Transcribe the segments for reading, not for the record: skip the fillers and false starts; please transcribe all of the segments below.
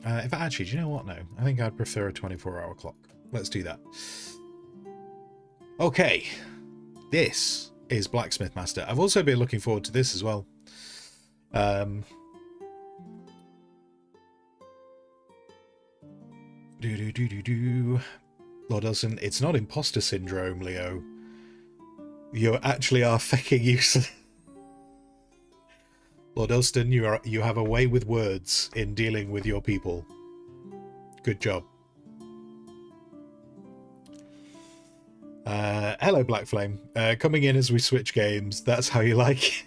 In fact, actually, do you know what? No, I think I'd prefer a 24-hour clock. Let's do that. Okay, this is Blacksmith Master. I've also been looking forward to this as well. Lord Elson, it's not imposter syndrome, Leo. You actually are fucking useless. Lord Elston, you have a way with words in dealing with your people. Good job. Hello, Black Flame. Coming in as we switch games. That's how you like it.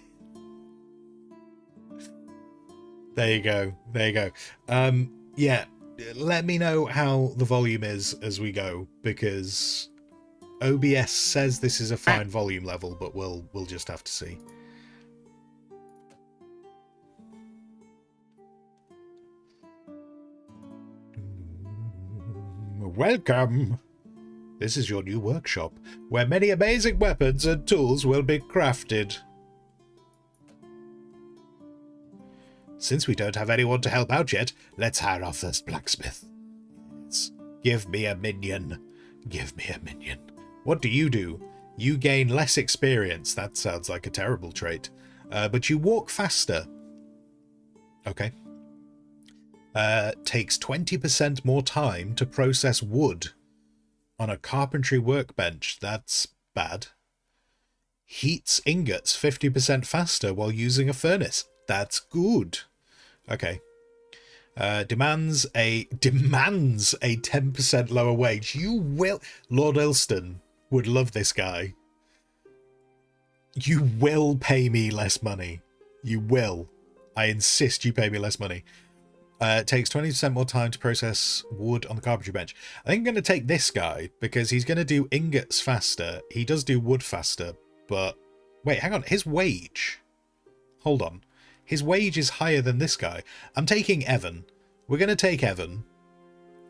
There you go. There you go. Yeah, let me know how the volume is as we go, because OBS says this is a fine volume level, but we'll just have to see. Welcome! This is your new workshop, where many amazing weapons and tools will be crafted. Since we don't have anyone to help out yet, let's hire our first blacksmith. Yes. Give me a minion. Give me a minion. What do? You gain less experience. That sounds like a terrible trait. But you walk faster. Okay. Takes 20% more time to process wood on a carpentry workbench. That's bad. Heats ingots 50% faster while using a furnace. That's good. Okay. Demands a 10% lower wage. You will. Lord Elston would love this guy. You will pay me less money. You will. I insist you pay me less money. Takes 20% more time to process wood on the carpentry bench. I think I'm going to take this guy because he's going to do ingots faster. He does do wood faster, but wait, hang on. His wage. Hold on. His wage is higher than this guy. I'm taking Evan. We're going to take Evan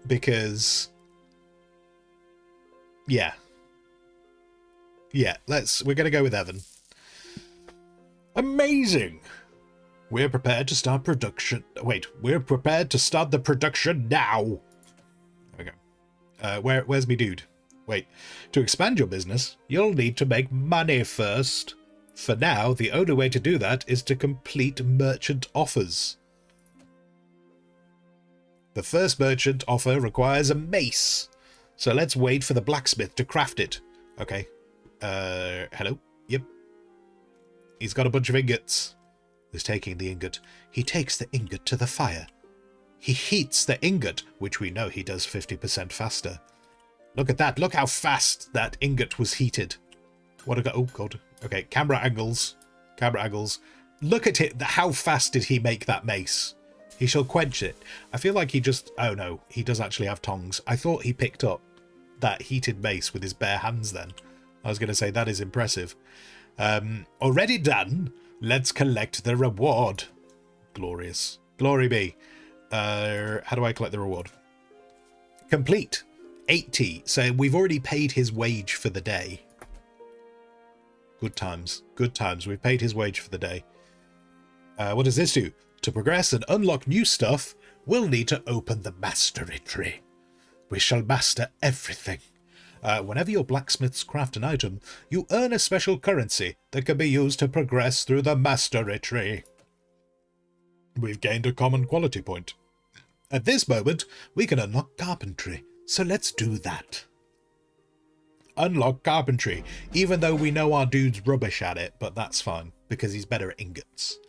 because yeah. Yeah, we're going to go with Evan. Amazing. We're prepared to start production. Wait, we're prepared to start the production now. There we go. Where's me dude? Wait, to expand your business, you'll need to make money first. For now, the only way to do that is to complete merchant offers. The first merchant offer requires a mace. So let's wait for the blacksmith to craft it. Okay. Hello? Yep. He's got a bunch of ingots. He's taking the ingot. He takes the ingot to the fire. He heats the ingot, which we know he does 50% faster. Look at that. Look how fast that ingot was heated. What a go. Oh, God. Okay, camera angles. Camera angles. Look at it. How fast did he make that mace? He shall quench it. I feel like he just... Oh, no. He does actually have tongs. I thought he picked up that heated mace with his bare hands then. I was going to say, that is impressive. Already done. Let's collect the reward. Glorious. Glory be. How do I collect the reward? Complete. 80. So we've already paid his wage for the day. Good times. Good times. We've paid his wage for the day. What does this do? To progress and unlock new stuff, we'll need to open the mastery tree. We shall master everything. Whenever your blacksmiths craft an item, you earn a special currency that can be used to progress through the mastery tree. We've gained a common quality point. At this moment, we can unlock carpentry, so let's do that. Unlock carpentry, even though we know our dude's rubbish at it, but that's fine, because he's better at ingots.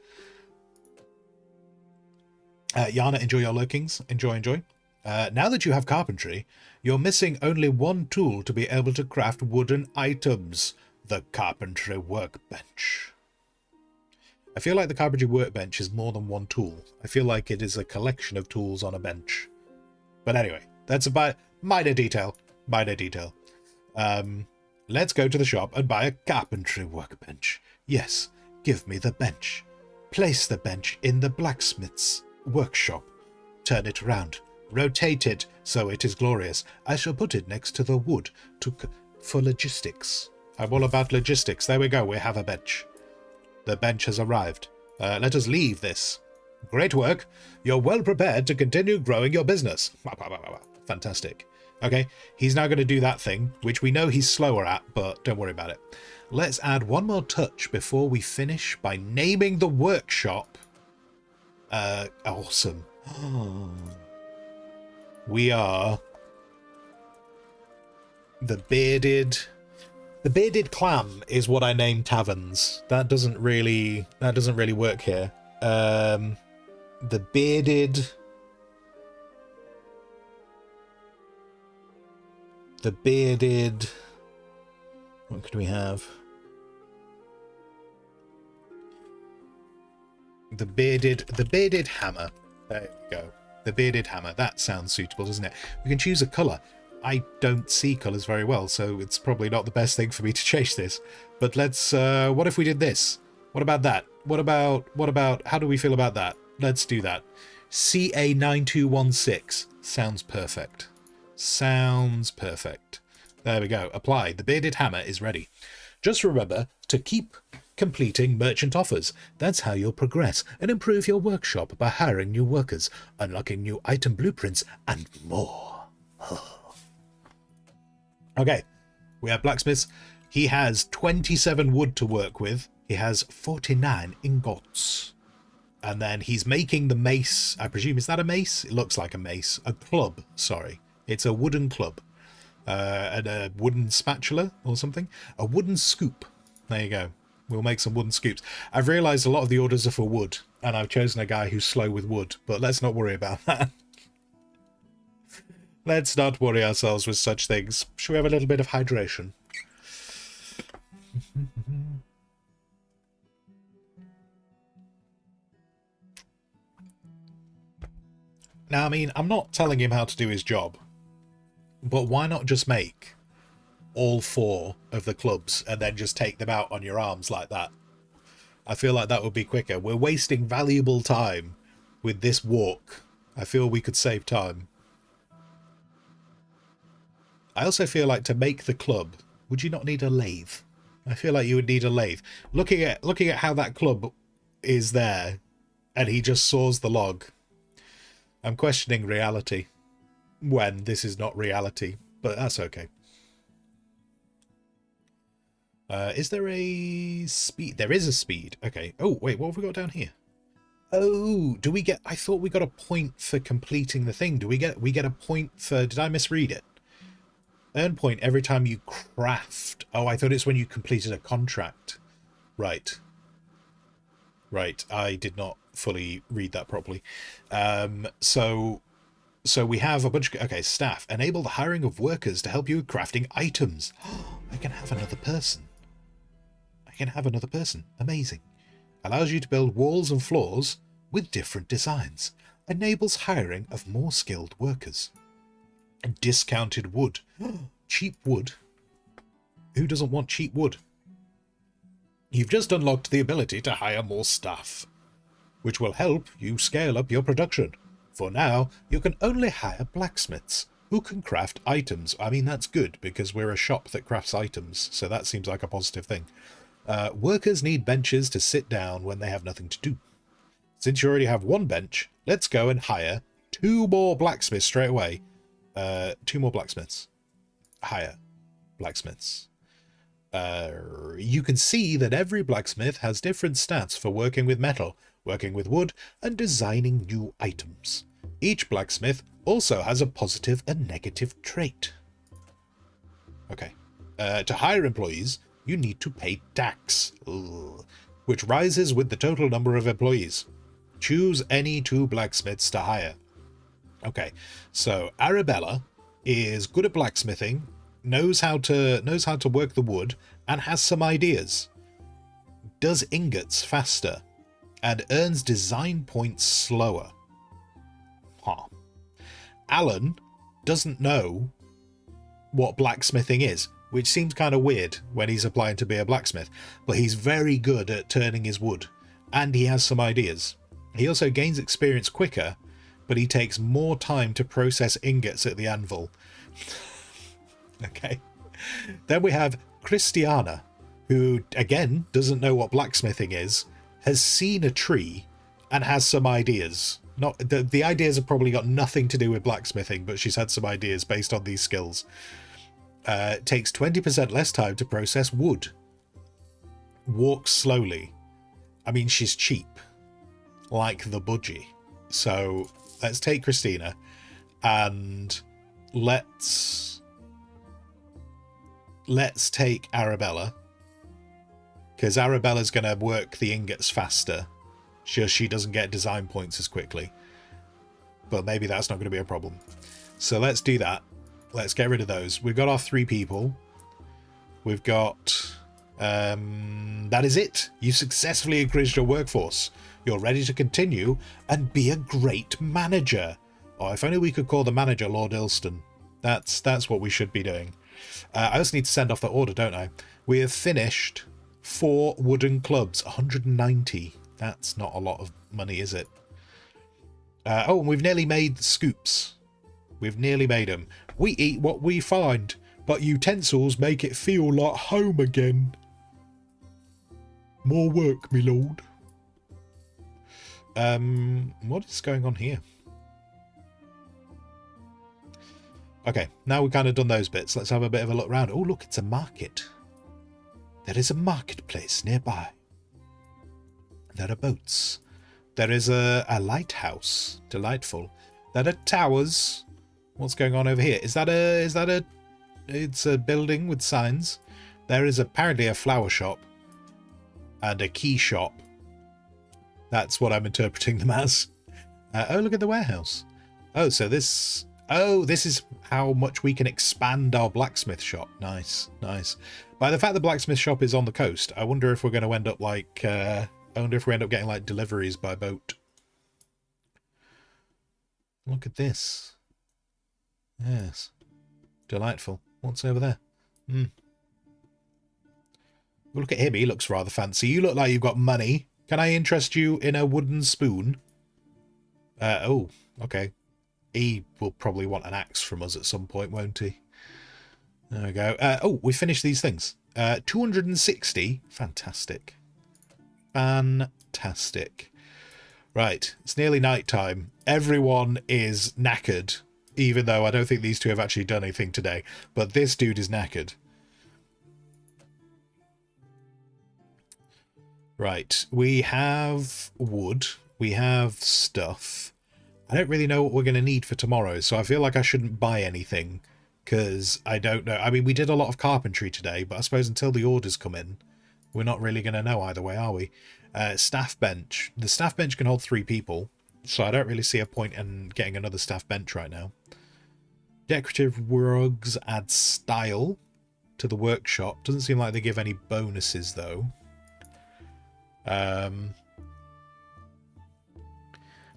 Yana, enjoy your lurkings. Enjoy, enjoy. Now that you have carpentry, you're missing only one tool to be able to craft wooden items. The carpentry workbench. I feel like the carpentry workbench is more than one tool. I feel like it is a collection of tools on a bench. But anyway, that's about minor detail. Minor detail. Let's go to the shop and buy a carpentry workbench. Yes, give me the bench. Place the bench in the blacksmith's workshop. Turn it around. Rotate it so it is glorious. I shall put it next to the wood for logistics. I'm all about logistics. There we go. We have a bench. The bench has arrived. Let us leave this. Great work. You're well prepared to continue growing your business. Fantastic. Okay, he's now going to do that thing, which we know he's slower at, but don't worry about it. Let's add one more touch before we finish by naming the workshop. Awesome. We are the bearded clam is what I named taverns. That doesn't really work here. The bearded what could we have? The bearded hammer. There you go. The bearded hammer. That sounds suitable, doesn't it? We can choose a colour. I don't see colours very well, so it's probably not the best thing for me to change this. But let's, what if we did this? What about that? What about, how do we feel about that? Let's do that. CA9216. Sounds perfect. Sounds perfect. There we go. Apply. The bearded hammer is ready. Just remember to keep completing merchant offers. That's how you'll progress and improve your workshop by hiring new workers, unlocking new item blueprints, and more. Okay, we have blacksmiths. He has 27 wood to work with. He has 49 ingots. And then he's making the mace. I presume, is that a mace? It looks like a mace. A club, sorry. It's a wooden club. And a wooden spatula or something. A wooden scoop. There you go. We'll make some wooden scoops. I've realised a lot of the orders are for wood, and I've chosen a guy who's slow with wood, but let's not worry about that. Let's not worry ourselves with such things. Should we have a little bit of hydration? Now, I mean, I'm not telling him how to do his job, but why not just make all 4 of the clubs and then just take them out on your arms like that? I feel like that would be quicker. We're wasting valuable time with this walk. I feel we could save time. I also feel like to make the club, would you not need a lathe? I feel like you would need a lathe. Looking at how that club is there, and he just saws the log. I'm questioning reality when this is not reality, but that's okay. Is there a speed? There is a speed. Okay. Oh, wait, what have we got down here? Oh, do we get... I thought we got a point for completing the thing. Do we get a point for... Did I misread it? Earn point every time you craft. Oh, I thought it's when you completed a contract. Right. Right, I did not fully read that properly. So we have a bunch of... Okay, staff. Enable the hiring of workers to help you with crafting items. I can have another person. Amazing. Allows you to build walls and floors with different designs. Enables hiring of more skilled workers. Discounted wood. Cheap wood? Who doesn't want cheap wood? You've just unlocked the ability to hire more staff, which will help you scale up your production. For now, you can only hire blacksmiths who can craft items. I mean, that's good because we're a shop that crafts items, so that seems like a positive thing. Workers need benches to sit down when they have nothing to do. Since you already have 1 bench, let's go and hire 2 more blacksmiths straight away. 2 more blacksmiths. Hire blacksmiths. You can see that every blacksmith has different stats for working with metal, working with wood, and designing new items. Each blacksmith also has a positive and negative trait. Okay. To hire employees, you need to pay tax, which rises with the total number of employees. Choose any 2 blacksmiths to hire. Okay, so Arabella is good at blacksmithing, knows how to work the wood, and has some ideas. Does ingots faster, and earns design points slower. Huh. Alan doesn't know what blacksmithing is, which seems kind of weird when he's applying to be a blacksmith, but he's very good at turning his wood, and he has some ideas. He also gains experience quicker, but he takes more time to process ingots at the anvil. Okay. Then we have Christiana, who, again, doesn't know what blacksmithing is, has seen a tree, and has some ideas. Not the ideas have probably got nothing to do with blacksmithing, but she's had some ideas based on these skills. Takes 20% less time to process wood. Walks slowly. I mean, she's cheap, like the budgie. So let's take Christina and let's take Arabella, because Arabella's going to work the ingots faster. She doesn't get design points as quickly, but maybe that's not going to be a problem. So let's do that. Let's get rid of those. We've got our 3 people. We've got that is it. You successfully increased your workforce. You're ready to continue and be a great manager. Oh, if only we could call the manager Lord Ilston. That's what we should be doing. I also need to send off the order, don't I? We have finished 4 wooden clubs, 190. That's not a lot of money, is it? Oh, and we've nearly made scoops. We've nearly made them. We eat what we find, but utensils make it feel like home again. More work, me lord. What is going on here? Okay, now we've kind of done those bits. Let's have a bit of a look around. Oh, look, it's a market. There is a marketplace nearby. There are boats. There is a lighthouse. Delightful. There are towers. What's going on over here? Is that a... It's a building with signs. There is apparently a flower shop. And a key shop. That's what I'm interpreting them as. Oh, look at the warehouse. Oh, so this... Oh, this is how much we can expand our blacksmith shop. Nice, nice. By the fact the blacksmith shop is on the coast, I wonder if we're going to end up like... I wonder if we end up getting like deliveries by boat. Look at this. Yes. Delightful. What's over there? Look at him. He looks rather fancy. You look like you've got money. Can I interest you in a wooden spoon? Oh, okay. He will probably want an axe from us at some point, won't he? There we go. Oh, we finished these things. 260. Fantastic. Fantastic. Right. It's nearly night time. Everyone is knackered, even though I don't think these two have actually done anything today. But this dude is knackered. Right. We have wood. We have stuff. I don't really know what we're going to need for tomorrow, so I feel like I shouldn't buy anything, because I don't know. I mean, we did a lot of carpentry today, but I suppose until the orders come in, we're not really going to know either way, are we? Staff bench. The staff bench can hold 3 people, so I don't really see a point in getting another staff bench right now. Decorative rugs add style to the workshop. Doesn't seem like they give any bonuses, though.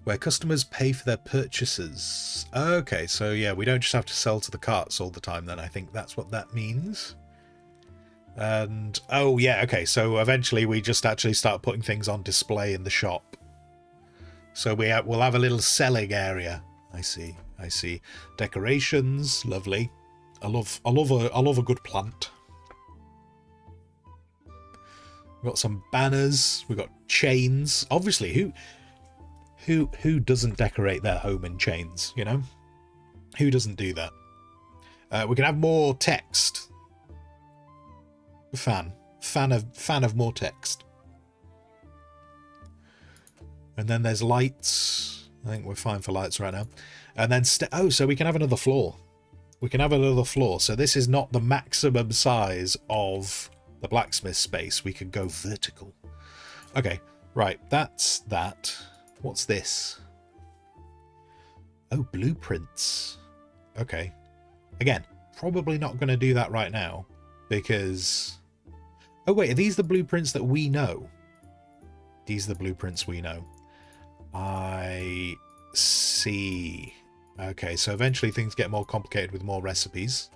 Where customers pay for their purchases. Okay, so yeah, we don't just have to sell to the carts all the time then. I think that's what that means. And, oh yeah, okay, so eventually we just actually start putting things on display in the shop. So we'll have a little selling area. I see, I see. Decorations, lovely. I love a good plant. We've got some banners, we've got chains. Obviously, who doesn't decorate their home in chains, you know? Who doesn't do that? We can have more text. Fan of more text. And then there's lights. I think we're fine for lights right now. And then oh, so we can have another floor. We can have another floor. So this is not the maximum size of the blacksmith space. We can go vertical. Okay, right. That's that. What's this? Oh, blueprints. Okay. Again, probably not going to do that right now because... Oh, wait, are these the blueprints that we know? These are the blueprints we know. I see. Okay, so eventually things get more complicated with more recipes.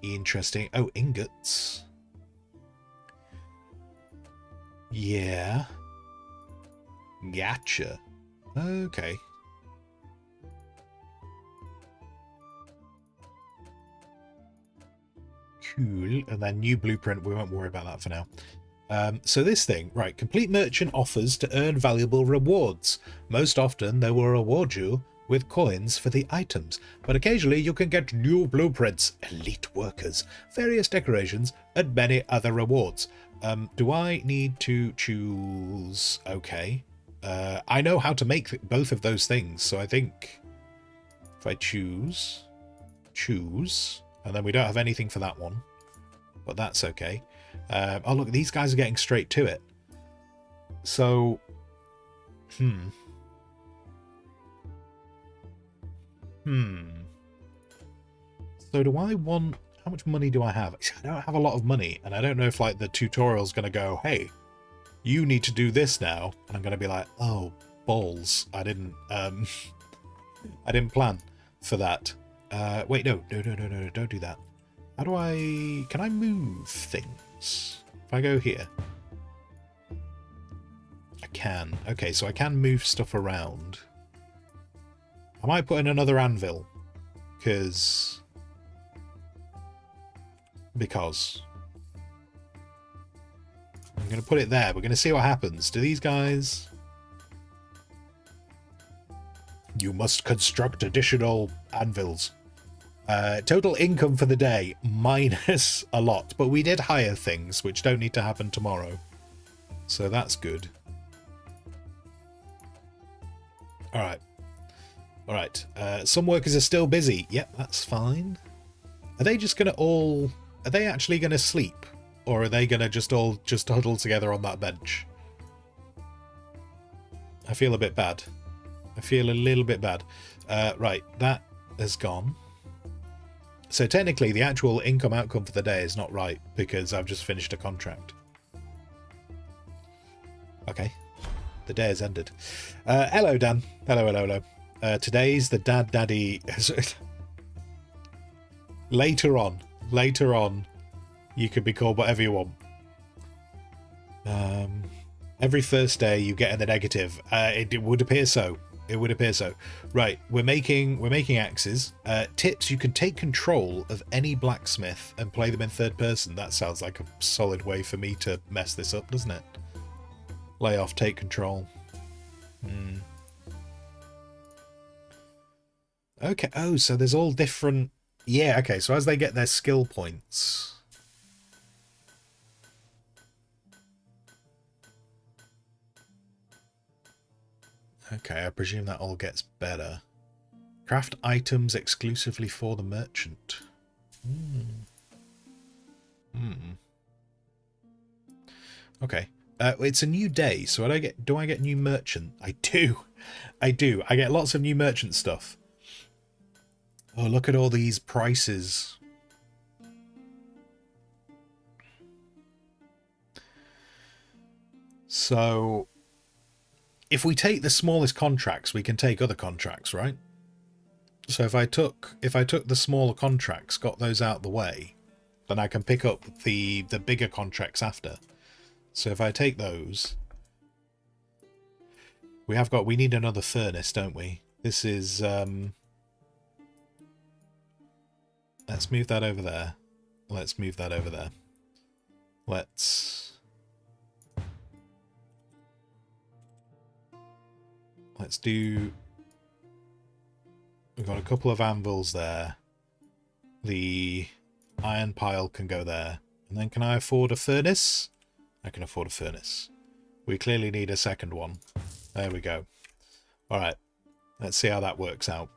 Interesting. Oh, ingots. Yeah. Gotcha. Okay. Cool. And then new blueprint. We won't worry about that for now. So this thing, right, complete merchant offers to earn valuable rewards. Most often they will reward you with coins for the items, but occasionally you can get new blueprints, elite workers, various decorations, and many other rewards. Do I need to choose? Okay. I know how to make both of those things, so I think if I choose, and then we don't have anything for that one, but that's okay. Oh look, these guys are getting straight to it. So, So do I want... How much money do I have? I don't have a lot of money, and I don't know if, like, the tutorial's going to go, hey, you need to do this now. And I'm going to be like, oh, balls. I didn't plan for that. Wait, no, don't do that. How do I... Can I move things? If I go here. I can. Okay, so I can move stuff around. I might put in another anvil. Because I'm going to put it there. We're going to see what happens. Do these guys... You must construct additional anvils. Total income for the day, minus a lot. But we did hire things, which don't need to happen tomorrow. So that's good. Alright. Alright. Some workers are still busy. Yep, that's fine. Are they just going to all... Are they actually going to sleep? Or are they going to just all huddle together on that bench? I feel a bit bad. I feel a little bit bad. Right, that has gone. So technically the actual income outcome for the day is not right because I've just finished a contract. Okay. The day has ended. Hello, Dan. Hello. Today's the daddy... Later on, you can be called whatever you want. Every first day you get in the negative. It would appear so. It would appear so. Right, we're making axes. Tips: you can take control of any blacksmith and play them in third person. That sounds like a solid way for me to mess this up, doesn't it? Lay off, take control. Okay. Oh, so there's all different. Yeah. Okay. So as they get their skill points. Okay, I presume that all gets better. Craft items exclusively for the merchant. Okay. It's a new day, so do I get new merchant? I do. I get lots of new merchant stuff. Oh, look at all these prices. So... If we take the smallest contracts, we can take other contracts, right? So if I took the smaller contracts, got those out the way, then I can pick up the bigger contracts after. So if I take those, we need another furnace, don't we? This is let's move that over there. Let's move that over there. Let's do... We've got a couple of anvils there. The iron pile can go there. And then can I afford a furnace? I can afford a furnace. We clearly need a second one. There we go. Alright. Let's see how that works out.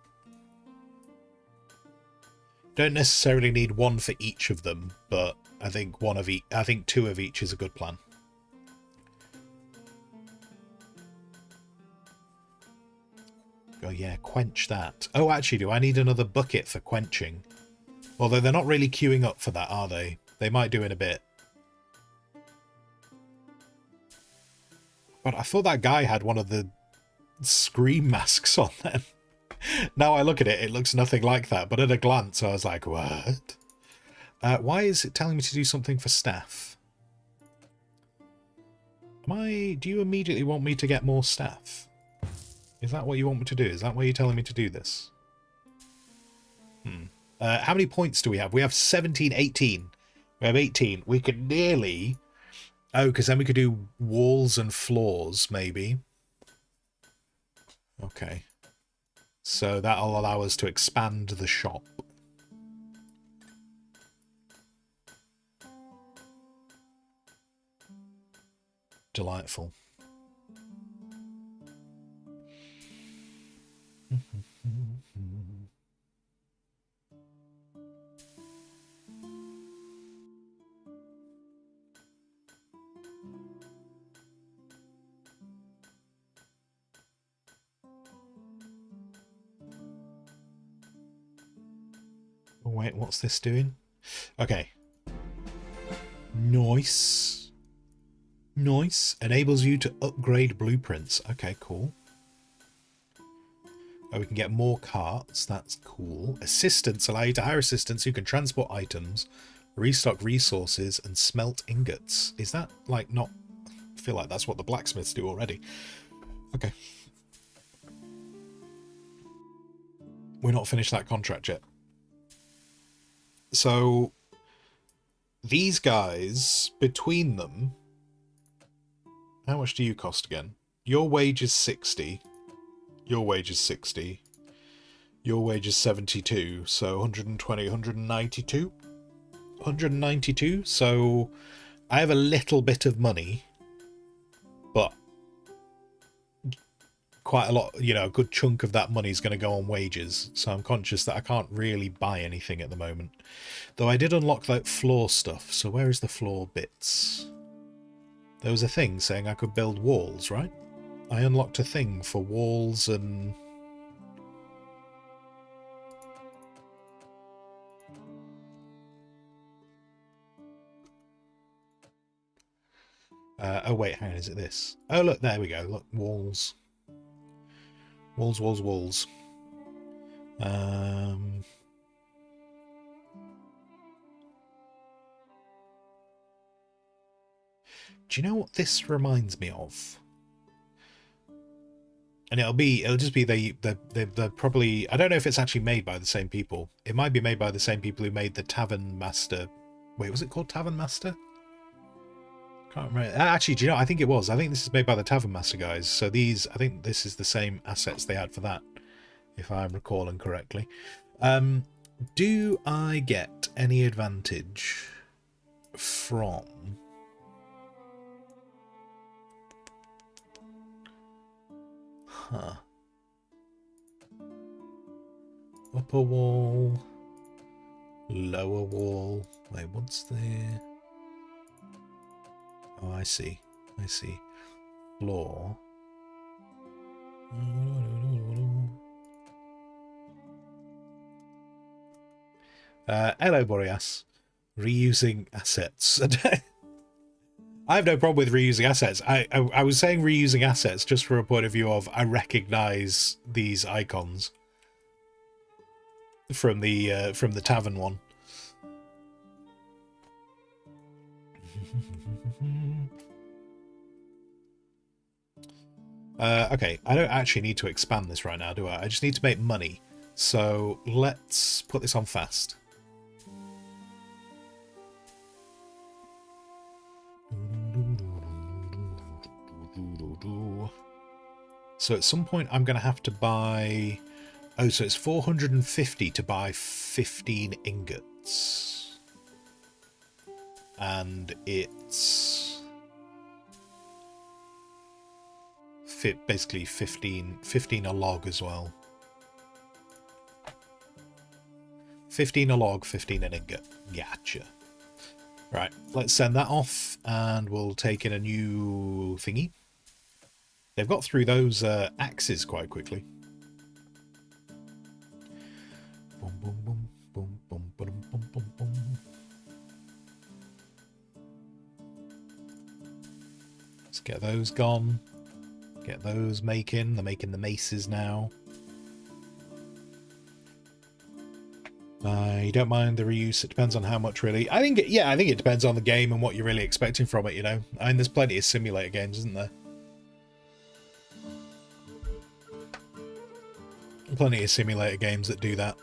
Don't necessarily need one for each of them, but I think two of each is a good plan. Oh yeah, quench that. Oh, actually, do I need another bucket for quenching? Although they're not really queuing up for that, are they? They might do in a bit. But I thought that guy had one of the scream masks on them. Now I look at it, it looks nothing like that. But at a glance, I was like, what? Why is it telling me to do something for staff? Do you immediately want me to get more staff? Is that what you want me to do? Is that why you're telling me to do this? How many points do we have? We have 17, 18. We have 18. We could nearly Oh, because then we could do walls and floors, maybe. Okay. So that'll allow us to expand the shop. Delightful. Oh, wait, what's this doing? Okay. Nice. Nice. Enables you to upgrade blueprints. Okay, cool. Oh, we can get more carts. That's cool. Assistants allow you to hire assistants who can transport items, restock resources, and smelt ingots. Is that, like, not... I feel like that's what the blacksmiths do already. Okay. We're not finished that contract yet. So, these guys, between them... How much do you cost again? Your wage is 60. Your wage is 60. Your wage is 72. So 120, 192? 192. So I have a little bit of money, but quite a lot, you know, a good chunk of that money is going to go on wages. So I'm conscious that I can't really buy anything at the moment. Though I did unlock that floor stuff. So where is the floor bits? There was a thing saying I could build walls, right? I unlocked a thing for walls and... oh wait, hang on, is it this? Oh look, there we go, look, walls. Walls, walls, walls. Do you know what this reminds me of? And it'll just be they're probably, I don't know if it's actually made by the same people. It might be made by the same people who made the Tavern Master. Wait, was it called Tavern Master? Can't remember. Actually, do you know? I think it was. I think this is made by the Tavern Master guys. So these, I think this is the same assets they had for that, if I'm recalling correctly. Do I get any advantage from... Huh. Upper wall. Lower wall. Wait, what's there? Oh, I see. I see. Floor. Hello, Boreas. Reusing assets. I have no problem with reusing assets. I was saying reusing assets just from a point of view of I recognize these icons from the tavern one. Okay, I don't actually need to expand this right now, do I? I just need to make money. So let's put this on fast. So at some point I'm going to have to buy... Oh, so it's 450 to buy 15 ingots. And it's... basically 15 a log as well. 15 a log, 15 an ingot. Gotcha. Right, let's send that off and we'll take in a new thingy. They've got through those axes quite quickly. Boom, boom, boom, boom, boom, boom, boom, boom, boom. Let's get those gone. Get those making. They're making the maces now. You don't mind the reuse. It depends on how much, really. I think it depends on the game and what you're really expecting from it, you know. I mean, there's plenty of simulator games, isn't there? Plenty of simulator games that do that.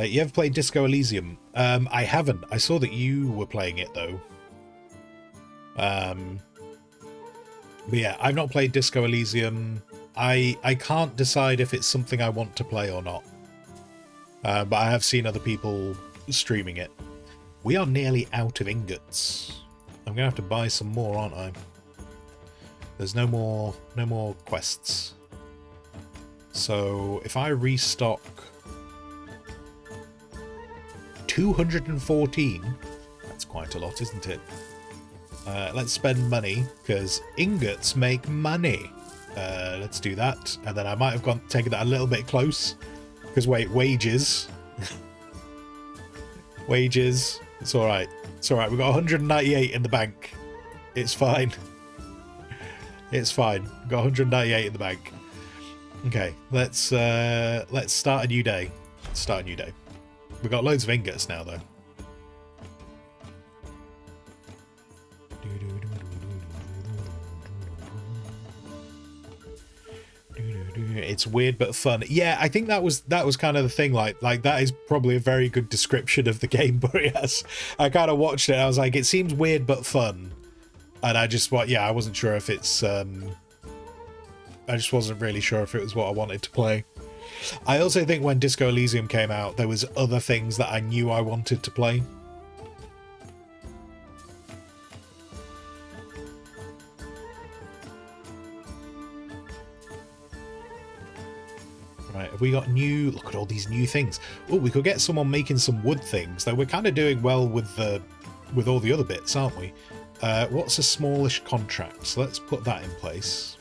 You ever played Disco Elysium? I haven't. I saw that you were playing it though. But yeah, I've not played Disco Elysium. I can't decide if it's something I want to play or not. But I have seen other people streaming it. We are nearly out of ingots. I'm gonna have to buy some more, aren't I? There's no more quests. So if I restock 214, that's quite a lot, isn't it? Let's spend money, because ingots make money. Let's do that. And then I might have taken that a little bit close. Because wait, wages. Wages. It's alright. It's alright. We've got 198 in the bank. It's fine. It's fine. We've got 198 in the bank. Okay, let's start a new day. Let's start a new day. We've got loads of ingots now, though. It's weird but fun. Yeah, I think that was kind of the thing. Like that is probably a very good description of the game. But yes, I kind of watched it. I was like, it seems weird but fun, and I wasn't sure if it's. I just wasn't really sure if it was what I wanted to play. I also think when Disco Elysium came out, there was other things that I knew I wanted to play. Right, have we got new... Look at all these new things. Oh, we could get someone making some wood things, though we're kind of doing well with all the other bits, aren't we? What's a smallish contract? So let's put that in place.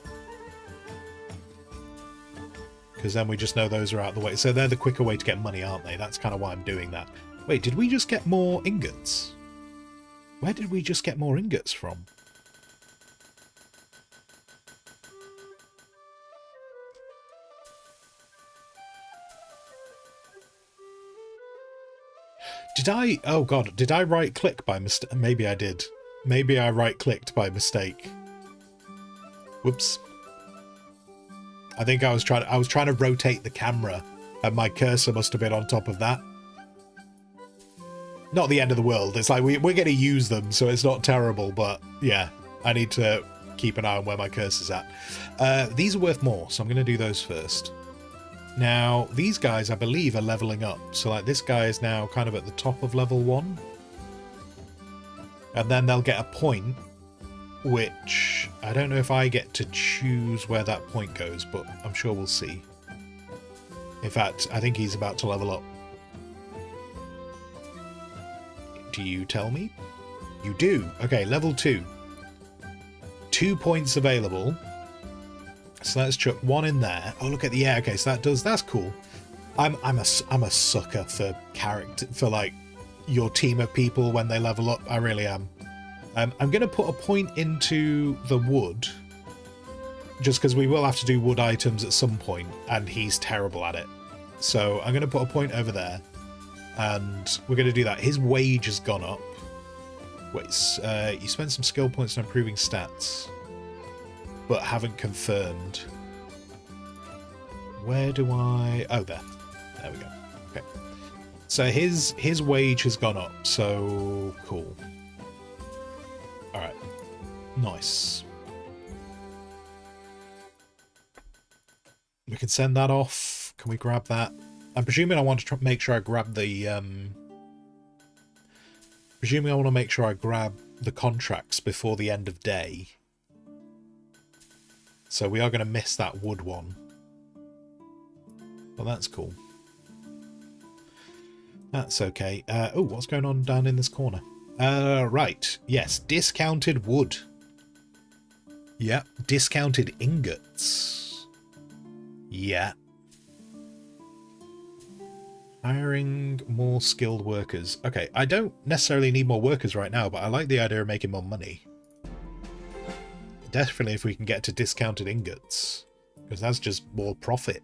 Because then we just know those are out of the way. So they're the quicker way to get money, aren't they? That's kind of why I'm doing that. Wait, did we just get more ingots? Where did we just get more ingots from? Did I... Oh god, did I right-click by mistake? Maybe I did. Maybe I right-clicked by mistake. Whoops. I think I was trying to rotate the camera, and my cursor must have been on top of that. Not the end of the world. It's like we're going to use them, so it's not terrible. But yeah, I need to keep an eye on where my cursor's at. These are worth more, so I'm going to do those first. Now these guys, I believe, are leveling up. So like this guy is now kind of at the top of level 1, and then they'll get a point. Which, I don't know if I get to choose where that point goes, but I'm sure we'll see. In fact, I think he's about to level up. Do you tell me? You do. Okay, level 2. 2 points available. So let's chuck 1 in there. Oh, look at the... Yeah, okay, so that's cool. I'm a sucker for character, for like your team of people when they level up. I really am. I'm going to put a point into the wood, just because we will have to do wood items at some point, and he's terrible at it. So I'm going to put a point over there, and we're going to do that. His wage has gone up. Wait, you spent some skill points on improving stats, but haven't confirmed. Where do I... Oh, there. There we go. Okay. So his wage has gone up, so cool. Alright. Nice. We can send that off. Can we grab that? I'm presuming I want to make sure I grab the... Presuming I want to make sure I grab the contracts before the end of day. So we are going to miss that wood one. Well, that's cool. That's okay. Oh, what's going on down in this corner? Right. Yes, discounted wood. Yeah, discounted ingots. Yeah. Hiring more skilled workers. Okay, I don't necessarily need more workers right now, but I like the idea of making more money. Definitely if we can get to discounted ingots, because that's just more profit.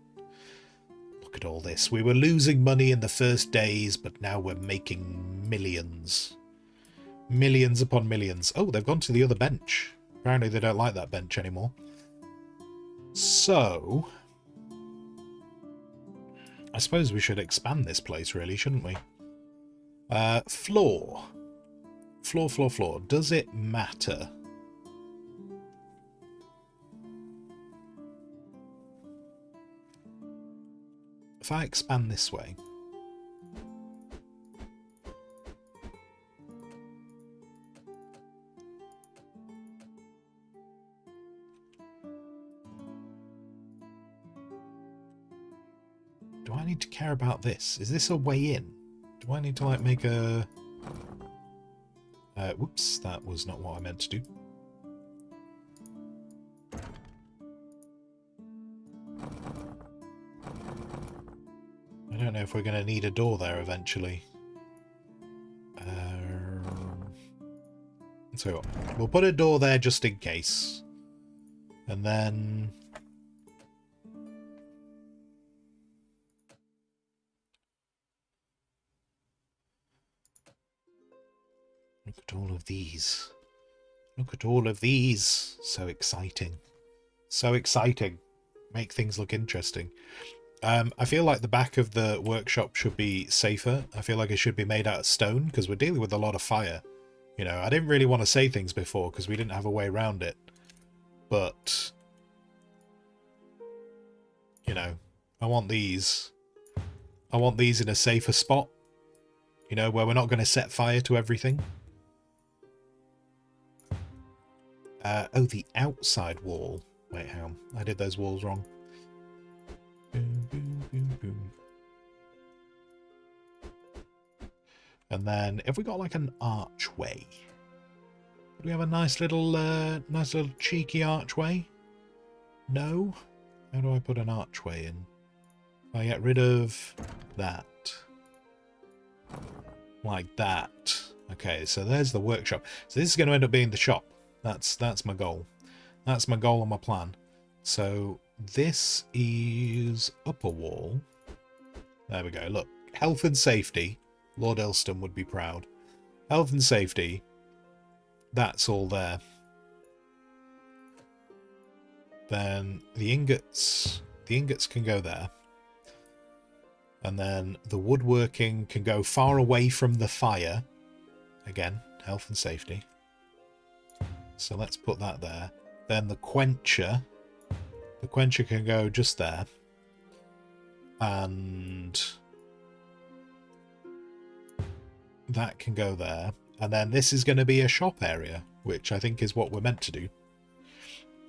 Look at all this. We were losing money in the first days, but now we're making millions. Millions upon millions. Oh, they've gone to the other bench. Apparently they don't like that bench anymore. So, I suppose we should expand this place, really, shouldn't we? Floor. Floor. Does it matter? If I expand this way... Do I need to care about this? Is this a way in? Do I need to, like, make a... whoops, that was not what I meant to do. I don't know if we're going to need a door there eventually. So we'll put a door there just in case. And then... Look at all of these. Look at all of these. So exciting. So exciting. Make things look interesting. I feel like the back of the workshop should be safer. I feel like it should be made out of stone because we're dealing with a lot of fire. You know, I didn't really want to say things before because we didn't have a way around it. But, you know, I want these. I want these in a safer spot. You know, where we're not going to set fire to everything. Oh, the outside wall. Wait, hang on. I did those walls wrong. Boom, boom, boom, boom. And then, have we got like an archway? Do we have a nice little cheeky archway? No? How do I put an archway in? I get rid of that. Like that. Okay, so there's the workshop. So this is going to end up being the shop. That's my goal. That's my goal and my plan. So this is upper wall. There we go. Look, health and safety. Lord Elston would be proud. Health and safety. That's all there. Then the ingots can go there. And then the woodworking can go far away from the fire. Again, health and safety. So let's put that there. Then the quencher can go just there. And that can go there. And then this is going to be a shop area, which I think is what we're meant to do.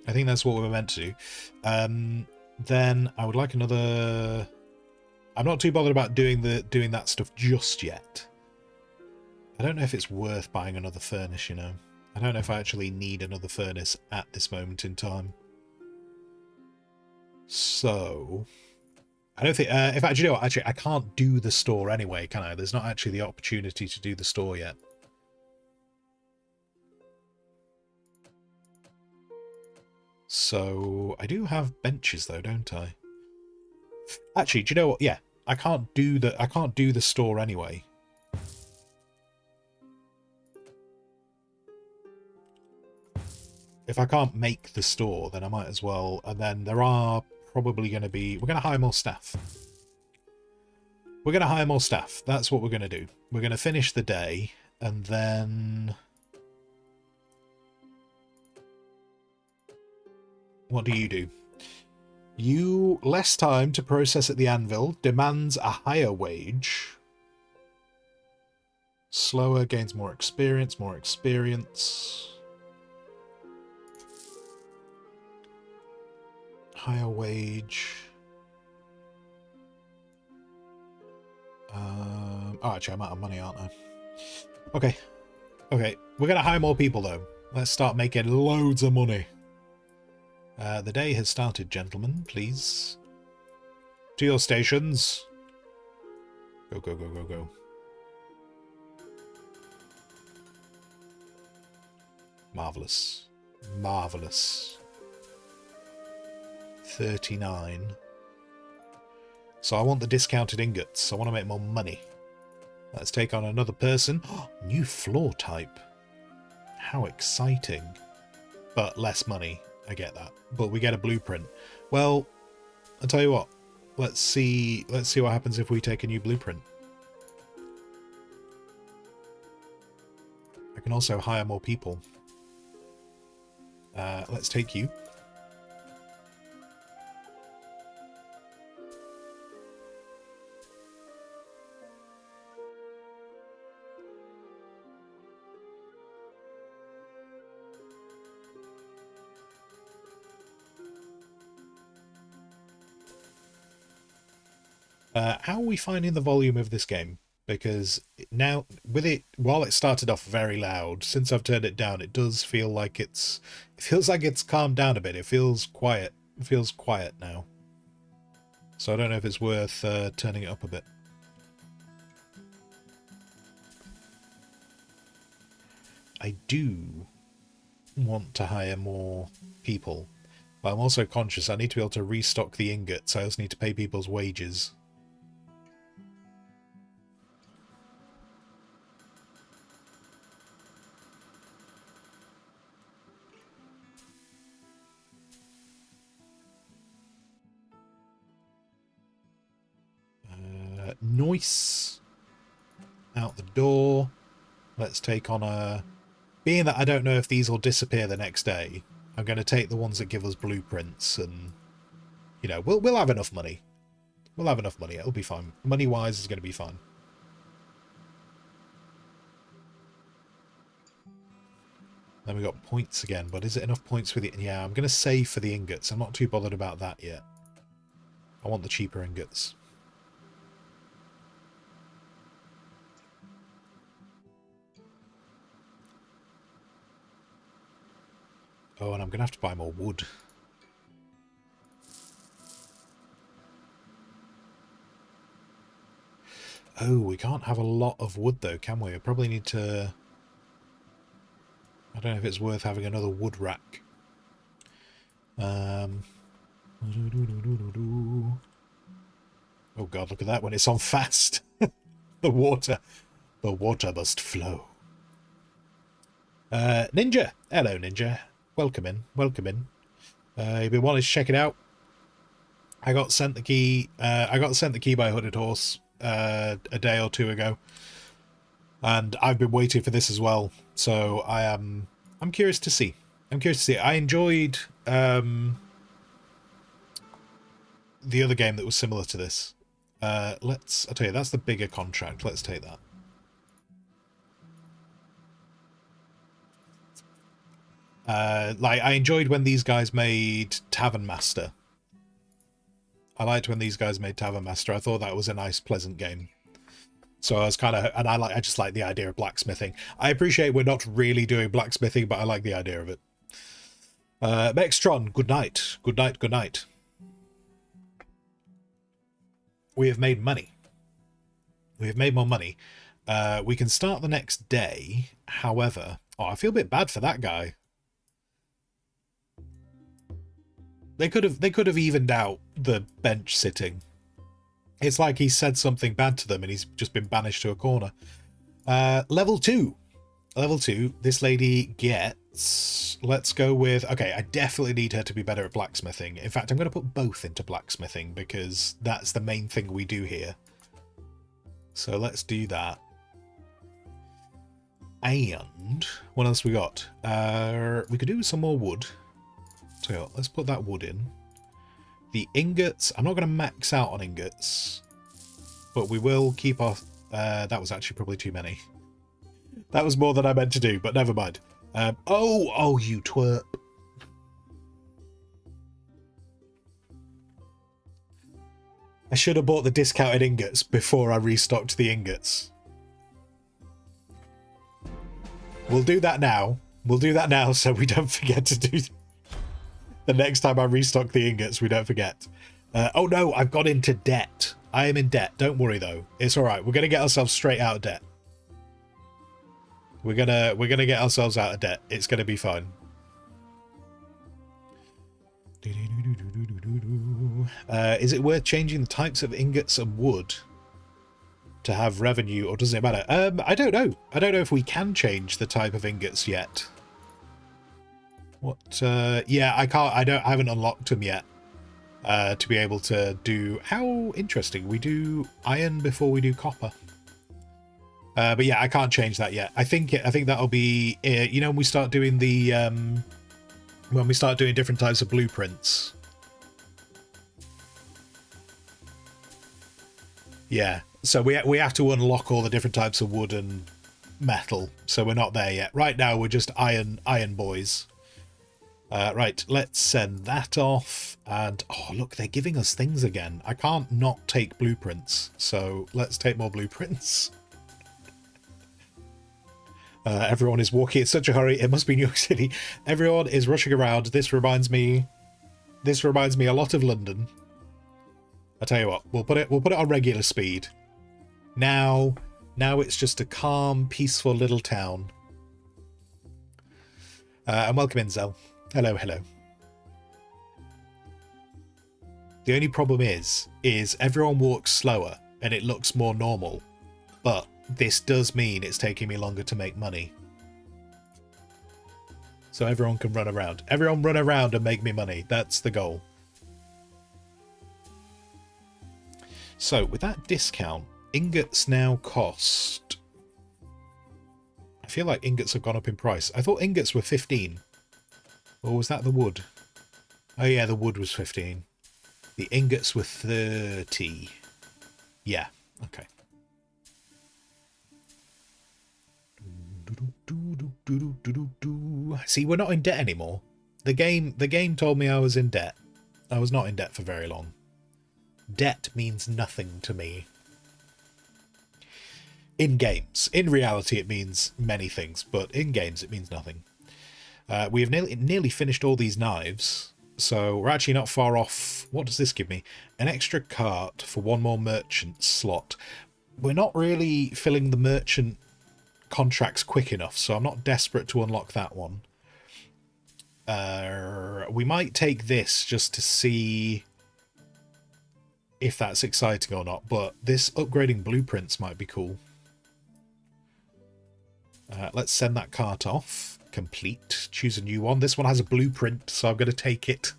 I think that's what we're meant to do. Then I would like another... I'm not too bothered about doing that stuff just yet. I don't know if it's worth buying another furnace, you know. I don't know if I actually need another furnace at this moment in time. So... I don't think... in fact, you know what? Actually, I can't do the store anyway, can I? There's not actually the opportunity to do the store yet. So, I do have benches though, don't I? Actually, do you know what? Yeah, I can't do the store anyway. If I can't make the store, then I might as well. And then there are probably going to be... We're going to hire more staff. We're going to hire more staff. That's what we're going to do. We're going to finish the day, and then... What do? You, less time to process at the anvil, demands a higher wage. Slower, gains more experience, Higher wage. Oh, actually, I'm out of money, aren't I? Okay. Okay, we're going to hire more people, though. Let's start making loads of money. The day has started, gentlemen. Please. To your stations. Go, go, go, go, go. Marvellous. Marvellous. 39. So I want the discounted ingots. I want to make more money. Let's take on another person. Oh, new floor type. How exciting. But less money. I get that. But we get a blueprint. Well, I'll tell you what. let's see what happens if we take a new blueprint. I can also hire more people. Let's take you. How are we finding the volume of this game? Because now, with it, while it started off very loud, since I've turned it down, it does feel like it feels like it's calmed down a bit. It feels quiet. It feels quiet now. So I don't know if it's worth turning it up a bit. I do want to hire more people, but I'm also conscious I need to be able to restock the ingots. I also need to pay people's wages. Noise out the door. Let's take on a... Being that I don't know if these will disappear the next day, I'm going to take the ones that give us blueprints, and you know, we'll have enough money. We'll have enough money. It'll be fine. Money-wise, is going to be fine. Then we got points again, but is it enough points for the... Yeah, I'm going to save for the ingots. I'm not too bothered about that yet. I want the cheaper ingots. Oh, and I'm going to have to buy more wood. Oh, we can't have a lot of wood though, can we? We probably need to... I don't know if it's worth having another wood rack. Oh god, look at that when it's on fast. The water must flow. Ninja! Hello, Ninja. Welcome in, welcome in. You've been wanting to check it out. I got sent the key. I got sent the key by Hooded Horse a day or two ago, and I've been waiting for this as well. So I'm curious to see. I'm curious to see. I enjoyed the other game that was similar to this. I'll tell you, that's the bigger contract. Let's take that. Like, I enjoyed when these guys made Tavern Master. I liked when these guys made Tavern Master. I thought that was a nice, pleasant game. So I was kind of, and I just like the idea of blacksmithing. I appreciate we're not really doing blacksmithing, but I like the idea of it. Mextron, good night. Good night, good night. We have made money. We have made more money. We can start the next day. However, oh, I feel a bit bad for that guy. They could have evened out the bench sitting. It's like he said something bad to them and he's just been banished to a corner. Level 2. Level 2, this lady gets... Let's go with... Okay, I definitely need her to be better at blacksmithing. In fact, I'm going to put both into blacksmithing because that's the main thing we do here. So let's do that. And what else we got? We could do some more wood. So let's put that wood in. The ingots, I'm not going to max out on ingots, but we will keep off. That was actually probably too many. That was more than I meant to do, but never mind. Oh, you twerp. I should have bought the discounted ingots before I restocked the ingots. We'll do that now. We'll do that now so we don't forget to do the next time I restock the ingots, we don't forget. Oh no, I've got into debt. I am in debt. Don't worry though. It's alright. We're going to get ourselves straight out of debt. We're gonna get ourselves out of debt. It's going to be fine. Is it worth changing the types of ingots and wood to have revenue, or does it matter? I don't know. I don't know if we can change the type of ingots yet. What? Yeah, I can't. I haven't unlocked them yet. to be able to do... How interesting. We do iron before we do copper. But yeah, I can't change that yet. I think that'll be... you know, when we start doing the... when we start doing different types of blueprints. Yeah, so we have to unlock all the different types of wood and metal, so we're not there yet. Right now we're just iron boys. Right, let's send that off, and oh look, they're giving us things again. I can't not take blueprints, so let's take more blueprints. Everyone is walking in such a hurry. It must be New York City. Everyone is rushing around. This reminds me a lot of London. I tell you what, we'll put it on regular speed. Now it's just a calm, peaceful little town. And welcome in, Zell. Hello, hello. The only problem is everyone walks slower and it looks more normal, but this does mean it's taking me longer to make money. So everyone can run around. Everyone run around and make me money. That's the goal. So with that discount, ingots now cost... I feel like ingots have gone up in price. I thought ingots were 15. Or was that the wood? Oh yeah, the wood was 15. The ingots were 30. Yeah, okay. See, we're not in debt anymore. The game told me I was in debt. I was not in debt for very long. Debt means nothing to me. In games. In reality, it means many things, but in games, it means nothing. We have nearly finished all these knives, so we're actually not far off. What does this give me? An extra cart for one more merchant slot. We're not really filling the merchant contracts quick enough, so I'm not desperate to unlock that one. We might take this just to see if that's exciting or not, but this upgrading blueprints might be cool. Let's send that cart off. Complete. Choose a new one. This one has a blueprint, so I'm going to take it.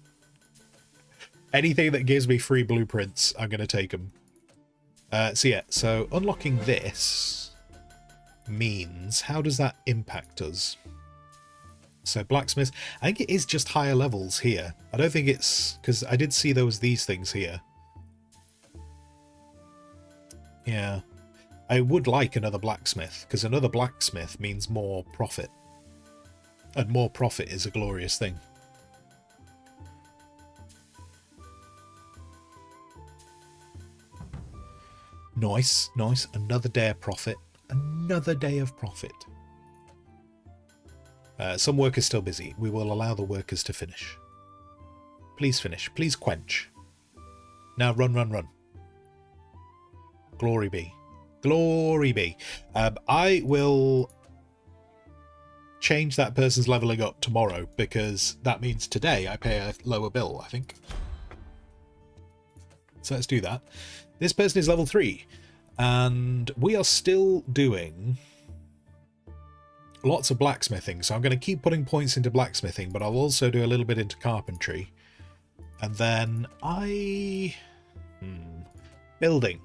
Anything that gives me free blueprints, I'm going to take them. So yeah, so unlocking this means, how does that impact us? So blacksmith, I think it is just higher levels here. I don't think it's, because I did see there was these things here. Yeah. I would like another blacksmith, because another blacksmith means more profit. And more profit is a glorious thing. Nice, nice. Another day of profit. Another day of profit. Some workers still busy. We will allow the workers to finish. Please finish. Please quench. Now run, run, run. Glory be. Glory be. I will change that person's leveling up tomorrow, because that means today I pay a lower bill, I think. So let's do that. This person is level 3, and we are still doing lots of blacksmithing, so I'm going to keep putting points into blacksmithing, but I'll also do a little bit into carpentry. And then building,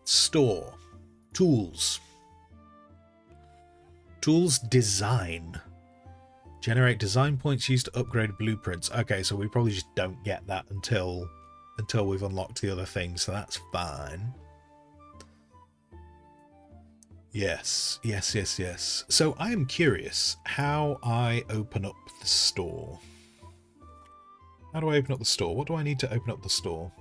store, tools. Tools design. Generate design points used to upgrade blueprints. Okay, so we probably just don't get that until we've unlocked the other things, so that's fine. Yes, yes, yes, yes. So I am curious how I open up the store. How do I open up the store? What do I need to open up the store?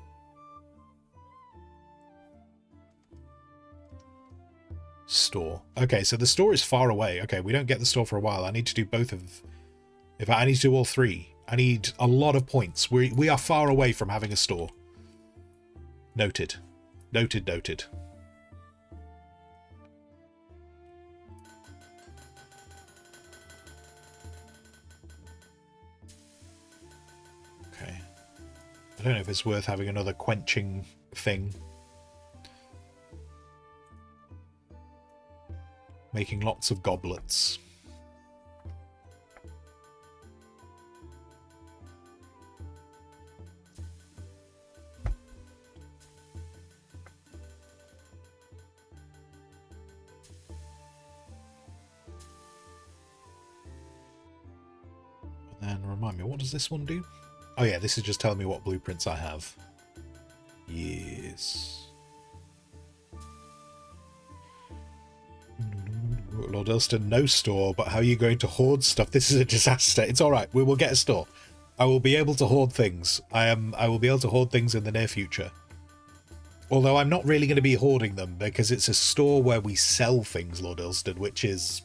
Store. Okay, so the store is far away. Okay, we don't get the store for a while. I need to do both of... In fact, I need to do all three. I need a lot of points. We are far away from having a store. Noted. Noted, noted. Okay. I don't know if it's worth having another quenching thing. Making lots of goblets. And remind me, what does this one do? Oh yeah, this is just telling me what blueprints I have. Yes. Lord Elston, no store, but how are you going to hoard stuff? This is a disaster. It's alright, we will get a store. I will be able to hoard things. I will be able to hoard things in the near future. Although I'm not really going to be hoarding them, because it's a store where we sell things, Lord Elston, which is...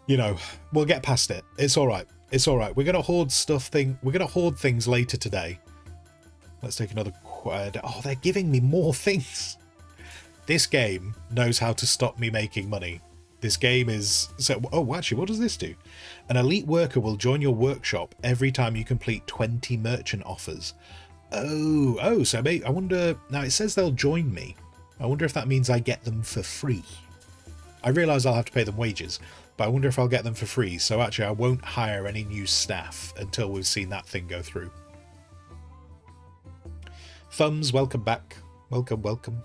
You know, we'll get past it. It's alright. It's alright. We're going to hoard we're going to hoard things later today. Let's take another quad. Oh, they're giving me more things. This game knows how to stop me making money. This game is... So, oh, actually, what does this do? An elite worker will join your workshop every time you complete 20 merchant offers. Oh, so maybe, I wonder... Now, it says they'll join me. I wonder if that means I get them for free. I realise I'll have to pay them wages, but I wonder if I'll get them for free. So actually, I won't hire any new staff until we've seen that thing go through. Thumbs, welcome back. Welcome, welcome.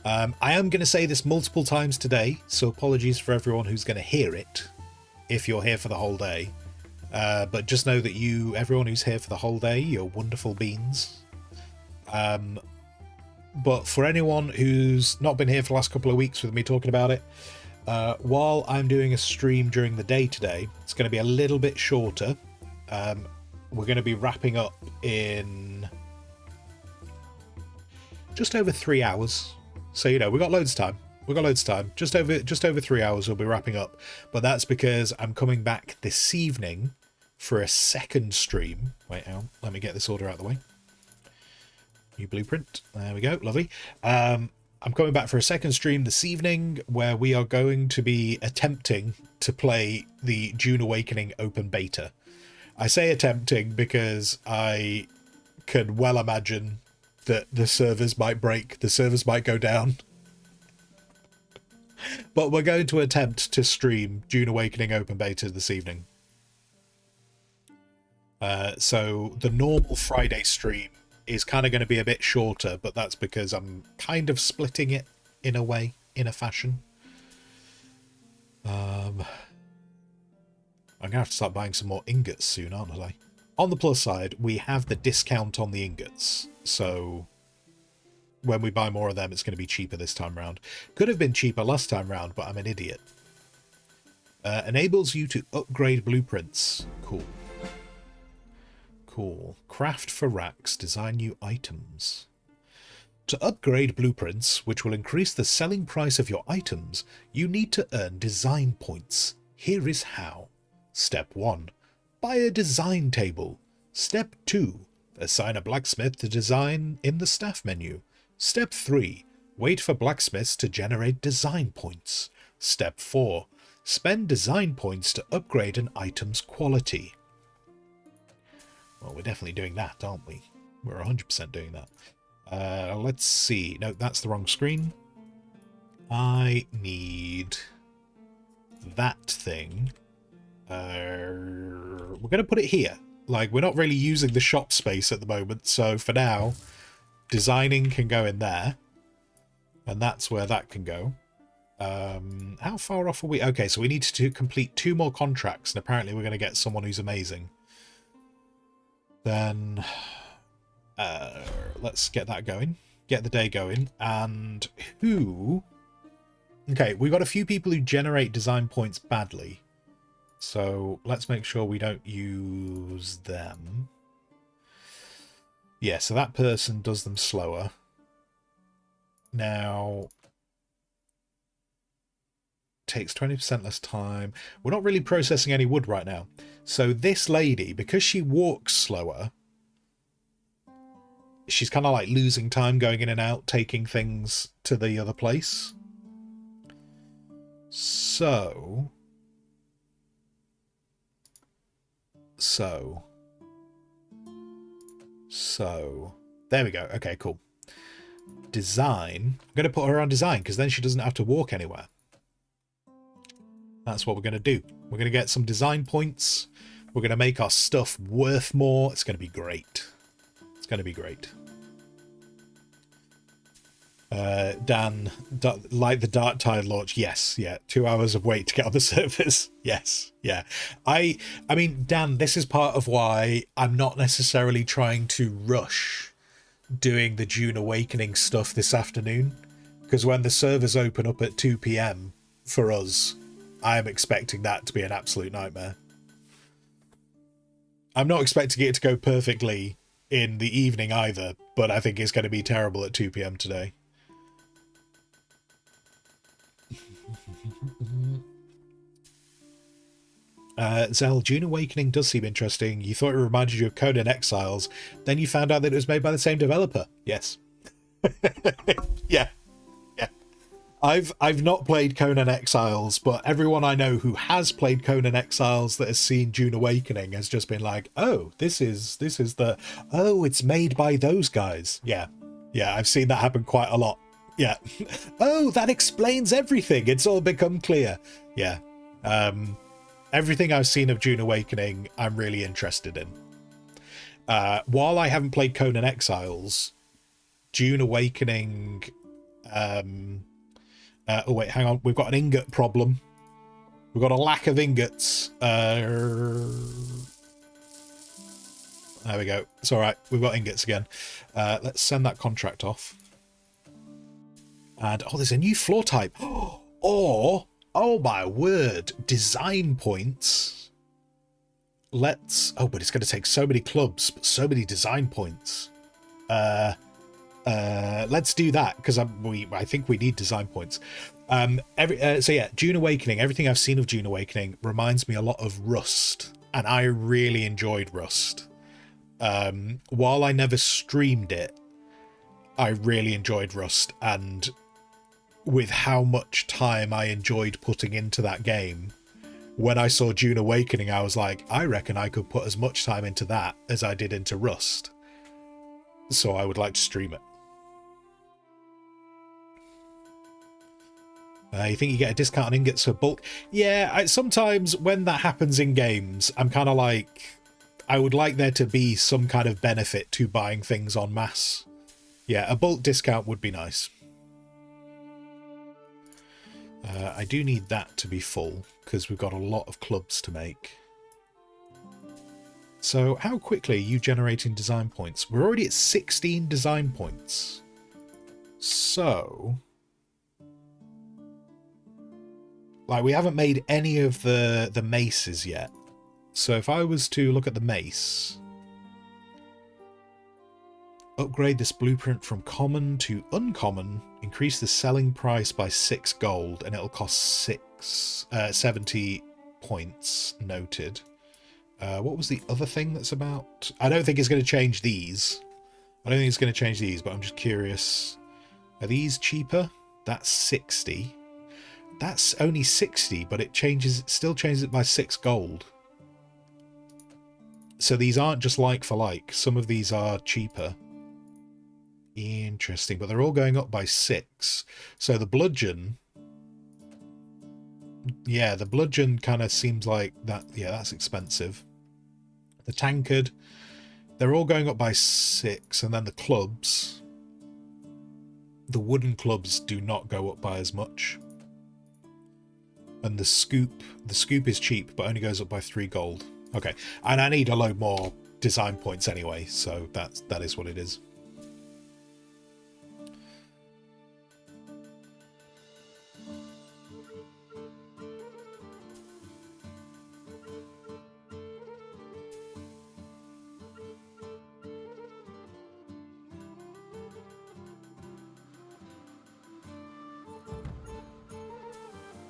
I am going to say this multiple times today, so apologies for everyone who's going to hear it if you're here for the whole day. But just know that everyone who's here for the whole day, you're wonderful beans. But for anyone who's not been here for the last couple of weeks with me talking about it, while I'm doing a stream during the day today, it's going to be a little bit shorter. We're going to be wrapping up in just over 3 hours. So, you know, we've got loads of time. We've got loads of time. Just over 3 hours we'll be wrapping up. But that's because I'm coming back this evening for a second stream. Wait, let me get this order out of the way. New blueprint. There we go. Lovely. I'm coming back for a second stream this evening where we are going to be attempting to play the June Awakening open beta. I say attempting because I can well imagine that the servers might break, the servers might go down. But we're going to attempt to stream June Awakening open beta this evening. So the normal Friday stream is kind of going to be a bit shorter, but that's because I'm kind of splitting it in a way, in a fashion. I'm going to have to start buying some more ingots soon, aren't I? On the plus side, we have the discount on the ingots, so when we buy more of them, it's going to be cheaper this time round. Could have been cheaper last time round, but I'm an idiot. Enables you to upgrade blueprints. Cool. Cool. Craft for racks. Design new items. To upgrade blueprints, which will increase the selling price of your items, you need to earn design points. Here is how. Step 1. Buy a design table. Step 2. Assign a blacksmith to design in the staff menu. Step 3. Wait for blacksmiths to generate design points. Step 4. Spend design points to upgrade an item's quality. Well, we're definitely doing that, aren't we? We're 100% doing that. Let's see. No, that's the wrong screen. I need that thing. We're going to put it here. Like, we're not really using the shop space at the moment, so for now, designing can go in there. And that's where that can go. How far off are we? Okay, so we need to complete 2 more contracts, and apparently we're going to get someone who's amazing. Then let's get that going. Get the day going. And who... Okay, we've got a few people who generate design points badly. So let's make sure we don't use them. Yeah, so that person does them slower. Now... takes 20% less time. We're not really processing any wood right now. So this lady, because she walks slower, she's kind of like losing time going in and out, taking things to the other place. So there we go. Okay, cool. Design. I'm going to put her on design because then she doesn't have to walk anywhere. That's what we're going to do. We're going to get some design points. We're going to make our stuff worth more. It's going to be great. It's going to be great. Dan, like the Dark Tide launch, yes, yeah, 2 hours of wait to get on the servers, yes, yeah. I mean, Dan, this is part of why I'm not necessarily trying to rush doing the June Awakening stuff this afternoon, because when the servers open up at 2 p.m. for us, I am expecting that to be an absolute nightmare. I'm not expecting it to go perfectly in the evening either, but I think it's going to be terrible at 2 p.m. today. Zell, June Awakening does seem interesting. You thought it reminded you of Conan Exiles, then you found out that it was made by the same developer. Yes. Yeah. Yeah. I've not played Conan Exiles, but everyone I know who has played Conan Exiles that has seen June Awakening has just been like, oh, this is oh, it's made by those guys. Yeah. Yeah, I've seen that happen quite a lot. Yeah. Oh, that explains everything. It's all become clear. Yeah. Everything I've seen of June Awakening, I'm really interested in. While I haven't played Conan Exiles, June Awakening... oh, wait, hang on. We've got an ingot problem. We've got a lack of ingots. There we go. It's all right. We've got ingots again. Let's send that contract off. And, oh, there's a new floor type. Or... oh my word, design points. Let's... oh, but it's going to take so many clubs, but so many design points. Let's do that, because I think we need design points. So yeah, June Awakening, everything I've seen of June Awakening reminds me a lot of Rust, and I really enjoyed Rust. While I never streamed it, I really enjoyed Rust, and with how much time I enjoyed putting into that game, when I saw June Awakening, I was like, I reckon I could put as much time into that as I did into Rust. So I would like to stream it. You think you get a discount on ingots for bulk? Yeah, sometimes when that happens in games, I'm kind of like, I would like there to be some kind of benefit to buying things en masse. Yeah, a bulk discount would be nice. I do need that to be full, because we've got a lot of clubs to make. So how quickly are you generating design points? We're already at 16 design points. So... like, we haven't made any of the maces yet. So if I was to look at the mace... upgrade this blueprint from common to uncommon, increase the selling price by 6 gold, and it'll cost 70 points. Noted. What was the other thing that's about? I don't think it's going to change these. I don't think it's going to change these, but I'm just curious. Are these cheaper? That's 60. That's only 60, but it still changes it by 6 gold. So these aren't just like for like. Some of these are cheaper. Interesting, but they're all going up by 6. So the bludgeon... yeah, the bludgeon kind of seems like that. Yeah, that's expensive. The tankard, they're all going up by 6, and then the clubs, the wooden clubs do not go up by as much. And the scoop is cheap, but only goes up by 3 gold. Okay, and I need a load more design points anyway, so that is what it is.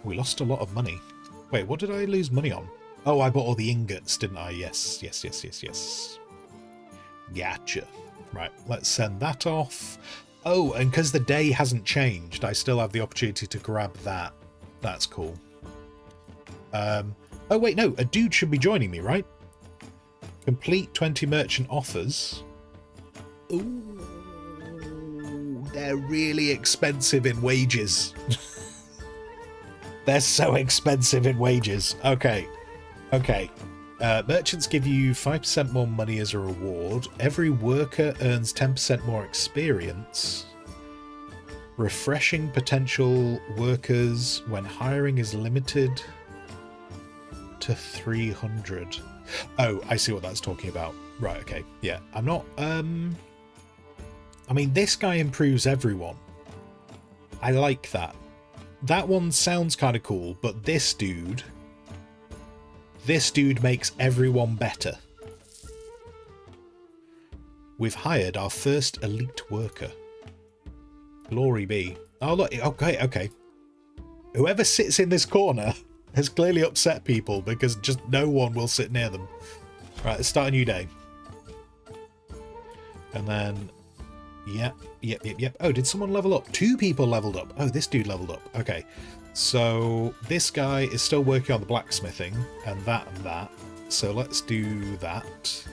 We lost a lot of money. Wait, what did I lose money on? Oh, I bought all the ingots, didn't I? Yes. Gotcha. Right, let's send that off. Oh, and because the day hasn't changed, I still have the opportunity to grab that. That's cool. Oh, wait, no. A dude should be joining me, right? Complete 20 merchant offers. Ooh, they're really expensive in wages. They're so expensive in wages. Okay. Merchants give you 5% more money as a reward. Every worker earns 10% more experience. Refreshing potential workers when hiring is limited to 300. Oh, I see what that's talking about. Right, okay. Yeah, I'm not... I mean, this guy improves everyone. I like that. That one sounds kind of cool, but this dude makes everyone better. We've hired our first elite worker. Glory be. Oh, look. Okay. Whoever sits in this corner has clearly upset people because just no one will sit near them. Right, let's start a new day. And then... Yep. Oh, did someone level up? 2 people leveled up. Oh, this dude leveled up. Okay. So this guy is still working on the blacksmithing and that. So let's do that.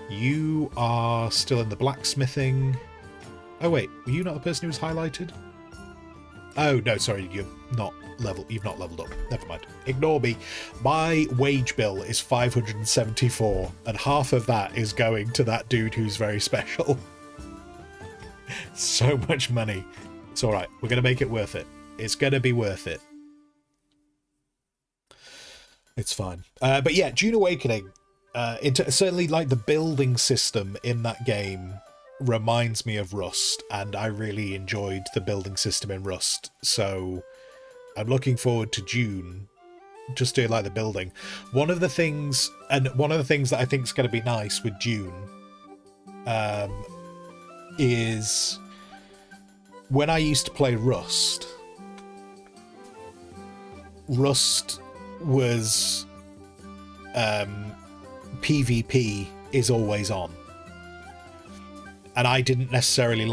You are still in the blacksmithing. Oh wait, were you not the person who was highlighted? Oh no, sorry, you've not leveled up. Never mind. Ignore me. My wage bill is 574, and half of that is going to that dude who's very special. So much money. It's alright, we're gonna make it worth it. It's gonna be worth it. It's fine. But yeah, Dune Awakening, certainly like the building system in that game reminds me of Rust, and I really enjoyed the building system in Rust, so I'm looking forward to Dune just doing like the building. One of the things that I think is going to be nice with Dune is when I used to play Rust was PvP is always on. And I don't necessarily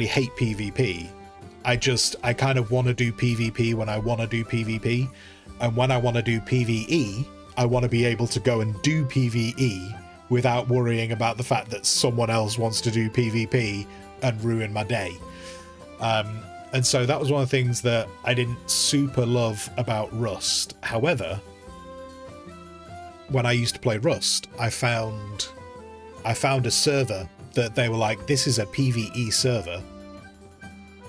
hate PvP. I kind of want to do PvP when I want to do PvP. And when I want to do PvE, I want to be able to go and do PvE without worrying about the fact that someone else wants to do PvP and ruin my day. And so that was one of the things that I didn't super love about Rust. However, when I used to play Rust, I found a server that they were like, this is a PvE server.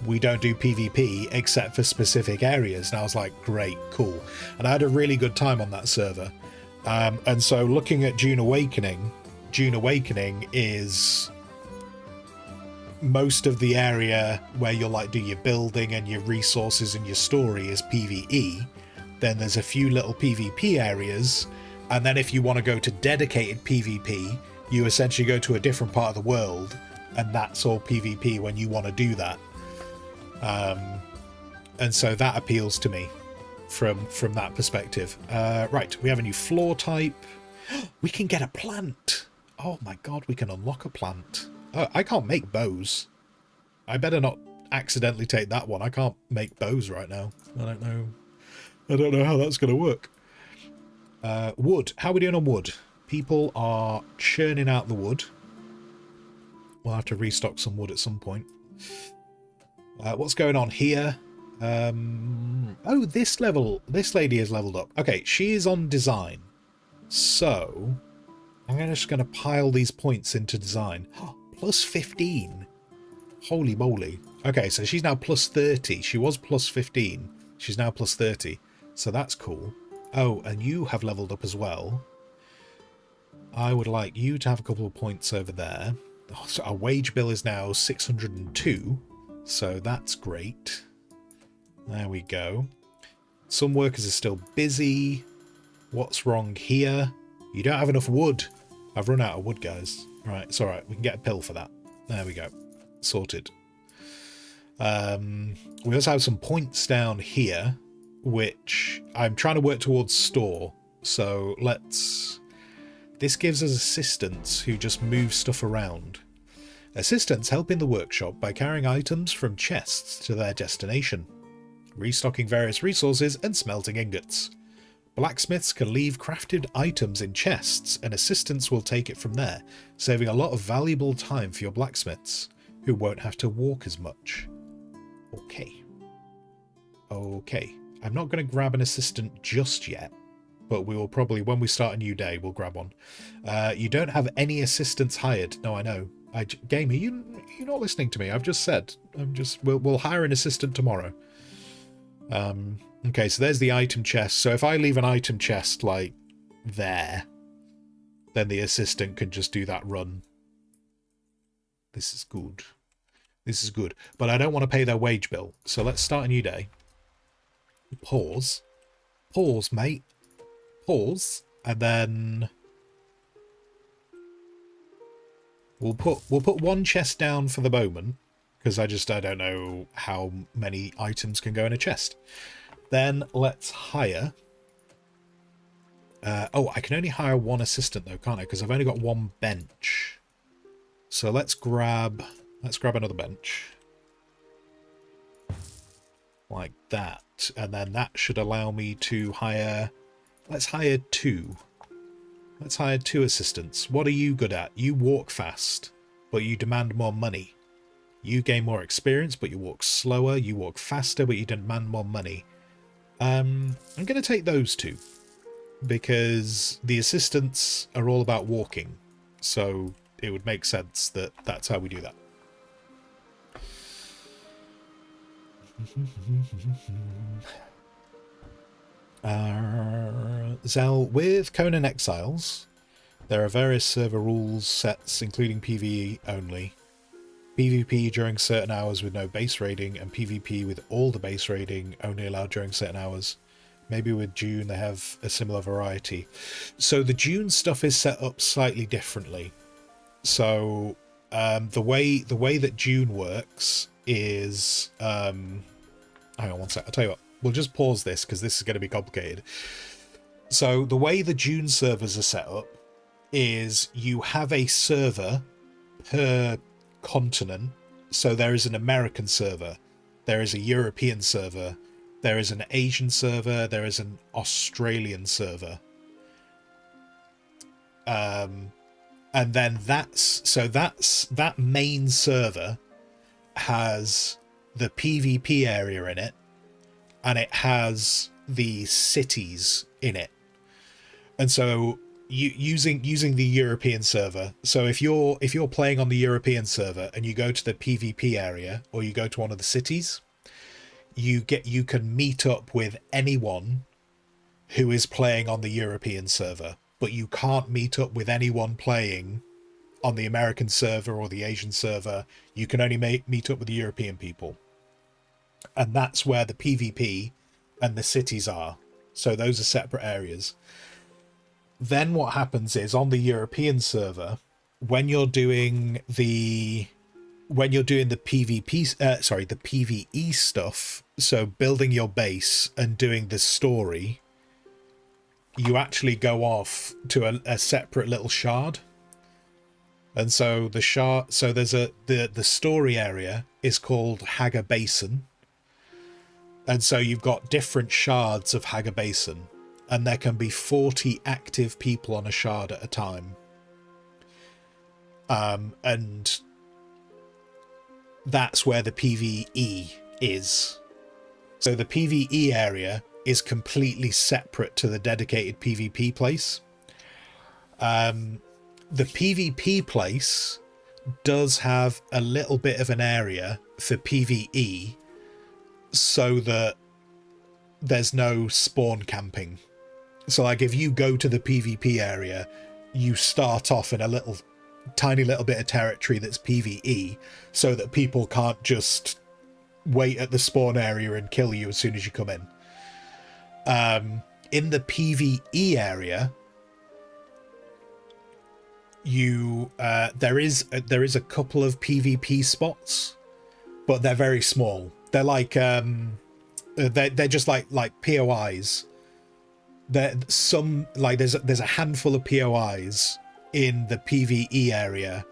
We don't do PvP except for specific areas. And I was like, great, cool. And I had a really good time on that server. And so looking at Dune Awakening is most of the area where you'll like do your building and your resources and your story is PvE. Then there's a few little PvP areas. And then if you want to go to dedicated PvP, you essentially go to a different part of the world, and that's all PvP when you want to do that. And so that appeals to me from that perspective. Right, we have a new floor type. We can get a plant. Oh my god, we can unlock a plant. I can't make bows. I better not accidentally take that one. I can't make bows right now. I don't know how that's going to work. Wood. How are we doing on wood? People are churning out the wood. We'll have to restock some wood at some point. What's going on here? Oh, this lady is leveled up. Okay, she is on design. So, I'm just going to pile these points into design. Plus 15. Holy moly. Okay, so she's now plus 30. She was plus 15. She's now plus 30. So that's cool. Oh, and you have leveled up as well. I would like you to have a couple of points over there. Oh, so our wage bill is now 602. So that's great. There we go. Some workers are still busy. What's wrong here? You don't have enough wood. I've run out of wood, guys. Right, it's all right. We can get a pill for that. There we go. Sorted. We also have some points down here, which I'm trying to work towards store. So let's... This gives us assistants who just move stuff around. Assistants help in the workshop by carrying items from chests to their destination, restocking various resources and smelting ingots. Blacksmiths can leave crafted items in chests and assistants will take it from there, saving a lot of valuable time for your blacksmiths, who won't have to walk as much. Okay. I'm not going to grab an assistant just yet, but we will probably, when we start a new day, we'll grab one. You don't have any assistants hired. No, I know. Gamer, you're not listening to me. I've just said. We'll hire an assistant tomorrow. Okay, so there's the item chest. So if I leave an item chest like there, then the assistant can just do that run. This is good. This is good. But I don't want to pay their wage bill. So let's start a new day. Pause. Pause, mate. Pause. And then we'll put one chest down for the moment, because I don't know how many items can go in a chest. Then let's hire. Oh, I can only hire one assistant though, can't I? Because I've only got one bench. So let's grab another bench. Like that. And then that should allow me to hire... Let's hire two. Let's hire two assistants. What are you good at? You walk fast, but you demand more money. You gain more experience, but you walk slower. You walk faster, but you demand more money. I'm going to take those two, because the assistants are all about walking. So it would make sense that that's how we do that. Zell, with Conan Exiles, there are various server rules sets, including PvE only, PvP during certain hours with no base raiding, and PvP with all the base raiding only allowed during certain hours. Maybe with June they have a similar variety. So the June stuff is set up slightly differently. So the way that June works is hang on one sec, I'll tell you what. We'll just pause this because this is going to be complicated. So the way the June servers are set up is you have a server per continent. So there is an American server, there is a European server, there is an Asian server, there is an Australian server. And then that main server has the PvP area in it, and it has the cities in it. And so using the European server, so if you're playing on the European server and you go to the PvP area, or you go to one of the cities, you can meet up with anyone who is playing on the European server, but you can't meet up with anyone playing on the American server or the Asian server. You can only meet up with the European people. And that's where the PvP and the cities are. So those are separate areas. Then what happens is, on the European server, when you're doing the PvP, the PvE stuff, so building your base and doing the story, you actually go off to a separate little shard. And so the shard, so there's the story area is called Haga Basin. And so you've got different shards of Haga Basin, and there can be 40 active people on a shard at a time. And that's where the PvE is. So the PvE area is completely separate to the dedicated PvP place. The PvP place does have a little bit of an area for PvE, so that there's no spawn camping. So like, if you go to the PvP area, you start off in a tiny little bit of territory that's PvE, so that people can't just wait at the spawn area and kill you as soon as you come in. In the PvE area, there is a couple of PvP spots, but they're very small. They're like they're just like POIs. There's a handful of POIs in the PvE area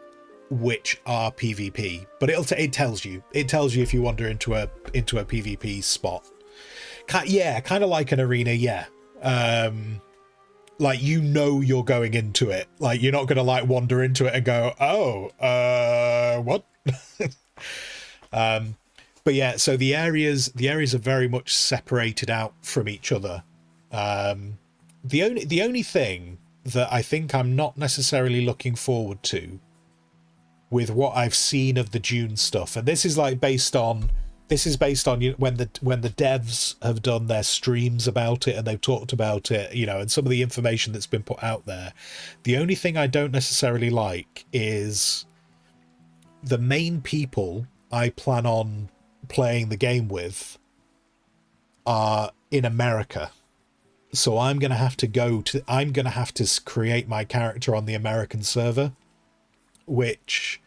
which are PvP, but it tells you if you wander into a PvP spot. Kind of like an arena, yeah. Like, you're going into it. Like, you're not gonna like wander into it and go, what? But yeah, so the areas are very much separated out from each other. The only thing that I think I'm not necessarily looking forward to with what I've seen of the Dune stuff, and this is like based on when the devs have done their streams about it and they've talked about it, you know, and some of the information that's been put out there. The only thing I don't necessarily like is the main people I plan on playing the game with are in America. So I'm going to have to create my character on the American server, which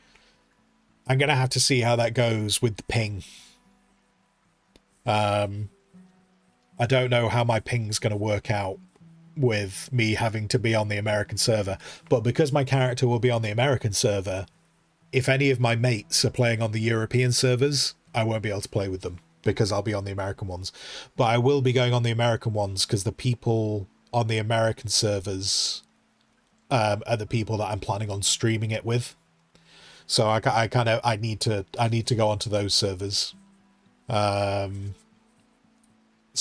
I'm going to have to see how that goes with the ping. I don't know how my ping's going to work out with me having to be on the American server, but because my character will be on the American server, if any of my mates are playing on the European servers, I won't be able to play with them because I'll be on the American ones. But I will be going on the American ones because the people on the American servers are the people that I'm planning on streaming it with. So I need to go onto those servers. So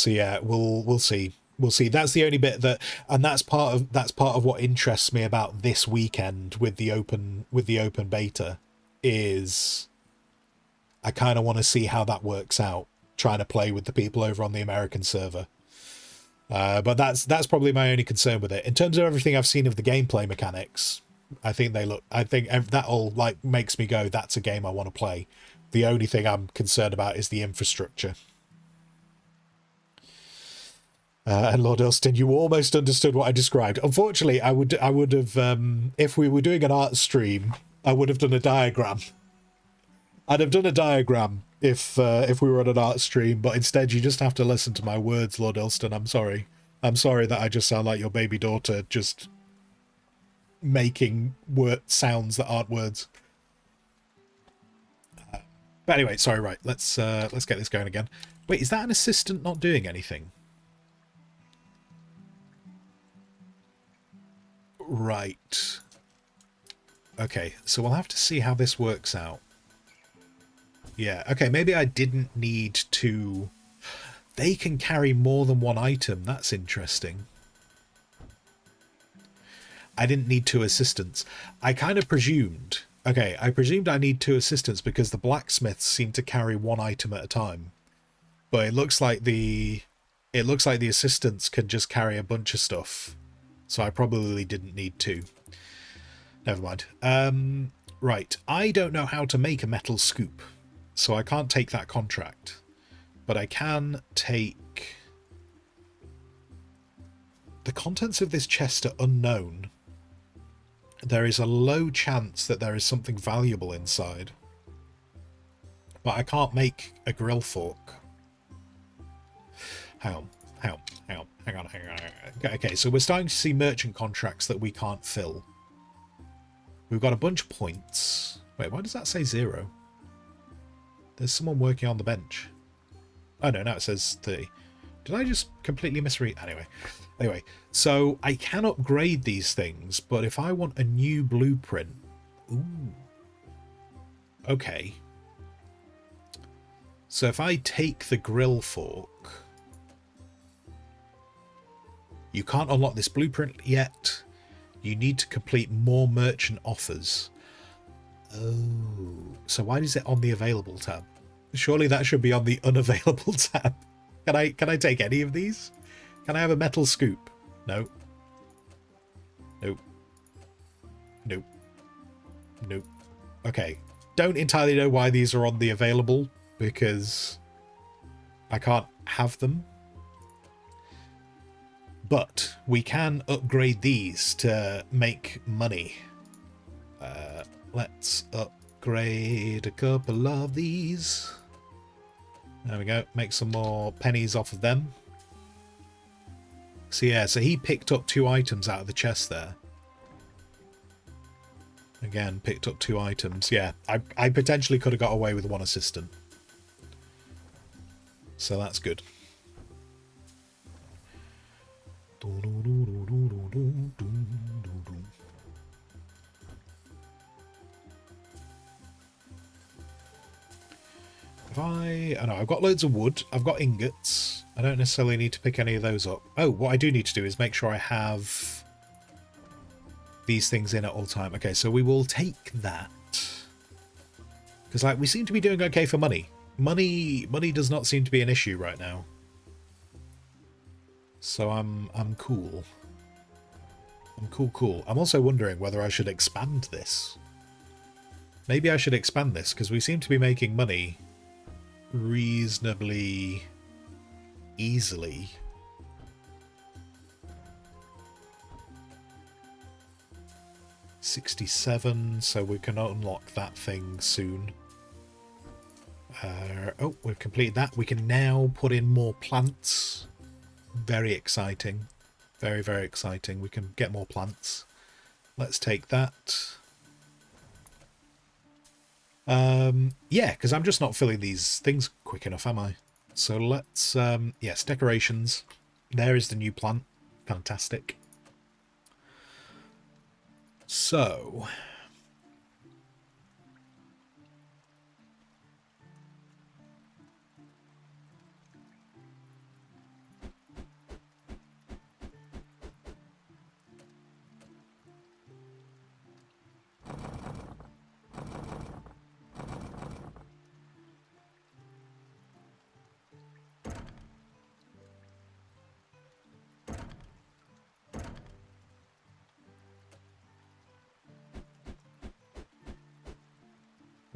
yeah, we'll see. We'll see. That's the only bit that's part of what interests me about this weekend with the open beta, is I kind of want to see how that works out, trying to play with the people over on the American server. But that's probably my only concern with it. In terms of everything I've seen of the gameplay mechanics, I think that all like makes me go, that's a game I want to play. The only thing I'm concerned about is the infrastructure. And Lord Elston, you almost understood what I described. Unfortunately, I would have, if we were doing an art stream, I would have done a diagram. I'd have done a diagram if we were on an art stream, but instead you just have to listen to my words, Lord Elston. I'm sorry. I'm sorry that I just sound like your baby daughter, just making sounds that aren't words. But anyway, sorry. Right, let's get this going again. Wait, is that an assistant not doing anything? Right. Okay, so we'll have to see how this works out. Yeah, okay, maybe I didn't need to... They can carry more than one item. That's interesting. I didn't need 2 assistants. I kind of presumed... Okay, I presumed I need 2 assistants because the blacksmiths seem to carry 1 item at a time. But it looks like the assistants can just carry a bunch of stuff. So I probably didn't need 2. Never mind. Right, I don't know how to make a metal scoop, so I can't take that contract. But I can take... The contents of this chest are unknown. There is a low chance that there is something valuable inside. But I can't make a grill fork. Hang on. Okay, so we're starting to see merchant contracts that we can't fill. We've got a bunch of points. Wait, why does that say 0? There's someone working on the bench. Oh no, now it says 30. Did I just completely misread? Anyway, so I can upgrade these things, but if I want a new blueprint... Ooh. Okay. So if I take the grill fork... You can't unlock this blueprint yet. You need to complete more merchant offers. Oh, so why is it on the available tab? Surely that should be on the unavailable tab. Can I take any of these? Can I have a metal scoop? No. Nope. Nope. Nope. Okay. Don't entirely know why these are on the available, because I can't have them. But we can upgrade these to make money. Let's upgrade a couple of these. There we go. Make some more pennies off of them. So yeah, so he picked up 2 items out of the chest there. Again, picked up 2 items. Yeah, I potentially could have got away with 1 assistant. So that's good. I know I've got loads of wood, I've got ingots. I don't necessarily need to pick any of those up. Oh, what I do need to do is make sure I have these things in at all time. Okay, so we will take that. Because, like, we seem to be doing okay for money. Money does not seem to be an issue right now. So I'm cool. I'm cool. I'm also wondering whether I should expand this. Maybe I should expand this, because we seem to be making money reasonably easily. $67, so we can unlock that thing soon. Oh, we've completed that. We can now put in more plants. Very exciting. Very, very exciting. We can get more plants. Let's take that. Yeah, because I'm just not filling these things quick enough, am I? So let's, yes, decorations. There is the new plant. Fantastic. So...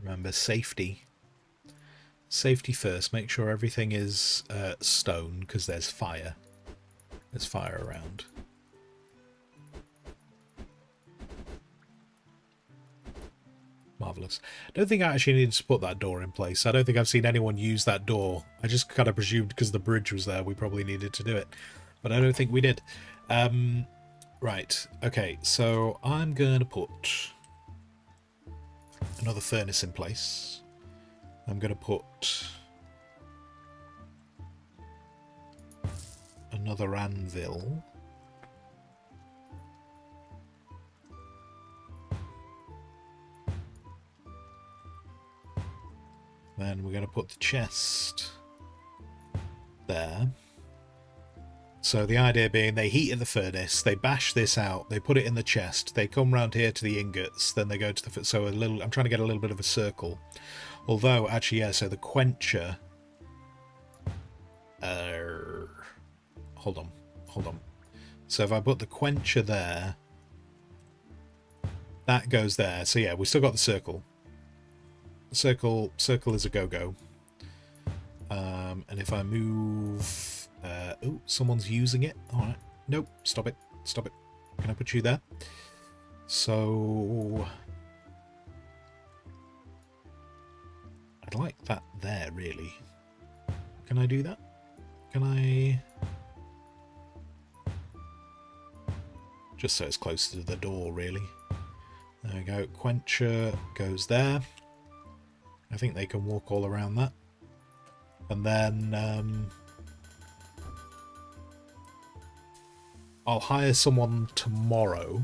remember, safety. Safety first. Make sure everything is stone, because there's fire. There's fire around. Marvellous. I don't think I actually needed to put that door in place. I don't think I've seen anyone use that door. I just kind of presumed because the bridge was there we probably needed to do it. But I don't think we did. Right. Okay, so I'm going to put another furnace in place. I'm going to put another anvil. Then we're going to put the chest there. So the idea being they heat in the furnace, they bash this out, they put it in the chest, they come round here to the ingots, then they go to the... So a little, I'm trying to get a little bit of a circle. Although, actually, yeah, so the quencher... hold on. So if I put the quencher there, that goes there. So yeah, we still got the circle. Circle is a go-go. And if I move... oh, someone's using it. Alright. Nope, stop it. Stop it. Can I put you there? So... I'd like that there, really. Can I do that? Can I... Just so it's closer to the door, really. There we go. Quencher goes there. I think they can walk all around that. And then... I'll hire someone tomorrow.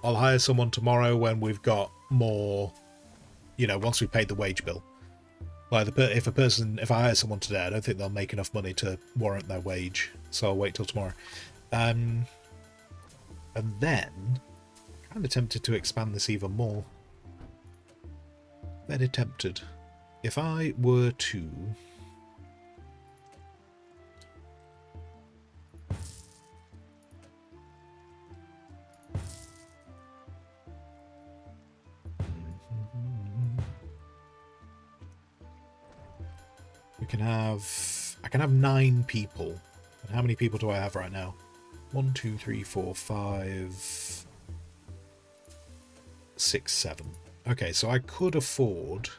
I'll hire someone tomorrow when we've got more... You know, once we've paid the wage bill. Like, if I hire someone today, I don't think they'll make enough money to warrant their wage. So I'll wait till tomorrow. And then... I'm kind of tempted to expand this even more. Very tempted. If I were to... I can have 9 people. And how many people do I have right now? 1, 2, 3, 4, 5, 6, 7. Okay, so I could afford...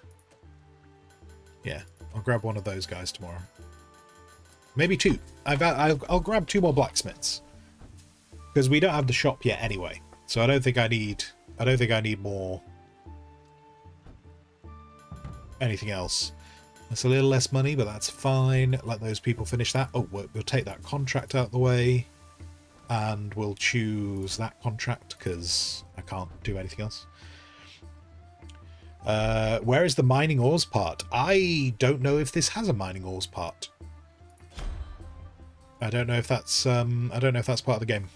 Yeah, I'll grab one of those guys tomorrow. Maybe 2. I'll grab 2 more blacksmiths. Because we don't have the shop yet anyway. So I don't think I need more... anything else. That's a little less money, but that's fine. Let those people finish that. Oh, we'll take that contract out of the way. And we'll choose that contract, because I can't do anything else. Where is the mining ores part? I don't know if this has a mining ores part. I don't know if that's part of the game.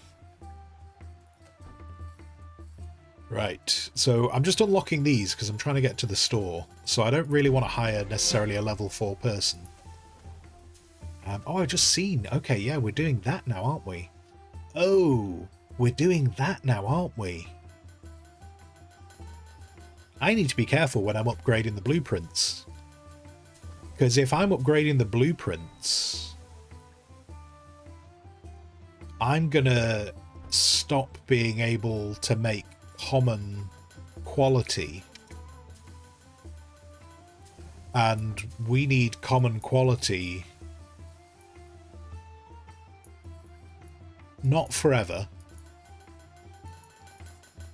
Right, so I'm just unlocking these because I'm trying to get to the store. So I don't really want to hire necessarily a level 4 person. Oh, I've just seen. Okay, yeah, we're doing that now, aren't we? Oh, we're doing that now, aren't we? I need to be careful when I'm upgrading the blueprints. Because if I'm upgrading the blueprints, I'm going to stop being able to make common quality. And we need common quality not forever,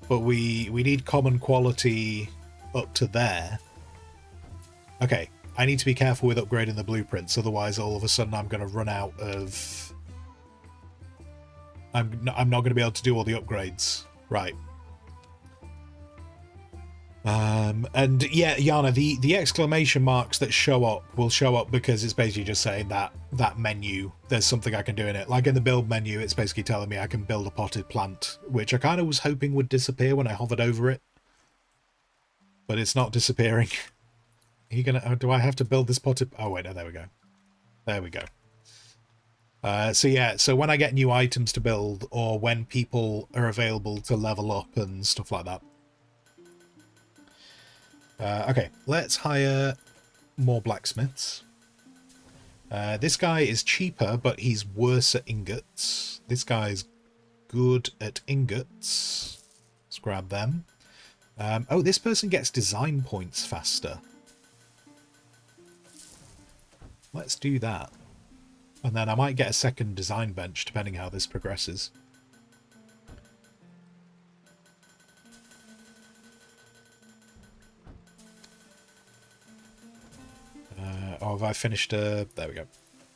but we need common quality up to there. Okay, I need to be careful with upgrading the blueprints, otherwise all of a sudden I'm going to run out of... I'm not going to be able to do all the upgrades. Right. And yeah, Yana, the exclamation marks that show up will show up because it's basically just saying that menu, there's something I can do in it. Like in the build menu, it's basically telling me I can build a potted plant, which I kind of was hoping would disappear when I hovered over it. But it's not disappearing. Are you gonna... do I have to build this potted... oh wait, no, there we go. There we go. So yeah, so when I get new items to build, or when people are available to level up and stuff like that. Okay, let's hire more blacksmiths. This guy is cheaper, but he's worse at ingots. This guy's good at ingots. Let's grab them. Oh, this person gets design points faster. Let's do that. And then I might get a second design bench, depending how this progresses. Oh, have I finished a... there we go.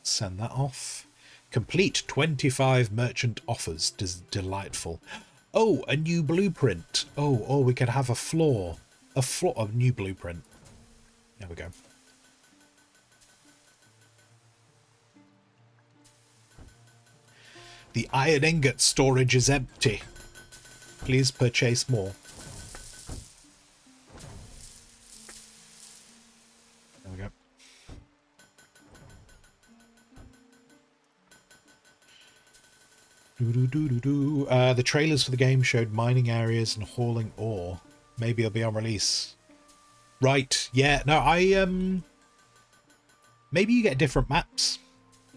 Send that off. Complete 25 merchant offers. Delightful. Oh, a new blueprint. Oh, we could have a floor. A new blueprint. There we go. The iron ingot storage is empty. Please purchase more. There we go. The trailers for the game showed mining areas and hauling ore. Maybe it'll be on release. Right, yeah, no, maybe you get different maps.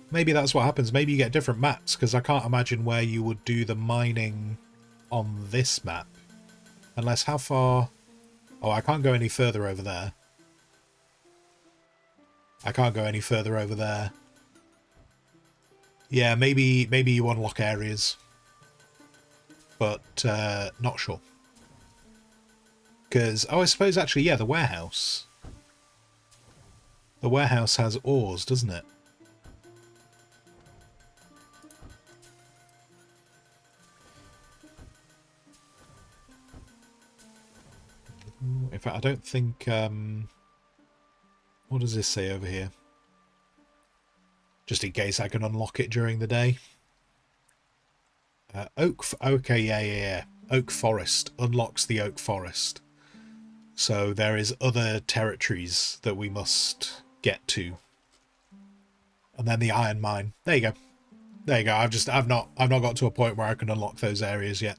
Maybe that's what happens. Maybe you get different maps, because I can't imagine where you would do the mining on this map. Unless, how far... oh, I can't go any further over there. I can't go any further over there. Yeah, maybe you unlock areas. But, not sure. Because, oh, I suppose actually, yeah, the warehouse. The warehouse has ores, doesn't it? In fact, I don't think... what does this say over here? Just in case I can unlock it during the day. Okay, yeah. Oak Forest. Unlocks the Oak Forest. So there is other territories that we must get to. And then the iron mine. There you go. There you go. I've not got to a point where I can unlock those areas yet.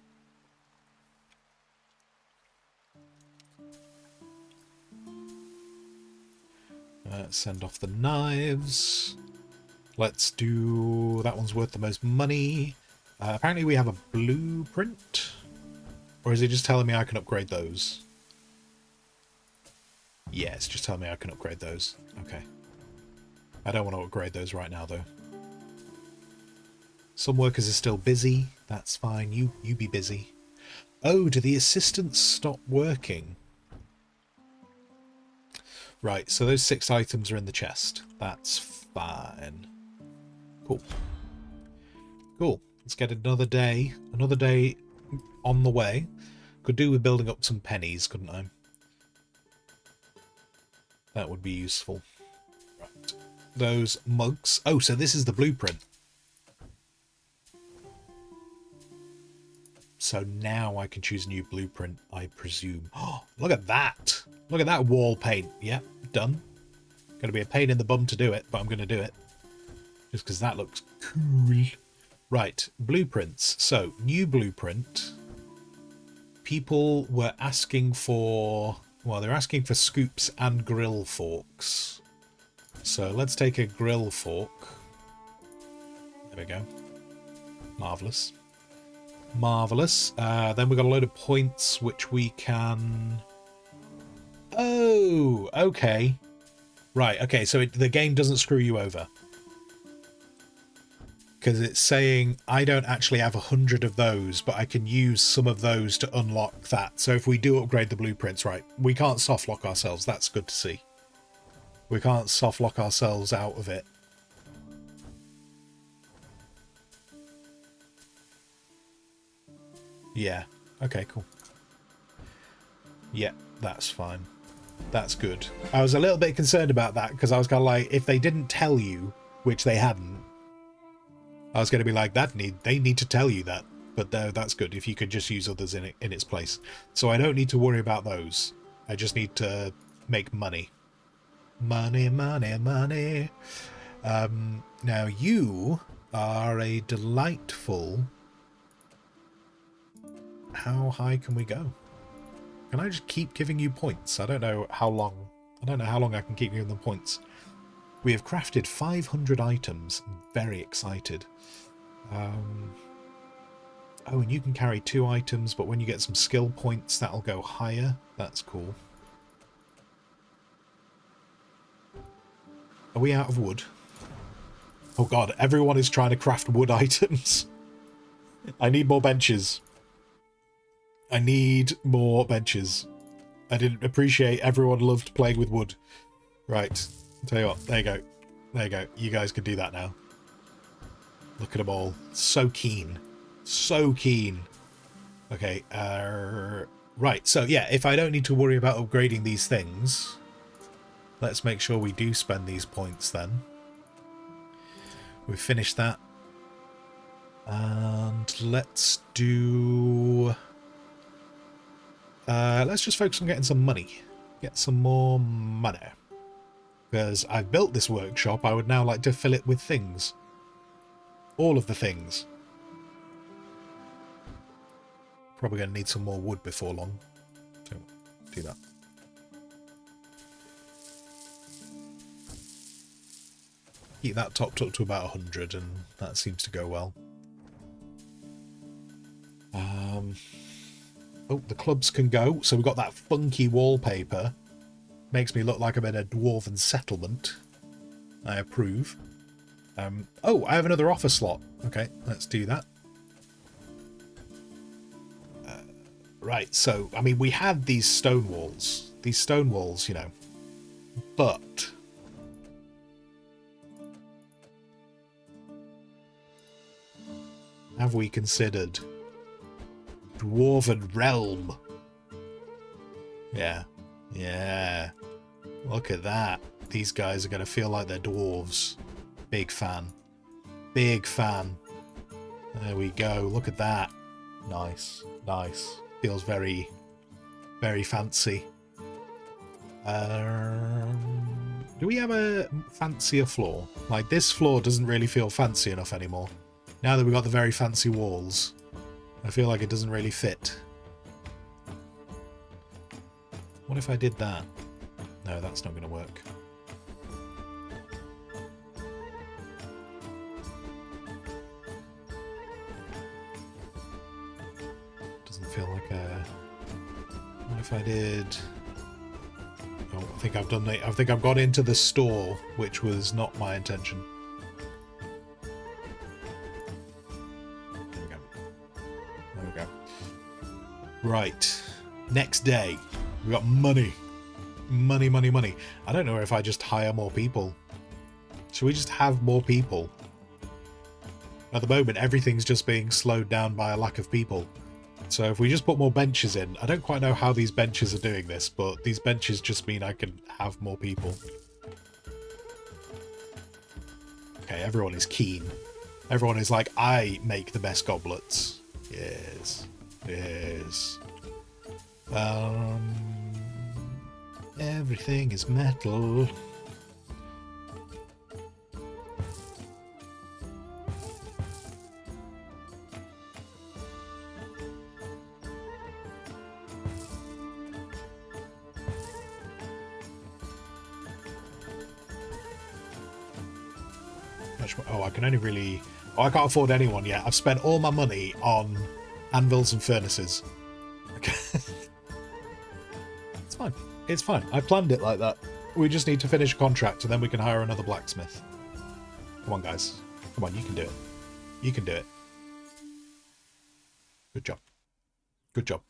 Send off the knives. Let's do... that one's worth the most money. Apparently we have a blueprint. Or is it just telling me I can upgrade those? Yeah, it's just telling me I can upgrade those. Okay. I don't want to upgrade those right now, though. Some workers are still busy. That's fine. You be busy. Oh, do the assistants stop working? Right, so those 6 items are in the chest. That's fine. Cool. Cool. Let's get another day on the way. Could do with building up some pennies, couldn't I? That would be useful. Right. Those mugs. Oh, so this is the blueprint. So now I can choose a new blueprint, I presume. Oh, look at that. Look at that wall paint. Yep, done. Gonna be a pain in the bum to do it, but I'm gonna do it. Just because that looks cool. Right, blueprints. So, new blueprint. People were asking for... Well, they're asking for scoops and grill forks. So, let's take a grill fork. There we go. Marvellous. Marvellous. Then we've got a load of points which we can... Oh, okay. Right, okay, so the game doesn't screw you over. Because it's saying I don't actually have 100 of those, but I can use some of those to unlock that. So if we do upgrade the blueprints, right, we can't soft lock ourselves. That's good to see. We can't soft lock ourselves out of it. Yeah. Okay, cool. Yeah, that's fine. That's good. I was a little bit concerned about that because I was kind of like, if they didn't tell you, which they hadn't, I was going to be like, they need to tell you that. But no, that's good if you could just use others in its place. So I don't need to worry about those. I just need to make money. Money, money, money. Now you are a delightful... How high can we go? Can I just keep giving you points? I don't know how long. I don't know how long I can keep giving them points. We have crafted 500 items. I'm very excited. Oh, and you can carry 2 items, but when you get some skill points, that'll go higher. That's cool. Are we out of wood? Oh god, everyone is trying to craft wood items. I need more benches. I need more benches. I didn't appreciate everyone loved playing with wood. Right. I'll tell you what. There you go. There you go. You guys can do that now. Look at them all. So keen. So keen. Okay. Right. So, yeah, if I don't need to worry about upgrading these things, let's make sure we do spend these points then. We've finished that. And let's do... let's just focus on getting some money. Get some more money. Because I've built this workshop, I would now like to fill it with things. All of the things. Probably going to need some more wood before long. So, do that. Keep that topped up to about 100, and that seems to go well. Oh, the clubs can go. So we've got that funky wallpaper. Makes me look like I'm in a dwarven settlement. I approve. Oh, I have another offer slot. Okay, let's do that. Right, so, I mean, we had these stone walls. These stone walls, you know. But... have we considered... Dwarven Realm? Yeah. Yeah. Look at that. These guys are going to feel like they're dwarves. Big fan. Big fan. There we go. Look at that. Nice. Nice. Feels very, very fancy. Do we have a fancier floor? Like, this floor doesn't really feel fancy enough anymore. Now that we've got the very fancy walls, I feel like it doesn't really fit. What if I did that? No, that's not going to work. Doesn't feel like a... What if I did... Oh, I think I've done the... I think I've got into the store, which was not my intention. There we go. There we go. Right. Next day. We got money. Money, money, money. I don't know if I just hire more people. Should we just have more people? At the moment, everything's just being slowed down by a lack of people. So if we just put more benches in, I don't quite know how these benches are doing this, but these benches just mean I can have more people. Okay, everyone is keen. Everyone is like, I make the best goblets. Yes. Yes. Everything is metal. Oh, I can only really... Oh, I can't afford anyone yet. I've spent all my money on anvils and furnaces. Okay. It's fine. It's fine. I planned it like that. We just need to finish a contract and then we can hire another blacksmith. Come on, guys. Come on, you can do it. You can do it. Good job. Good job.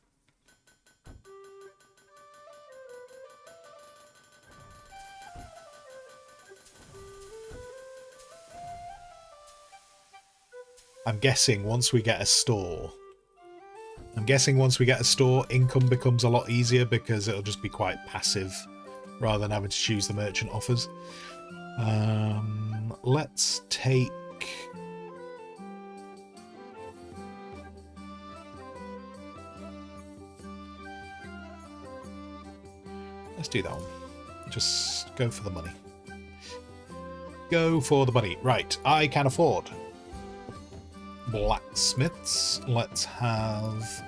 I'm guessing once we get a store... income becomes a lot easier because it'll just be quite passive rather than having to choose the merchant offers. Let's take... Let's do that one. Just go for the money. Go for the money. Right, I can afford blacksmiths. Let's have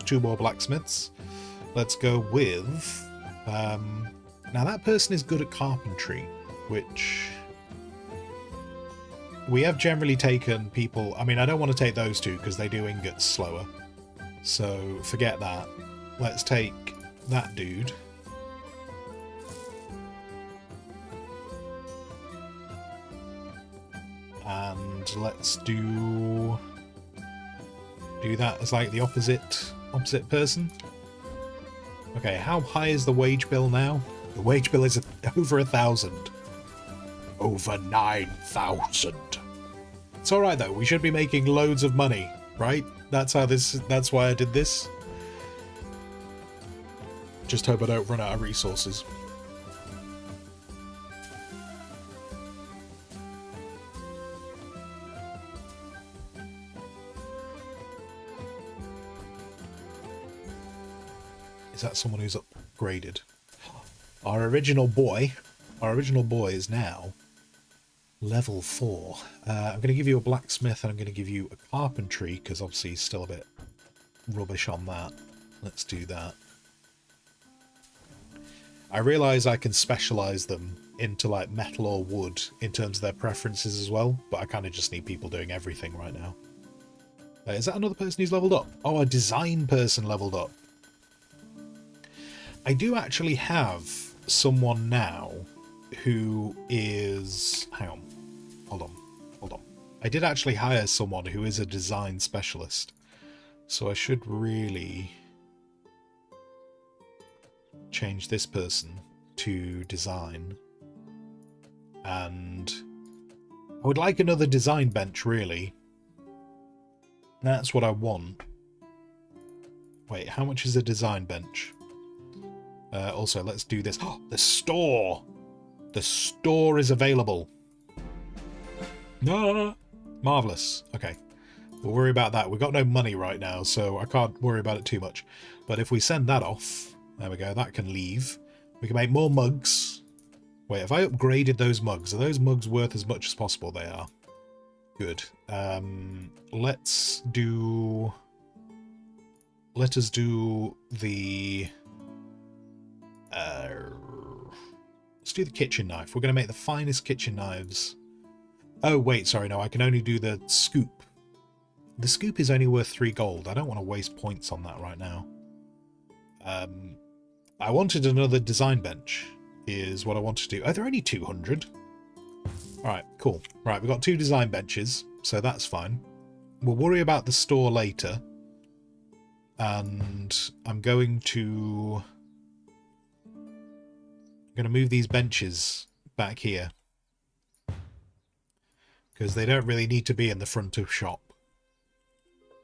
2 more blacksmiths. Let's go with... now that person is good at carpentry, which... We have generally taken people... I mean, I don't want to take those 2 because they do ingots slower. So forget that. Let's take that dude. And let's do that as like the opposite person. Okay, how high is the wage bill now? The wage bill is over 1,000. Over 9,000. It's alright though, we should be making loads of money, right? That's why I did this. Just hope I don't run out of resources. Is that someone who's upgraded? Our original boy is now level 4. I'm going to give you a blacksmith and I'm going to give you a carpentry because obviously he's still a bit rubbish on that. Let's do that. I realise I can specialise them into like metal or wood in terms of their preferences as well, but I kind of just need people doing everything right now. Is that another person who's leveled up? Oh, a design person leveled up. I do actually have someone now who is... Hang on. Hold on. I did actually hire someone who is a design specialist. So I should really change this person to design. And I would like another design bench, really. That's what I want. Wait, how much is a design bench? Also, let's do this. Oh, the store! The store is available. No! Marvellous. Okay. We'll worry about that. We've got no money right now, so I can't worry about it too much. But if we send that off... There we go. That can leave. We can make more mugs. Wait, have I upgraded those mugs? Are those mugs worth as much as possible? They are. Good. Let's do... Let us do the... let's do the kitchen knife. We're going to make the finest kitchen knives. Oh, wait, sorry, no, I can only do the scoop. The scoop is only worth 3 gold. I don't want to waste points on that right now. I wanted another design bench, is what I want to do. Oh, they're only 200. Alright, cool. Right, we've got 2 design benches, so that's fine. We'll worry about the store later. And I'm going to move these benches back here. Because they don't really need to be in the front of shop.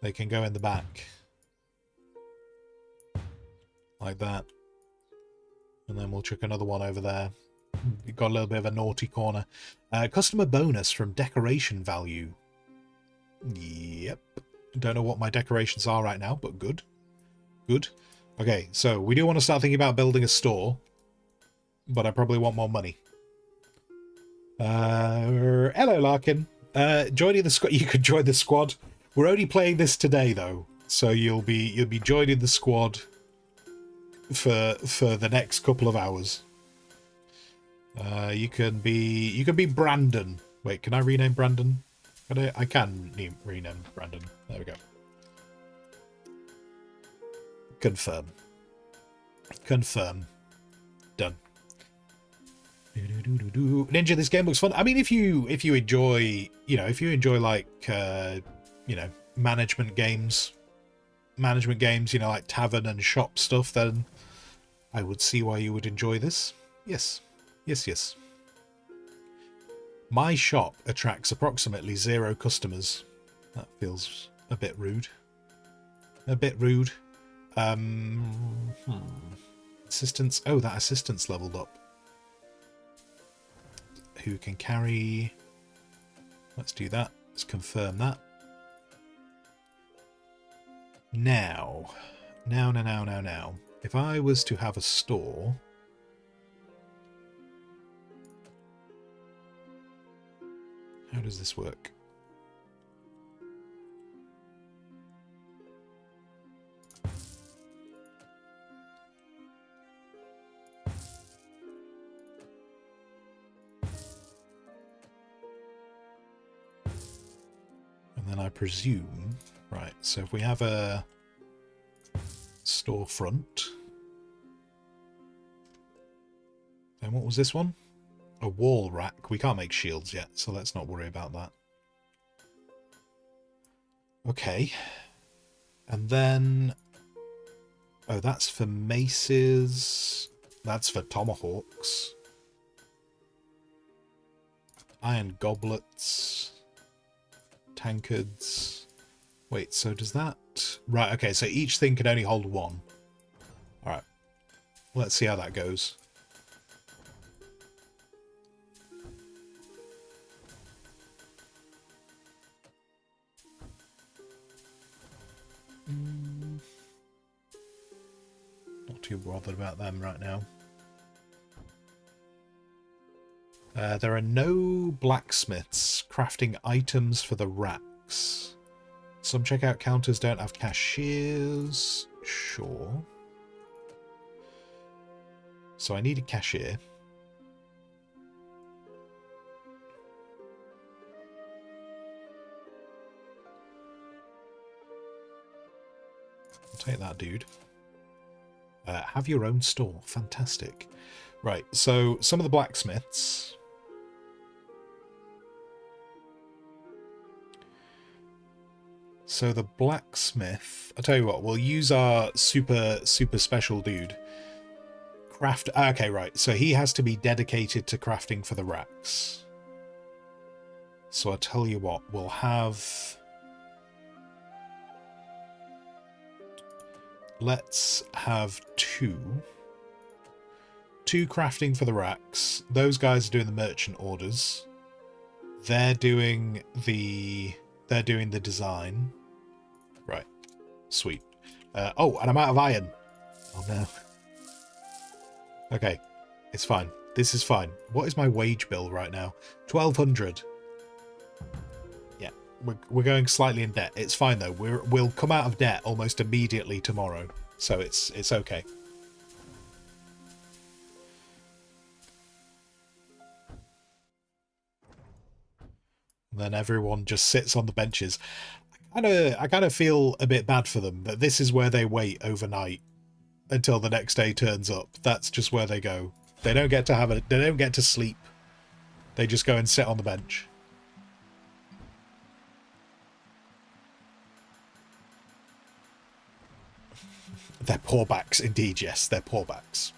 They can go in the back. Like that. And then we'll chuck another one over there. You've got a little bit of a naughty corner. Customer bonus from decoration value. Yep. Don't know what my decorations are right now, but good. Good. Okay, so we do want to start thinking about building a store, but I probably want more money. Hello, Larkin. Joining the squad. You could join the squad. We're only playing this today, though, so you'll be joining the squad for the next couple of hours. You can be Brandon. Wait, can I rename Brandon? I can rename Brandon. There we go. Confirm. Confirm. Done. Ninja, this game looks fun. I mean, if you enjoy, if you enjoy like, management games, like tavern and shop stuff, then I would see why you would enjoy this. Yes. Yes. My shop attracts approximately 0 customers. That feels a bit rude. Assistants. Oh, that assistant's leveled up. Who can carry... Let's do that. Let's confirm that. Now. If I was to have a store... How does this work? And then I presume... Right, so if we have a storefront... Then what was this one? A wall rack. We can't make shields yet, so let's not worry about that. Okay. And then... Oh, that's for maces. That's for tomahawks. Iron goblets. Tankards. Wait, so does that... Right, okay, so each thing can only hold 1. Alright. Let's see how that goes. Not too bothered about them right now. There are no blacksmiths crafting items for the racks. Some checkout counters don't have cashiers. Sure. So I need a cashier. I'll take that, dude. Have your own store. Fantastic. Right, so some of the blacksmiths... So the blacksmith... I'll tell you what, we'll use our super special dude. Craft... Okay, right, so he has to be dedicated to crafting for the racks. So I'll tell you what, we'll have... Let's have 2. 2 crafting for the racks. Those guys are doing the merchant orders. They're doing the design. Right. Sweet. Oh, and I'm out of iron. Oh no. Okay. It's fine. This is fine. What is my wage bill right now? 1,200. Yeah. We're going slightly in debt. It's fine though. We'll come out of debt almost immediately tomorrow. So it's okay. And then everyone just sits on the benches. I kind of feel a bit bad for them that this is where they wait overnight until the next day turns up. That's just where they go. They don't get to they don't get to sleep. They just go and sit on the bench. They're poorbacks, indeed, yes, they're poorbacks.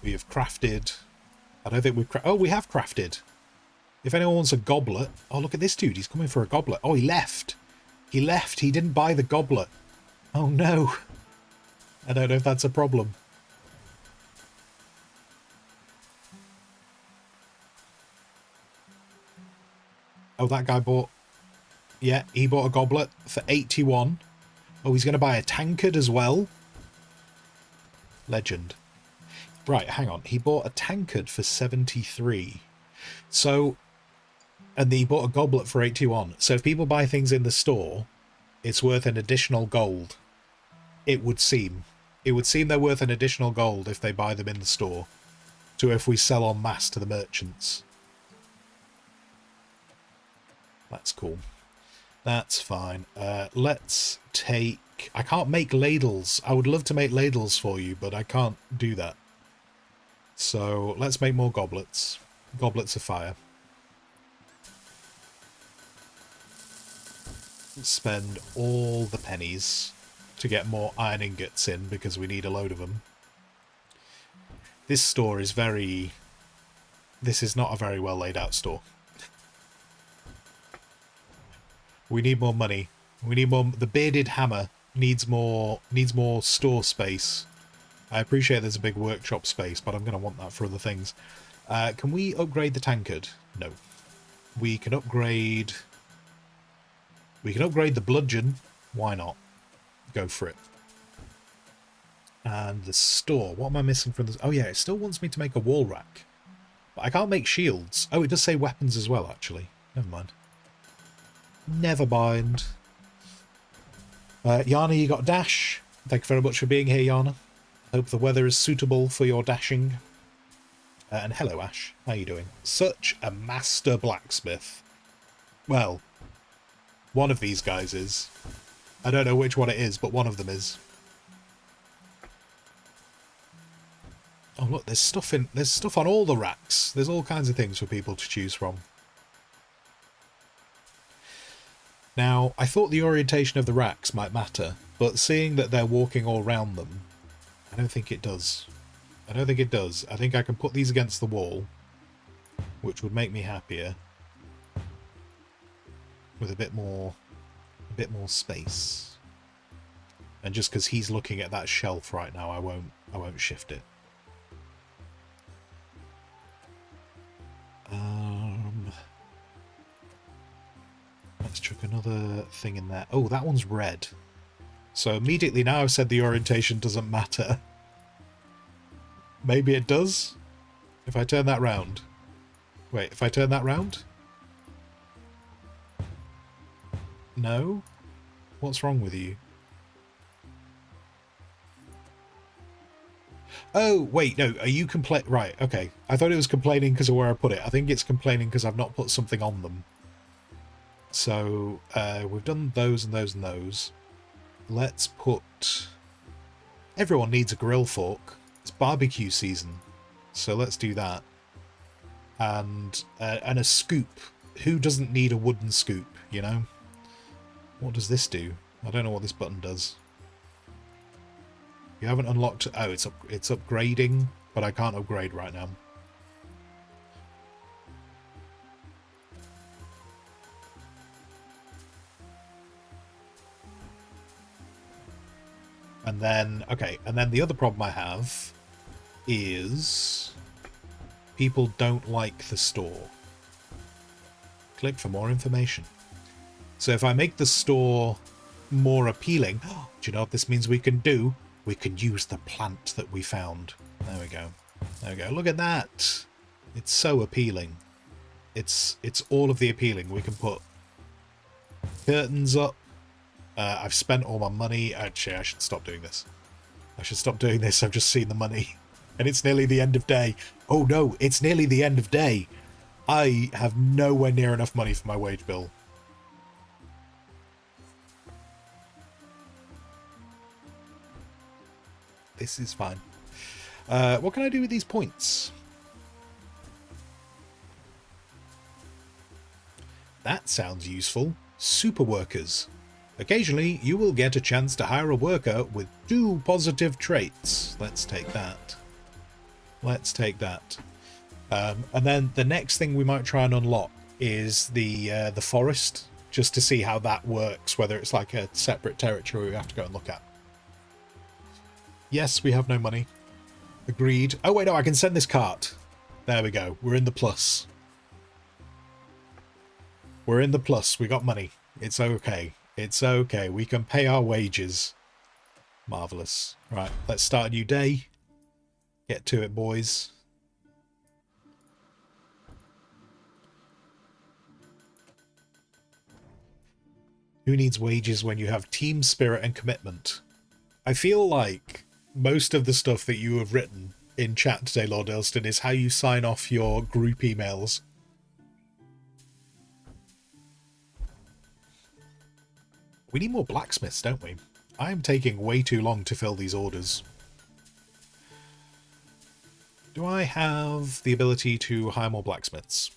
We have crafted... I don't think we've... Oh, we have crafted. If anyone wants a goblet... Oh, look at this dude, he's coming for a goblet. Oh, he left. He left, he didn't buy the goblet. Oh, no. I don't know if that's a problem. Oh, that guy bought... Yeah, he bought a goblet for 81. Oh, he's going to buy a tankard as well. Legend. Right, hang on. He bought a tankard for 73. So... And he bought a goblet for 81. So if people buy things in the store, it's worth an additional gold. It would seem. It would seem they're worth an additional gold if they buy them in the store, to if we sell en masse to the merchants. That's cool. That's fine. Let's take... I can't make ladles. I would love to make ladles for you, but I can't do that. So let's make more goblets. Goblets of fire. Spend all the pennies to get more iron ingots in, because we need a load of them. This store is very... This is not a very well laid out store. We need more money. We need more... The bearded hammer needs more store space. I appreciate there's a big workshop space, but I'm going to want that for other things. Can we upgrade the tankard? No. We can upgrade... We can upgrade the bludgeon. Why not? Go for it. And the store. What am I missing from this? Oh yeah, it still wants me to make a wall rack. But I can't make shields. Oh, it does say weapons as well, actually. Never mind. Never mind. Yana, you got dash. Thank you very much for being here, Yana. Hope the weather is suitable for your dashing. And hello, Ash. How you doing? Such a master blacksmith. Well... One of these guys is. I don't know which one it is, but one of them is. Oh look, there's stuff on all the racks. There's all kinds of things for people to choose from. Now, I thought the orientation of the racks might matter, but seeing that they're walking all around them, I don't think it does. I don't think it does. I think I can put these against the wall, which would make me happier. With a bit more space, and just because he's looking at that shelf right now, I won't shift it. Let's chuck another thing in there. Oh, that one's red. So immediately now I've said the orientation doesn't matter. Maybe it does. If I turn that round. Wait, if I turn that round. No? What's wrong with you? Oh, wait, no. Are you Right, okay. I thought it was complaining because of where I put it. I think it's complaining because I've not put something on them. So, we've done those and those and those. Let's put... Everyone needs a grill fork. It's barbecue season. So let's do that. And a scoop. Who doesn't need a wooden scoop, you know? What does this do? I don't know what this button does. You haven't unlocked... Oh, it's upgrading, but I can't upgrade right now. And then... Okay, and then the other problem I have is... People don't like the store. Click for more information. So if I make the store more appealing... Oh, do you know what this means we can do? We can use the plant that we found. There we go. There we go. Look at that. It's so appealing. It's all of the appealing. We can put curtains up. I've spent all my money. Actually, I should stop doing this. I should stop doing this. I've just seen the money. And it's nearly the end of day. Oh no, it's nearly the end of day. I have nowhere near enough money for my wage bill. This is fine. What can I do with these points? That sounds useful. Super workers. Occasionally, you will get a chance to hire a worker with 2 positive traits. Let's take that. Let's take that. And then the next thing we might try and unlock is the forest, just to see how that works, whether it's like a separate territory we have to go and look at. Yes, we have no money. Agreed. Oh, wait, no, I can send this cart. There we go. We're in the plus. We're in the plus. We got money. It's okay. It's okay. We can pay our wages. Marvellous. Right, let's start a new day. Get to it, boys. Who needs wages when you have team spirit and commitment? I feel like most of the stuff that you have written in chat today, Lord Elston, is how you sign off your group emails. We need more blacksmiths, don't we? I am taking way too long to fill these orders. Do I have the ability to hire more blacksmiths?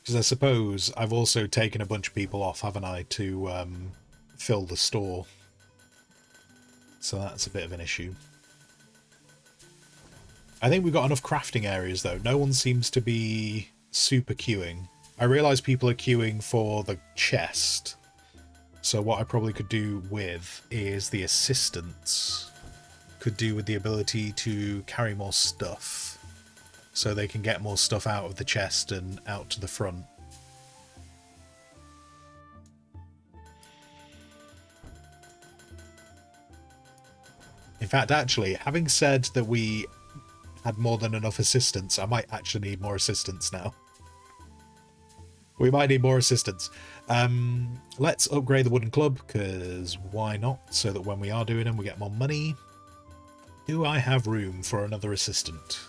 Because I suppose I've also taken a bunch of people off, haven't I, to fill the store. So that's a bit of an issue. I think we've got enough crafting areas, though. No one seems to be super queuing. I realise people are queuing for the chest. So what I probably could do with is the assistants. Could do with the ability to carry more stuff. So they can get more stuff out of the chest and out to the front. In fact, actually, having said that we had more than enough assistants, I might actually need more assistants now. We might need more assistants. Let's upgrade the wooden club, because why not? So that when we are doing them, we get more money. Do I have room for another assistant?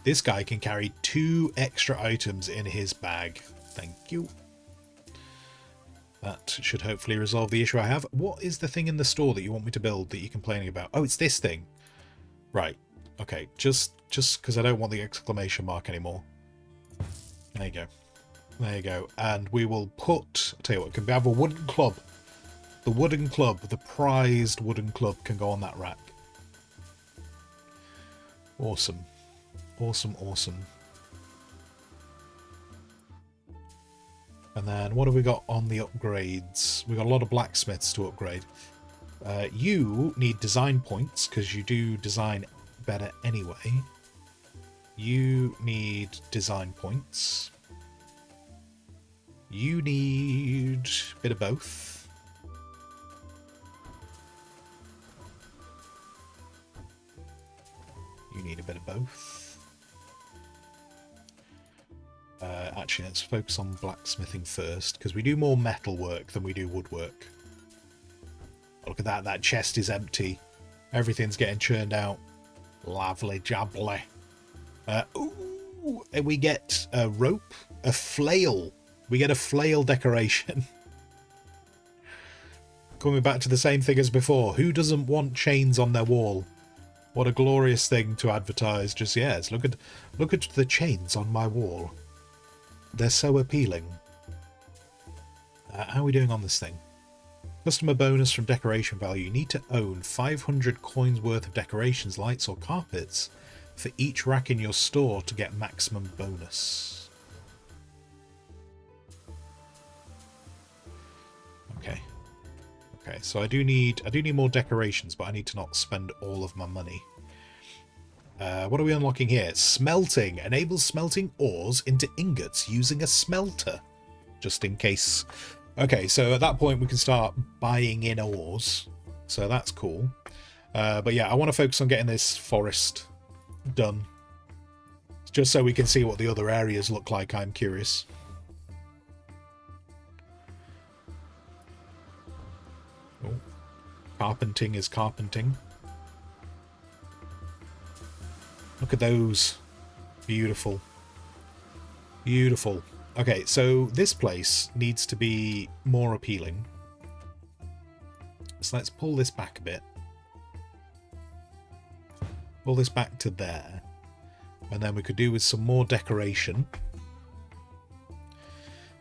This guy can carry 2 extra items in his bag. Thank you. That should hopefully resolve the issue I have. What is the thing in the store that you want me to build that you're complaining about? Oh, it's this thing. Right. Okay, just because I don't want the exclamation mark anymore. There you go. There you go. And we will put... I'll tell you what, can we have a wooden club? The wooden club, the prized wooden club, can go on that rack. Awesome. Awesome, awesome. And then what have we got on the upgrades? We've got a lot of blacksmiths to upgrade. You need design points, because you do design better anyway. You need design points. You need a bit of both. You need a bit of both. Actually, let's focus on blacksmithing first, because we do more metal work than we do woodwork. Look at that, that chest is empty. Everything's getting churned out. Lovely jubbly. Ooh, and we get a rope, a flail. We get a flail decoration. Coming back to the same thing as before. Who doesn't want chains on their wall? What a glorious thing to advertise. Just, yes, look at the chains on my wall. They're so appealing. How are we doing on this thing? Customer bonus from decoration value. You need to own 500 coins worth of decorations, lights or carpets for each rack in your store to get maximum bonus. Okay. Okay, so I do need more decorations, but I need to not spend all of my money. What are we unlocking here? Smelting. Enables smelting ores into ingots using a smelter. Just in case. Okay, so at that point we can start buying in ores. So that's cool. But yeah, I want to focus on getting this forest done. Just so we can see what the other areas look like, I'm curious. Oh. Carpenting is carpenting. Look at those. Beautiful. Beautiful. Okay, so this place needs to be more appealing. So let's pull this back a bit. Pull this back to there. And then we could do with some more decoration.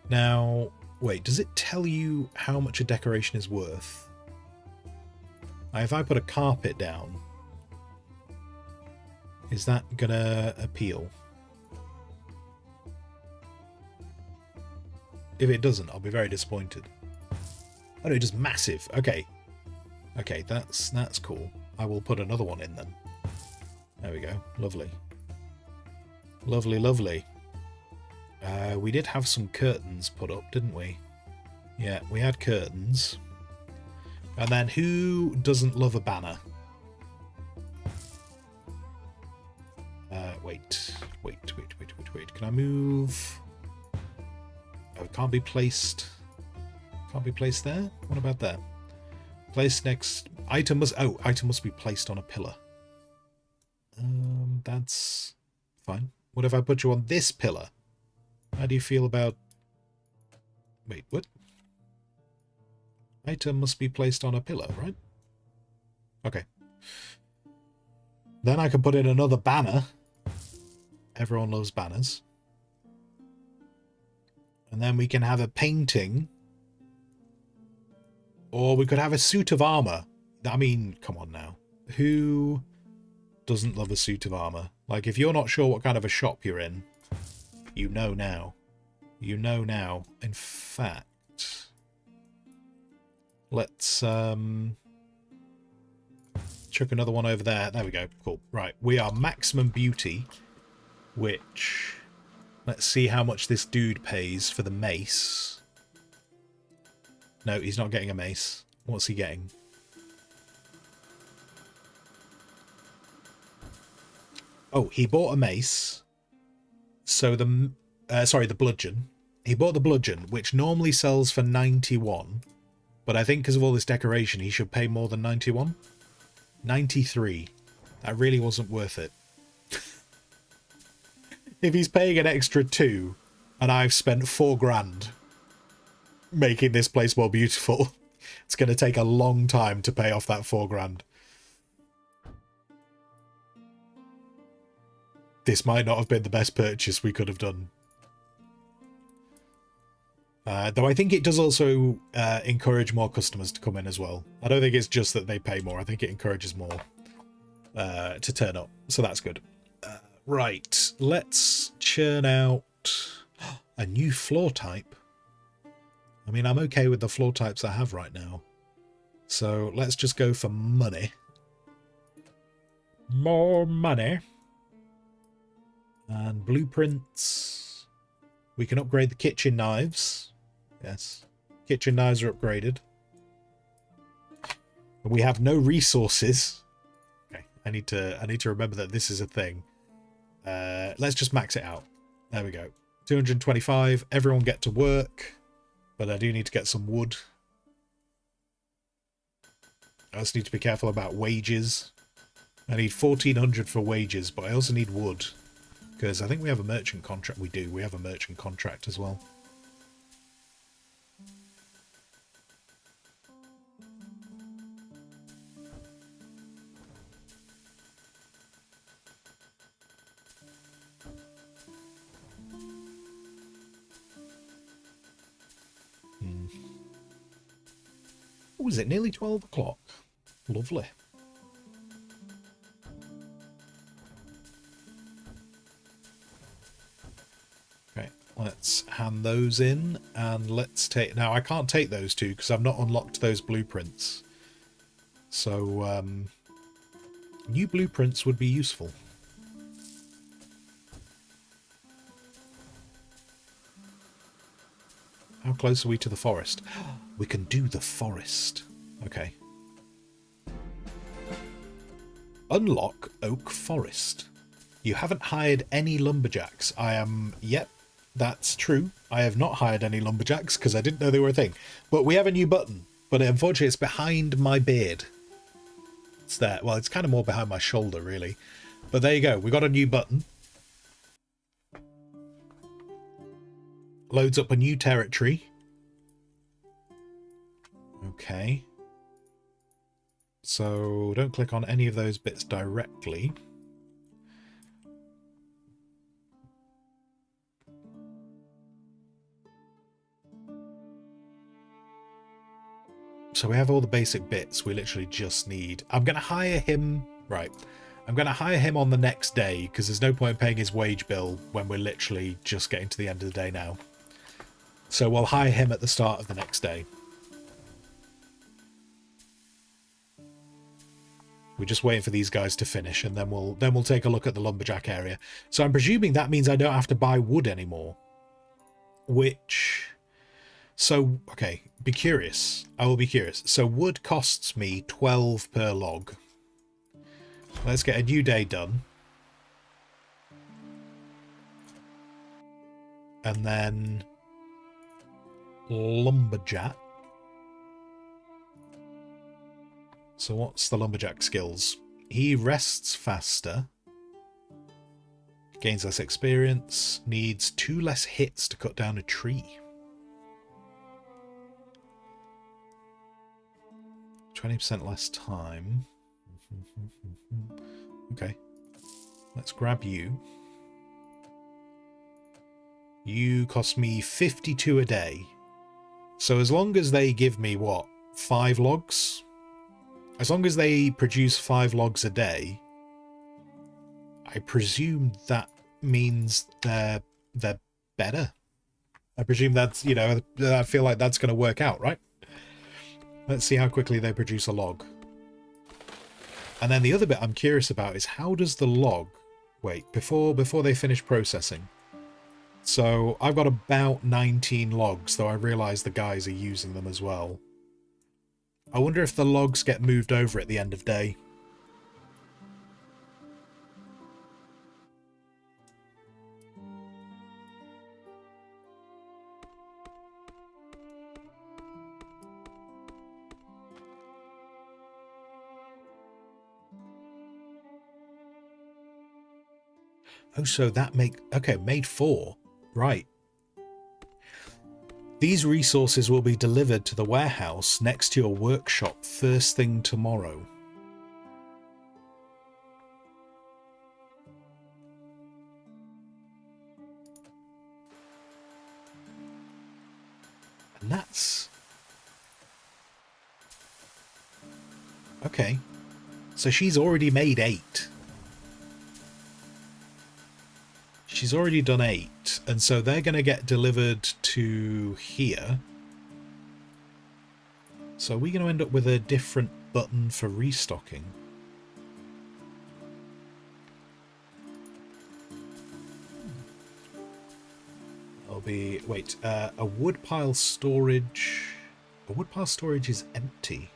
Now, wait, does it tell you how much a decoration is worth? If I put a carpet down, is that gonna appeal? If it doesn't, I'll be very disappointed. Oh no, just massive. Okay. Okay, that's cool. I will put another one in then. There we go. Lovely. Lovely, lovely. We did have some curtains put up, didn't we? Yeah, we had curtains. And then who doesn't love a banner? Wait. Can I move? Oh, it can't be placed. Can't be placed there? What about there? Place next. Item must be placed on a pillar. That's fine. What if I put you on this pillar? How do you feel about... Wait, what? Item must be placed on a pillar, right? Okay. Then I can put in another banner. Everyone loves banners. And then we can have a painting. Or we could have a suit of armor. I mean, come on now. Who doesn't love a suit of armor? Like, if you're not sure what kind of a shop you're in, you know now. You know now. In fact, let's chuck another one over there. There we go. Cool. Right. We are maximum beauty, which... Let's see how much this dude pays for the mace. No, he's not getting a mace. What's he getting? Oh, he bought a mace. So the... sorry, the bludgeon. He bought the bludgeon, which normally sells for 91. But I think because of all this decoration, he should pay more than 91. 93. That really wasn't worth it. If he's paying an extra 2, and I've spent 4 grand making this place more beautiful, it's going to take a long time to pay off that 4 grand. This might not have been the best purchase we could have done. Though I think it does also encourage more customers to come in as well. I don't think it's just that they pay more. I think it encourages more to turn up. So that's good. Right, let's churn out a new floor type. I mean, I'm okay with the floor types I have right now. So let's just go for money. More money. And blueprints. We can upgrade the kitchen knives. Yes, kitchen knives are upgraded. But we have no resources. Okay, I need to remember that this is a thing. Let's just max it out. There we go. 225. Everyone get to work. But I do need to get some wood. I also need to be careful about wages. I need 1,400 for wages, but I also need wood. Because I think we have a merchant contract. We do. We have a merchant contract as well. Oh, is it nearly 12 o'clock? Lovely. Okay, let's hand those in, and let's take... Now, I can't take those two because I've not unlocked those blueprints. So, new blueprints would be useful. How close are we to the forest? We can do the forest. Okay. Unlock Oak Forest. You haven't hired any lumberjacks. Yep, that's true. I have not hired any lumberjacks because I didn't know they were a thing. But we have a new button. But unfortunately, it's behind my beard. It's there. Well, it's kind of more behind my shoulder, really. But there you go. We got a new button. Loads up a new territory. Okay. So don't click on any of those bits directly. So we have all the basic bits. We literally just need... I'm going to hire him... Right. I'm going to hire him on the next day because there's no point in paying his wage bill when we're literally just getting to the end of the day now. So we'll hire him at the start of the next day. We're just waiting for these guys to finish, and then we'll take a look at the lumberjack area. So I'm presuming that means I don't have to buy wood anymore. Which... So, okay, be curious. I will be curious. So wood costs me 12 per log. Let's get a new day done. And then... lumberjack. So what's the lumberjack skills? He rests faster. Gains less experience. Needs 2 less hits to cut down a tree. 20% less time. Okay. Let's grab you. You cost me 52 a day. So as long as they give me, what, 5 logs? As long as they produce 5 logs a day, I presume that means they're better. I presume that's, you know, I feel like that's going to work out, right? Let's see how quickly they produce a log. And then the other bit I'm curious about is how does the log... Wait, before they finish processing. So I've got about 19 logs, though I realise the guys are using them as well. I wonder if the logs get moved over at the end of day. Oh, so that okay, made 4. Right. These resources will be delivered to the warehouse next to your workshop first thing tomorrow. And that's... Okay. So she's already made 8. She's already done 8, and so they're going to get delivered to here. So are we going to end up with a different button for restocking? It'll be... Wait, a wood pile storage... A wood pile storage is empty.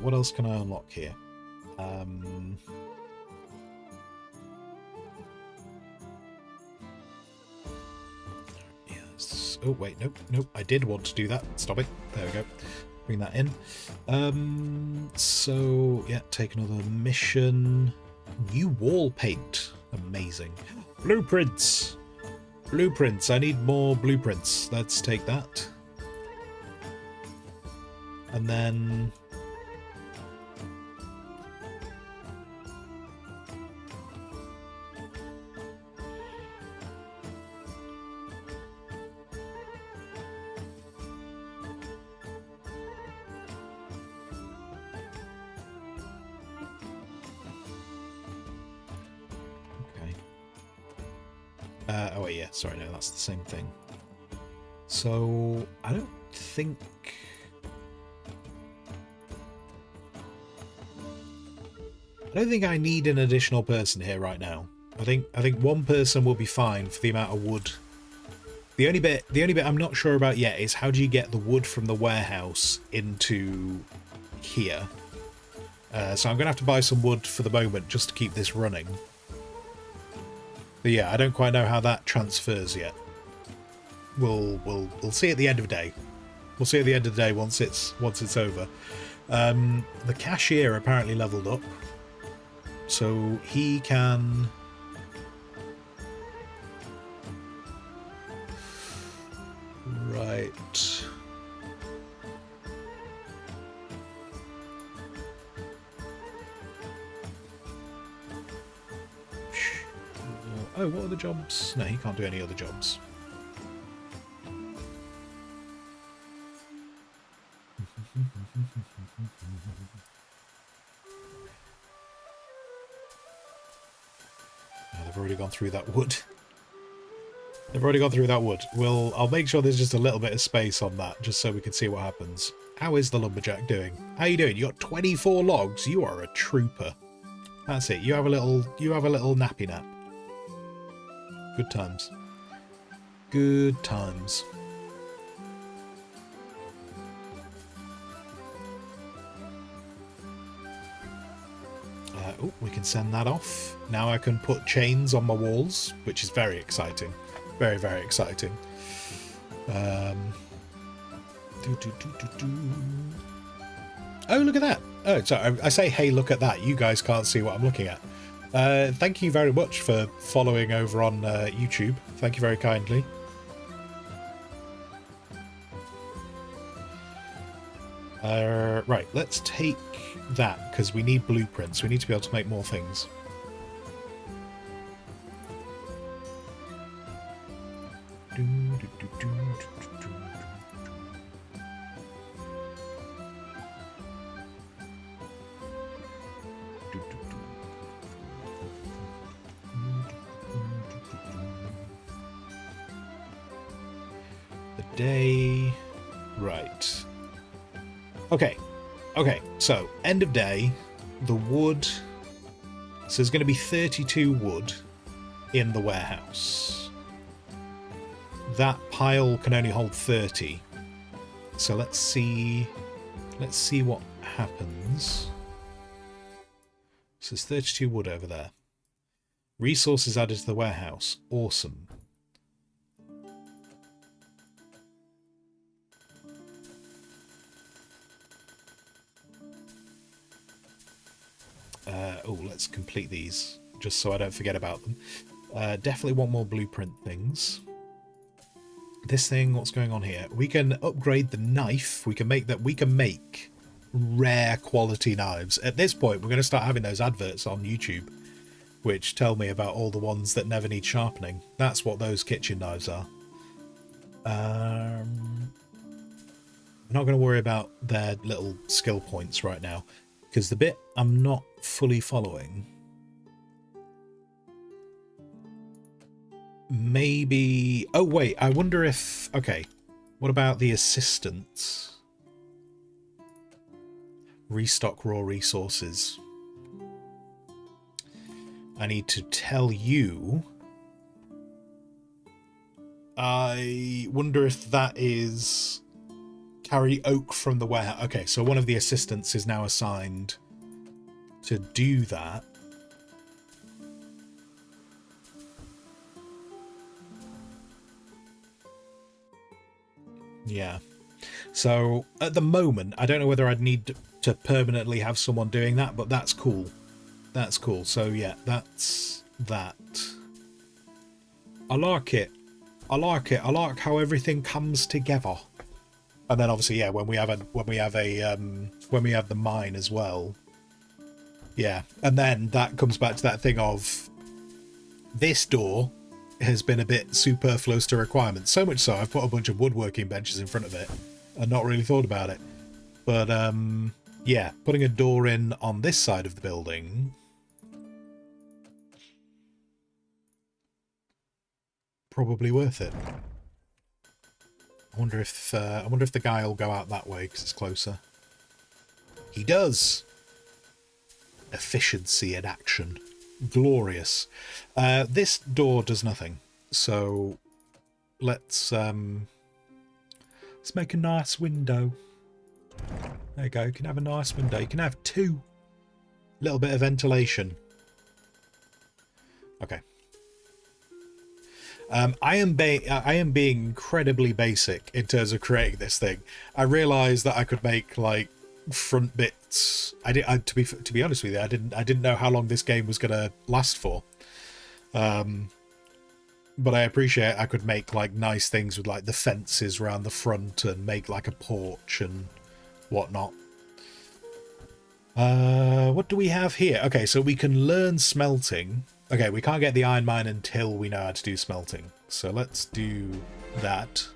What else can I unlock here? Yes. Oh, wait, nope. I did want to do that. Stop it. There we go. Bring that in. So, yeah, take another mission. New wall paint. Amazing. Blueprints. Blueprints. I need more blueprints. Let's take that. And then... oh yeah, sorry, no, that's the same thing. So, I don't think I need an additional person here right now. I think one person will be fine for the amount of wood. The only bit I'm not sure about yet is how do you get the wood from the warehouse into here. So I'm gonna have to buy some wood for the moment just to keep this running. But yeah, I don't quite know how that transfers yet. We'll see at the end of the day. We'll see at the end of the day once it's over. The cashier apparently leveled up, so he can. Right. Oh, what are the jobs? No, he can't do any other jobs. Oh, they've already gone through that wood. They've already gone through that wood. I'll make sure there's just a little bit of space on that, just so we can see what happens. How is the lumberjack doing? How you doing? You got 24 logs. You are a trooper. That's it. You have a little nappy nap. Good times. Good times. Oh, we can send that off. Now I can put chains on my walls, which is very exciting. Very, very exciting. Oh, look at that. Oh, sorry. I say, hey, look at that. You guys can't see what I'm looking at. Thank you very much for following over on YouTube. Thank you very kindly. Right, let's take that, because we need blueprints. We need to be able to make more things. The day... Right. Okay, so end of day, the wood, so there's going to be 32 wood in the warehouse. That pile can only hold 30, so let's see what happens. So there's 32 wood over there. Resources added to the warehouse, awesome. Oh, let's complete these, just so I don't forget about them. Definitely want more blueprint things. This thing, what's going on here? We can upgrade the knife. We can make rare quality knives. At this point, we're going to start having those adverts on YouTube, which tell me about all the ones that never need sharpening. That's what those kitchen knives are. I'm not going to worry about their little skill points right now, because the bit I'm not fully following, maybe... Oh, wait, I wonder if... Okay, what about the assistants? Restock raw resources. I need to tell you... I wonder if that is... Carry oak from the warehouse. Okay, so one of the assistants is now assigned to do that. Yeah. So at the moment, I don't know whether I'd need to permanently have someone doing that, but that's cool. That's cool. So yeah, that's that. I like it. I like it. I like how everything comes together. And then obviously, yeah, when we have the mine as well. Yeah, and then that comes back to that thing of this door has been a bit superfluous to requirements. So much so I've put a bunch of woodworking benches in front of it and not really thought about it. But yeah, putting a door in on this side of the building, probably worth it. I wonder if the guy will go out that way because it's closer. He does. Efficiency in action. Glorious. This door does nothing. So let's make a nice window. There you go. You can have a nice window. You can have two. Little bit of ventilation. Okay. I am being incredibly basic in terms of creating this thing. I realised that I could make like front bits. To be honest with you, I didn't know how long this game was gonna last for. But I appreciate I could make like nice things with like the fences around the front and make like a porch and whatnot. What do we have here? Okay, so we can learn smelting. Okay, we can't get the iron mine until we know how to do smelting. So let's do that.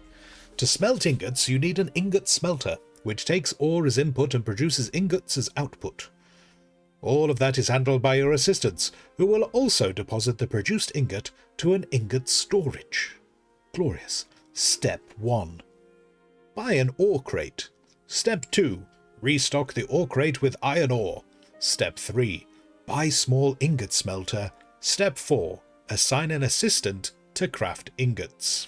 To smelt ingots, you need an ingot smelter. which takes ore as input and produces ingots as output. All of that is handled by your assistants, who will also deposit the produced ingot to an ingot storage. Glorious. Step 1. Buy an ore crate. Step 2. Restock the ore crate with iron ore. Step 3. Buy small ingot smelter. Step 4. Assign an assistant to craft ingots.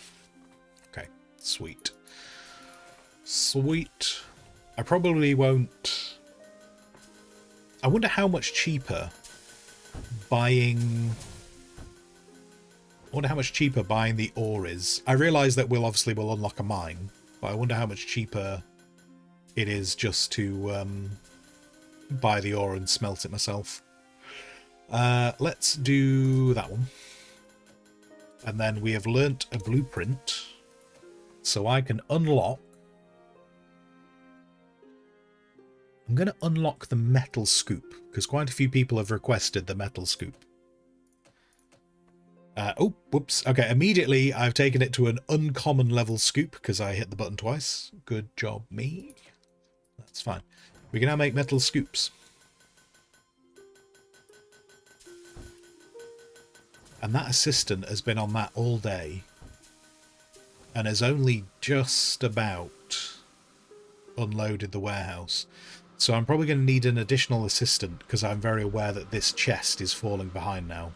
Okay, sweet. Sweet. I probably won't... I wonder how much cheaper buying... I wonder how much cheaper buying the ore is. I realise that we'll unlock a mine, but I wonder how much cheaper it is just to buy the ore and smelt it myself. Let's do that one. And then we have learnt a blueprint, so I can unlock... I'm going to unlock the metal scoop, because quite a few people have requested the metal scoop. Oh, whoops. Okay, immediately I've taken it to an uncommon level scoop, because I hit the button twice. Good job, me. That's fine. We can now make metal scoops. And that assistant has been on that all day, and has only just about unloaded the warehouse. So I'm probably going to need an additional assistant, because I'm very aware that this chest is falling behind now.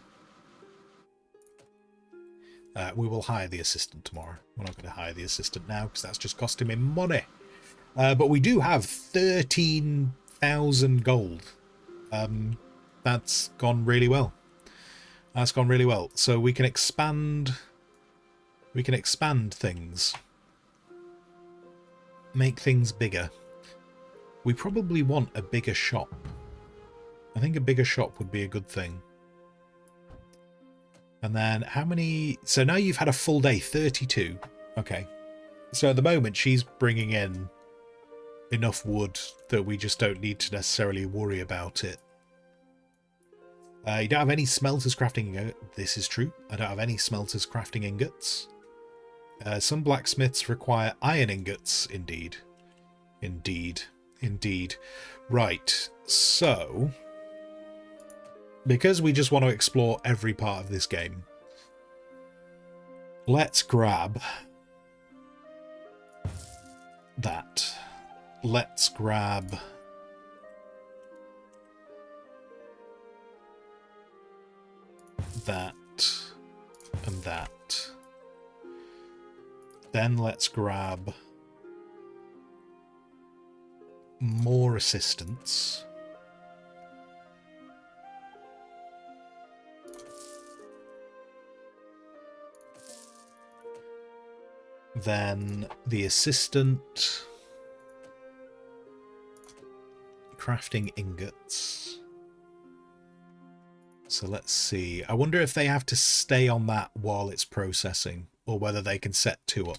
We will hire the assistant tomorrow. We're not going to hire the assistant now, because that's just costing me money. But we do have 13,000 gold. That's gone really well. That's gone really well. So we can expand... We can expand things. Make things bigger. We probably want a bigger shop. I think a bigger shop would be a good thing. And then how many... So now you've had a full day, 32. Okay. So at the moment she's bringing in enough wood that we just don't need to necessarily worry about it. You don't have any smelters crafting... This is true. I don't have any smelters crafting ingots. Some blacksmiths require iron ingots. Indeed. Indeed. Indeed. Right. So... because we just want to explore every part of this game, let's grab that. Let's grab... that and that. Then let's grab more assistants. Then the assistant crafting ingots. So let's see. I wonder if they have to stay on that while it's processing, or whether they can set 2 up.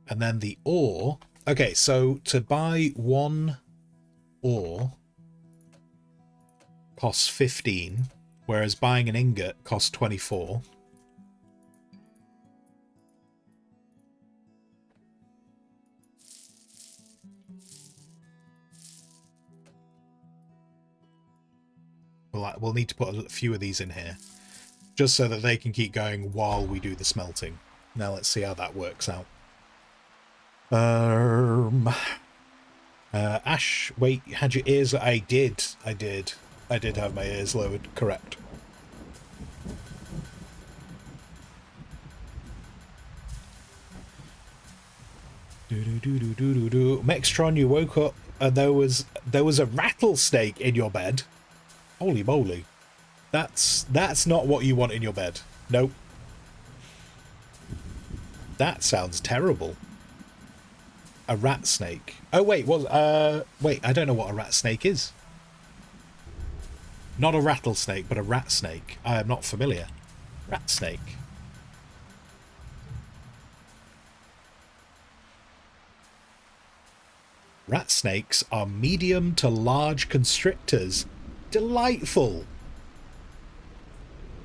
And then the ore. Okay, so to buy 1 ore costs 15, whereas buying an ingot costs 24. We'll need to put a few of these in here, just so that they can keep going while we do the smelting. Now let's see how that works out. Ash, wait, you had your ears... I did have my ears lowered, correct. Mextron, you woke up and there was a rattlesnake in your bed. Holy moly. That's not what you want in your bed. Nope. That sounds terrible. A rat snake. Oh wait, wait, I don't know what a rat snake is. Not a rattlesnake, but a rat snake. I am not familiar. Rat snake. Rat snakes are medium to large constrictors. Delightful!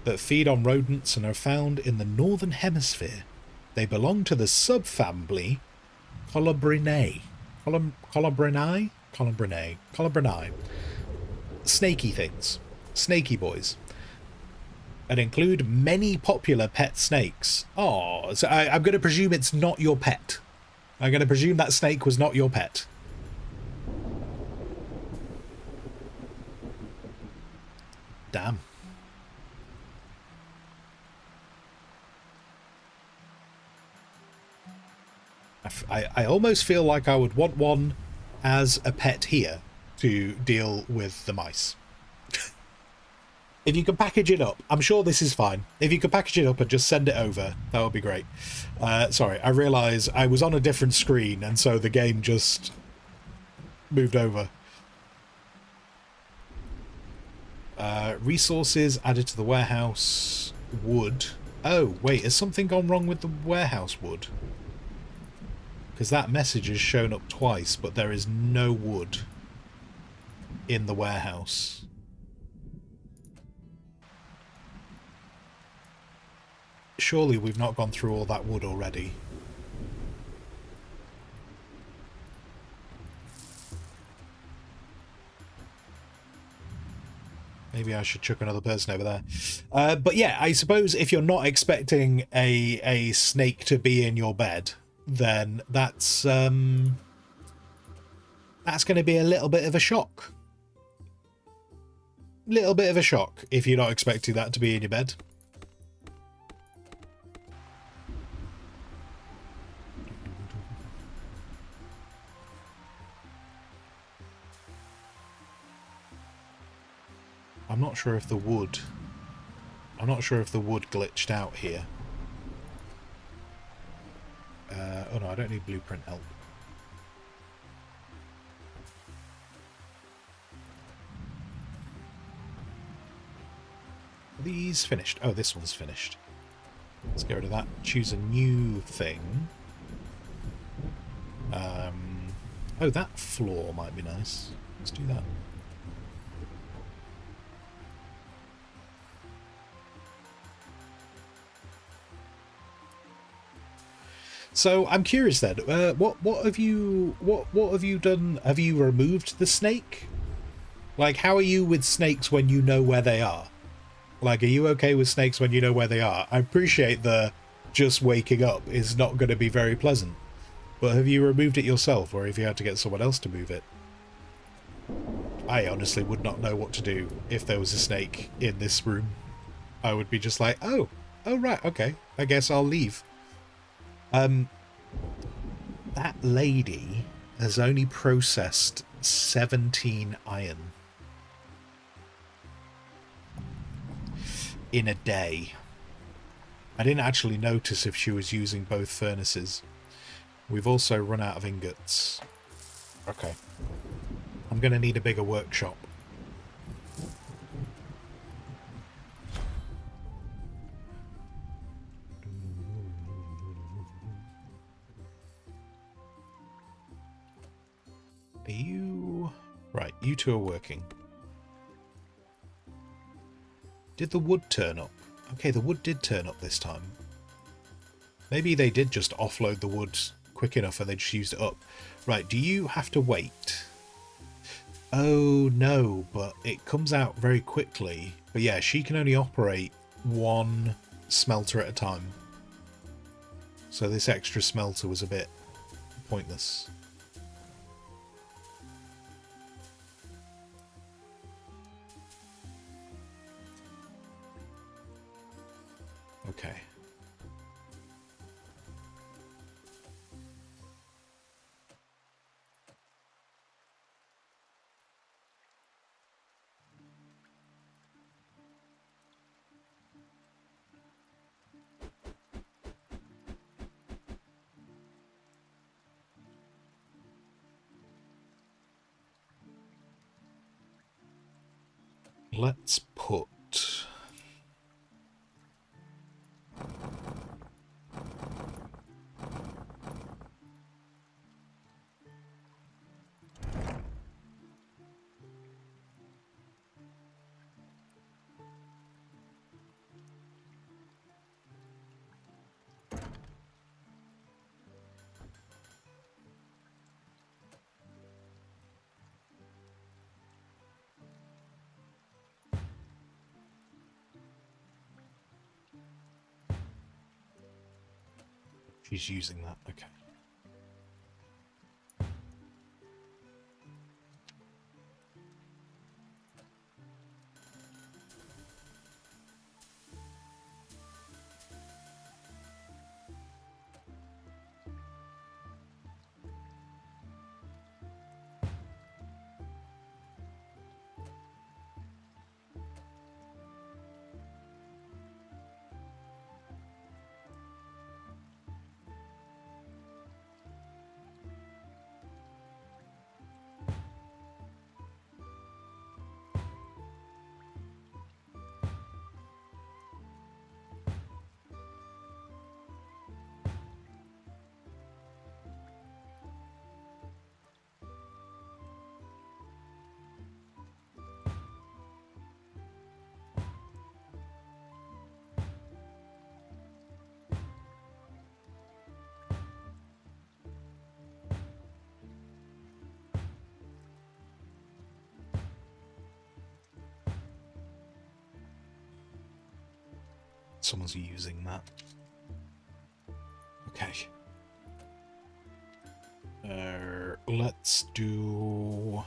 That feed on rodents and are found in the northern hemisphere. They belong to the subfamily Colubrinae. Colubrinae? Colubrinae. Colubrinae. Snaky things. Snaky boys. And include many popular pet snakes. Oh, so I'm going to presume it's not your pet. I'm going to presume that snake was not your pet. Damn. I almost feel like I would want one as a pet here to deal with the mice. If you can package it up, I'm sure this is fine. If you could package it up and just send it over, that would be great. Sorry, I realise I was on a different screen, and so the game just moved over. Resources added to the warehouse. Wood. Oh, wait, has something gone wrong with the warehouse wood? Because that message has shown up twice, but there is no wood in the warehouse. Surely we've not gone through all that wood already. Maybe I should chuck another person over there. But yeah, I suppose if you're not expecting a snake to be in your bed, then that's going to be a little bit of a shock. Little bit of a shock if you're not expecting that to be in your bed. I'm not sure if the wood glitched out here. Oh no, I don't need blueprint help. Are these finished? Oh, this one's finished. Let's get rid of that. Choose a new thing. Oh, that floor might be nice. Let's do that. So I'm curious then. What have you done? Have you removed the snake? Like, how are you with snakes when you know where they are? Like, are you okay with snakes when you know where they are? I appreciate the just waking up is not going to be very pleasant. But have you removed it yourself, or have you had to get someone else to move it? I honestly would not know what to do if there was a snake in this room. I would be just like, oh right, okay, I guess I'll leave. That lady has only processed 17 iron in a day. I didn't actually notice if she was using both furnaces. We've also run out of ingots. Okay. I'm going to need a bigger workshop. Are you... Right, you two are working. Did the wood turn up? Okay, the wood did turn up this time. Maybe they did just offload the wood quick enough and they just used it up. Right, do you have to wait? Oh, no, but it comes out very quickly. But yeah, she can only operate one smelter at a time. So this extra smelter was a bit pointless. Okay. Let's put... She's using that, okay. Someone's using that. Okay. Let's do...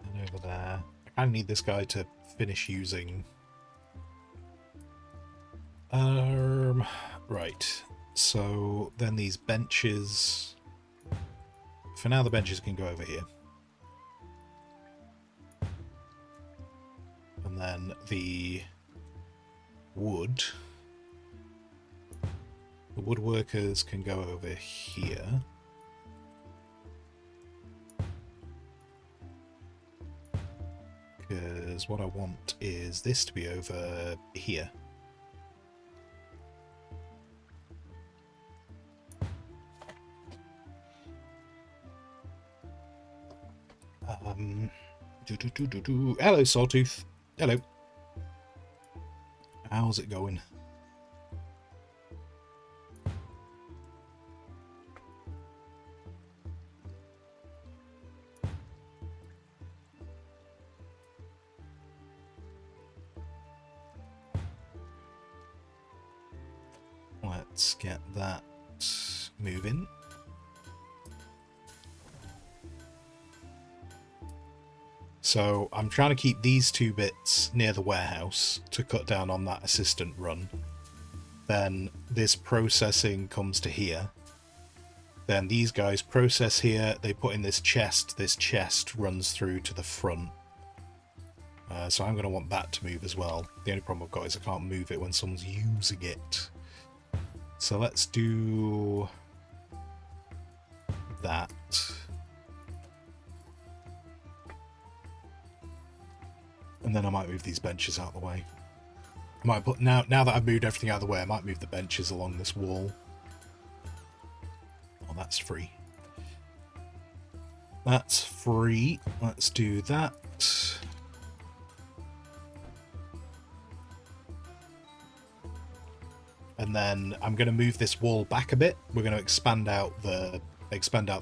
And over there. I kind of need this guy to finish using... Right. So then these benches... For now the benches can go over here. And then the wood... The woodworkers can go over here. Because what I want is this to be over here. Hello, Sawtooth. Hello. How's it going? Let's get that moving. So I'm trying to keep these two bits near the warehouse to cut down on that assistant run. Then this processing comes to here. Then these guys process here, they put in this chest runs through to the front. So I'm going to want that to move as well. The only problem I've got is I can't move it when someone's using it. So let's do that. And then I might move these benches out of the way. I might put now that I've moved everything out of the way, I might move the benches along this wall. Oh, that's free. That's free. Let's do that. And then I'm going to move this wall back a bit. We're going to expand out the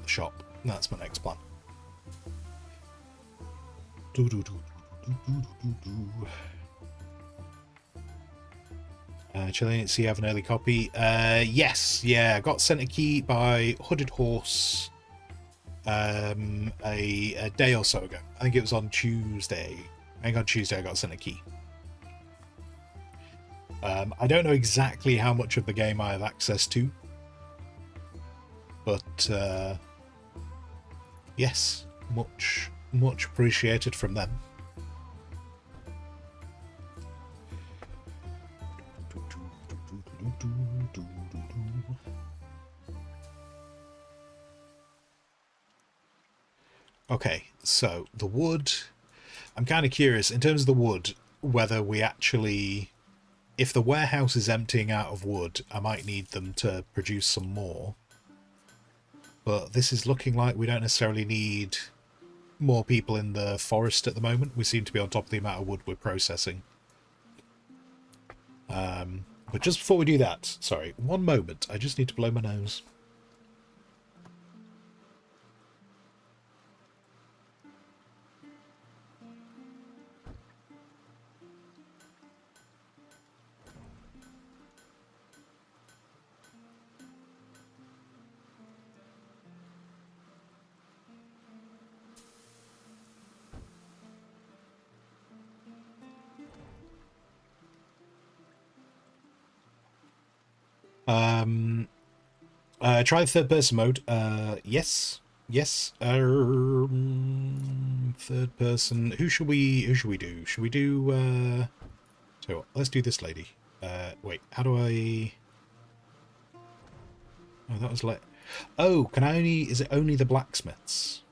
shop. That's my next plan. Chilean, so you have an early copy? Yes, yeah, I got sent a key by Hooded Horse a day or so ago. I think it was on Tuesday. I think on Tuesday I got sent a key. I don't know exactly how much of the game I have access to, but yes, much appreciated from them. Okay, so the wood, I'm kind of curious in terms of the wood whether we actually, if the warehouse is emptying out of wood, I might need them to produce some more. But this is looking like we don't necessarily need more people in the forest at the moment. We seem to be on top of the amount of wood we're processing. But just before we do that, sorry, one moment. I just need to blow my nose. Try the third person mode. Yes. Yes. Third person. Who should we do? Should we do so what, let's do this lady. Wait, how do I Oh, that was like oh, can I only is it only the blacksmiths?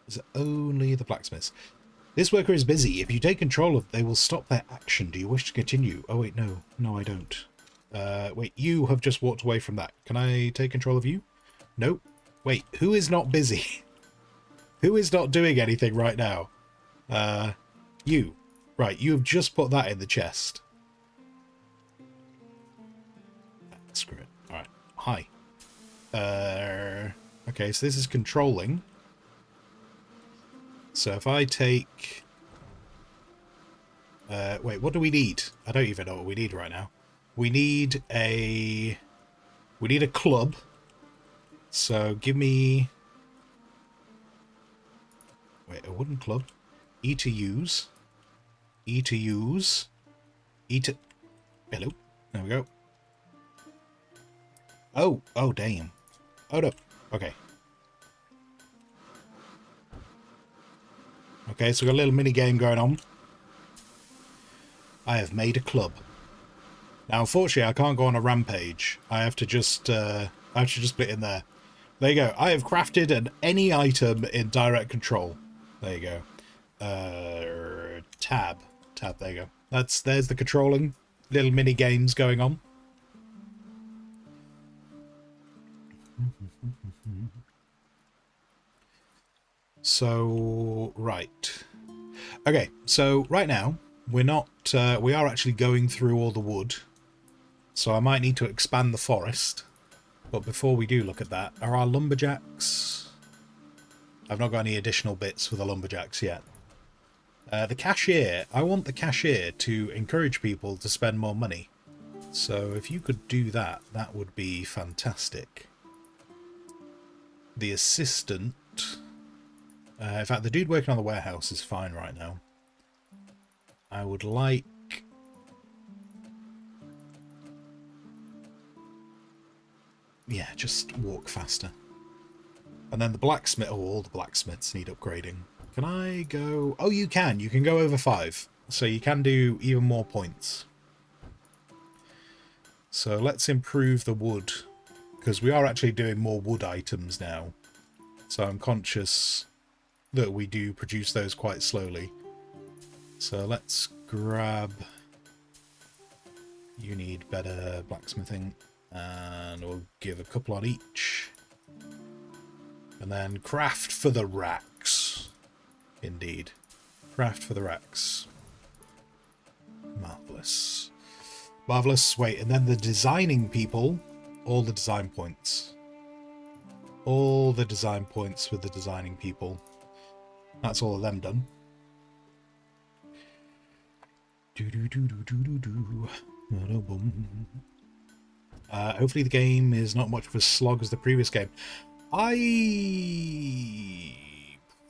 Is it only the blacksmiths? This worker is busy. If you take control of they will stop their action. Do you wish to continue? Oh wait, no. No, I don't. Wait, you have just walked away from that. Can I take control of you? Nope. Wait, who is not busy? Who is not doing anything right now? You. Right, you have just put that in the chest. Screw it. Alright. Hi. Okay, so this is controlling. So if I take... wait, what do we need? I don't even know what we need right now. We need a club. So give me... Wait, a wooden club. E to use. E to use. E to... Hello. There we go. Oh, oh, damn. Oh, no. Okay. Okay, so we've got a little mini game going on. I have made a club. Now, unfortunately, I can't go on a rampage. I have to just put it in there. There you go. I have crafted any item in direct control. There you go. Tab. There you go. There's the controlling. Little mini games going on. So, right. Okay, so right now, we are actually going through all the wood. So I might need to expand the forest. But before we do look at that, are our lumberjacks... I've not got any additional bits for the lumberjacks yet. The cashier, I want the cashier to encourage people to spend more money. So if you could do that, that would be fantastic. The assistant... in fact, the dude working on the warehouse is fine right now. I would like... Yeah, just walk faster. And then the blacksmith... Oh, all the blacksmiths need upgrading. Can I go... Oh, you can. You can go over 5. So you can do even more points. So let's improve the wood. Because we are actually doing more wood items now. So I'm conscious that we do produce those quite slowly. So let's grab... You need better blacksmithing. And we'll give a couple on each. And then craft for the racks. Indeed. Craft for the racks. Marvellous. Marvellous. Wait, and then the designing people, all the design points. All the design points with the designing people. That's all of them done. Hopefully the game is not much of a slog as the previous game. I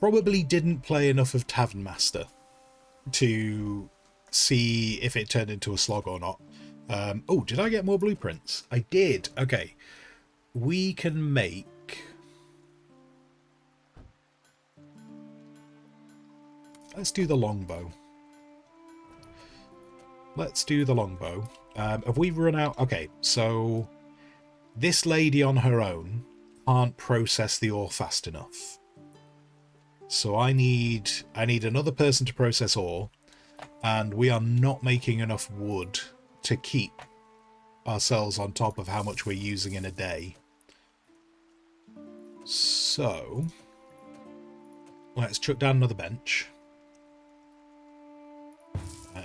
probably didn't play enough of Tavern Master to see if it turned into a slog or not. Oh, did I get more blueprints? I did. Okay. We can make... Let's do the longbow. Let's do the longbow. Have we run out? Okay, so this lady on her own can't process the ore fast enough. So I need another person to process ore, and we are not making enough wood to keep ourselves on top of how much we're using in a day. So let's chuck down another bench.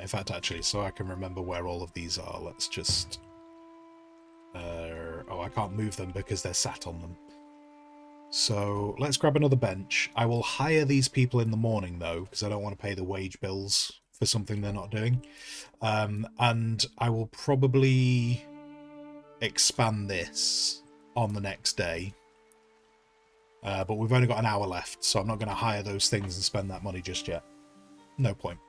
In fact, actually, so I can remember where all of these are, let's just... oh, I can't move them because they're sat on them. So let's grab another bench. I will hire these people in the morning, though, because I don't want to pay the wage bills for something they're not doing. And I will probably expand this on the next day. But we've only got an hour left, so I'm not going to hire those things and spend that money just yet. No point.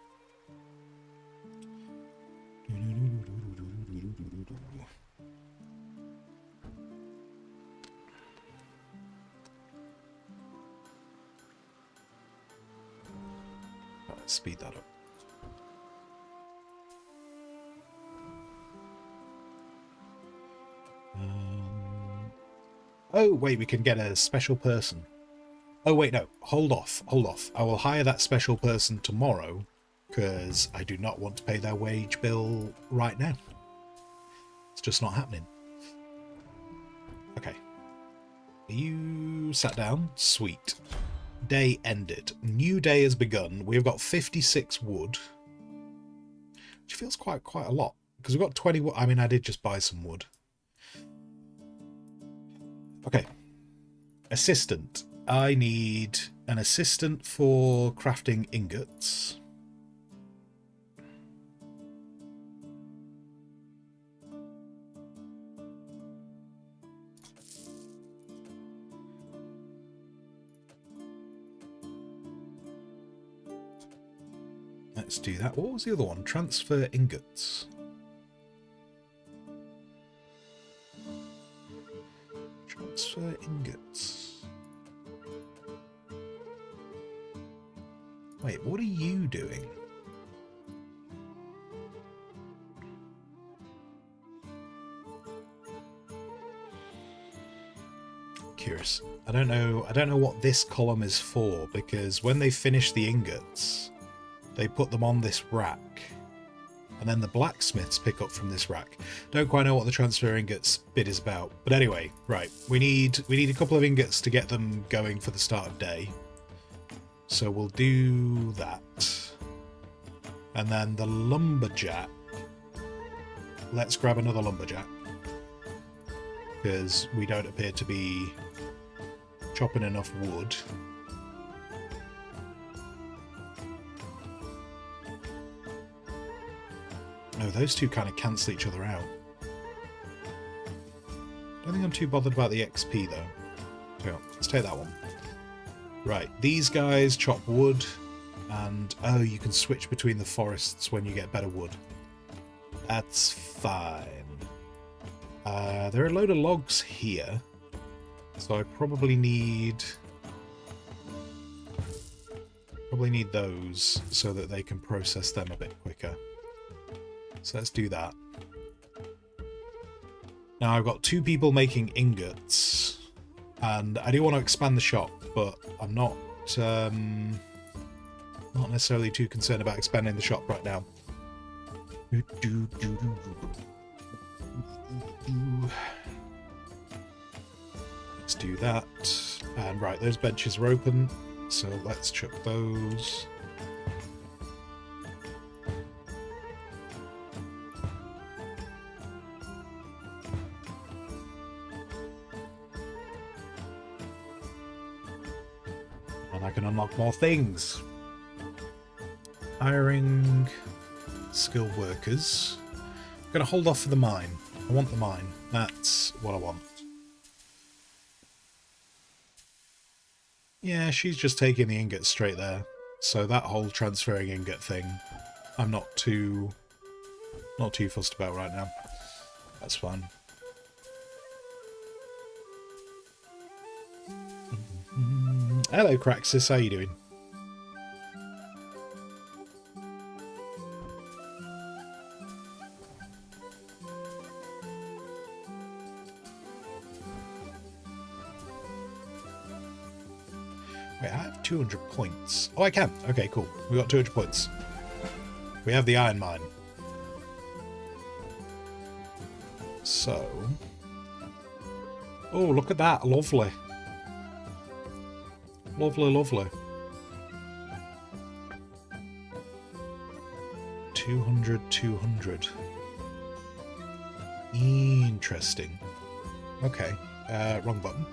Let's speed that up. Oh, wait, we can get a special person. Oh, wait, no. Hold off. Hold off. I will hire that special person tomorrow because I do not want to pay their wage bill right now. It's just not happening. Okay. You sat down? Sweet. Day ended. New day has begun. We've got 56 wood, which feels quite a lot because we've got 20 wood. I mean, I did just buy some wood. Okay. Assistant. I need an assistant for crafting ingots. Let's do that. What was the other one? Transfer ingots. Transfer ingots. Wait, what are you doing? Curious. I don't know what this column is for, because when they finish the ingots, they put them on this rack, and then the blacksmiths pick up from this rack. Don't quite know what the transfer ingots bit is about, but anyway, right. We need a couple of ingots to get them going for the start of day. So we'll do that. And then the lumberjack. Let's grab another lumberjack, because we don't appear to be chopping enough wood. No, those two kind of cancel each other out. Don't think I'm too bothered about the XP though. So let's take that one. Right, these guys chop wood, and oh, you can switch between the forests when you get better wood. That's fine. There are a load of logs here, so I probably need those so that they can process them a bit quicker. So let's do that. Now I've got 2 people making ingots, and I do want to expand the shop, but I'm not necessarily too concerned about expanding the shop right now. Let's do that. And right, those benches are open, so let's chuck those. And I can unlock more things. Hiring skilled workers. I'm going to hold off for the mine. I want the mine. That's what I want. Yeah, she's just taking the ingots straight there. So that whole transferring ingot thing, I'm not too fussed about right now. That's fine. Hello, Craxus. How you doing? Wait, I have 200 points. Oh, I can. Okay, cool. We got 200 points. We have the iron mine. So... oh, look at that. Lovely. Lovely, lovely. 200, 200. Interesting. Okay. Wrong button.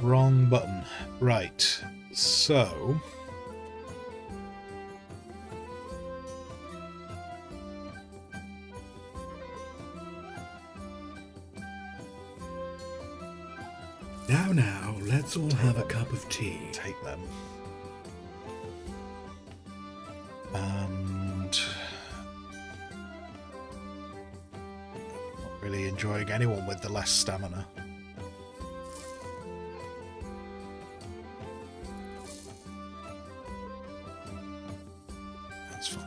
Wrong button. Right. So... Now, let's all have a cup of tea. Take them. And... not really enjoying anyone with the less stamina. That's fine.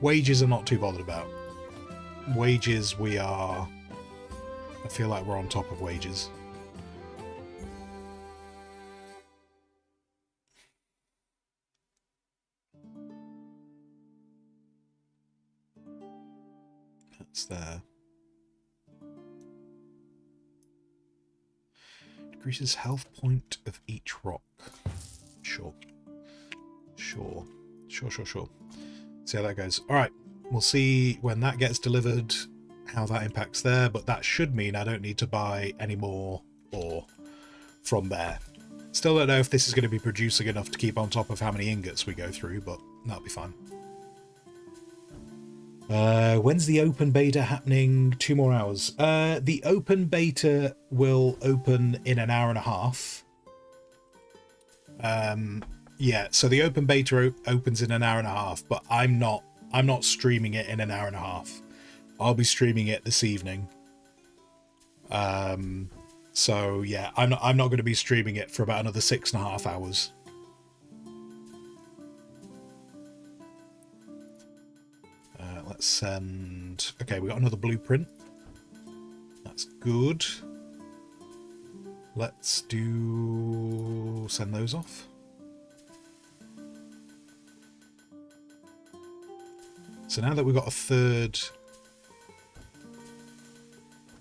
Wages I'm not too bothered about. Wages we are... I feel like we're on top of wages. That's there. Decreases health point of each rock. Sure. Sure. Sure. See how that goes. Alright, we'll see when that gets delivered, how that impacts there, but that should mean I don't need to buy any more ore from there. Still don't know if this is going to be producing enough to keep on top of how many ingots we go through, but that'll be fine. When's the open beta happening? 2 more hours. The open beta will open in an hour and a half. Yeah, so the open beta opens in an hour and a half, but I'm not streaming it in an hour and a half. I'll be streaming it this evening. So yeah, I'm not going to be streaming it for about another 6.5 hours. Let's send... Okay, we got another blueprint. That's good. Let's do... send those off. So now that we've got a third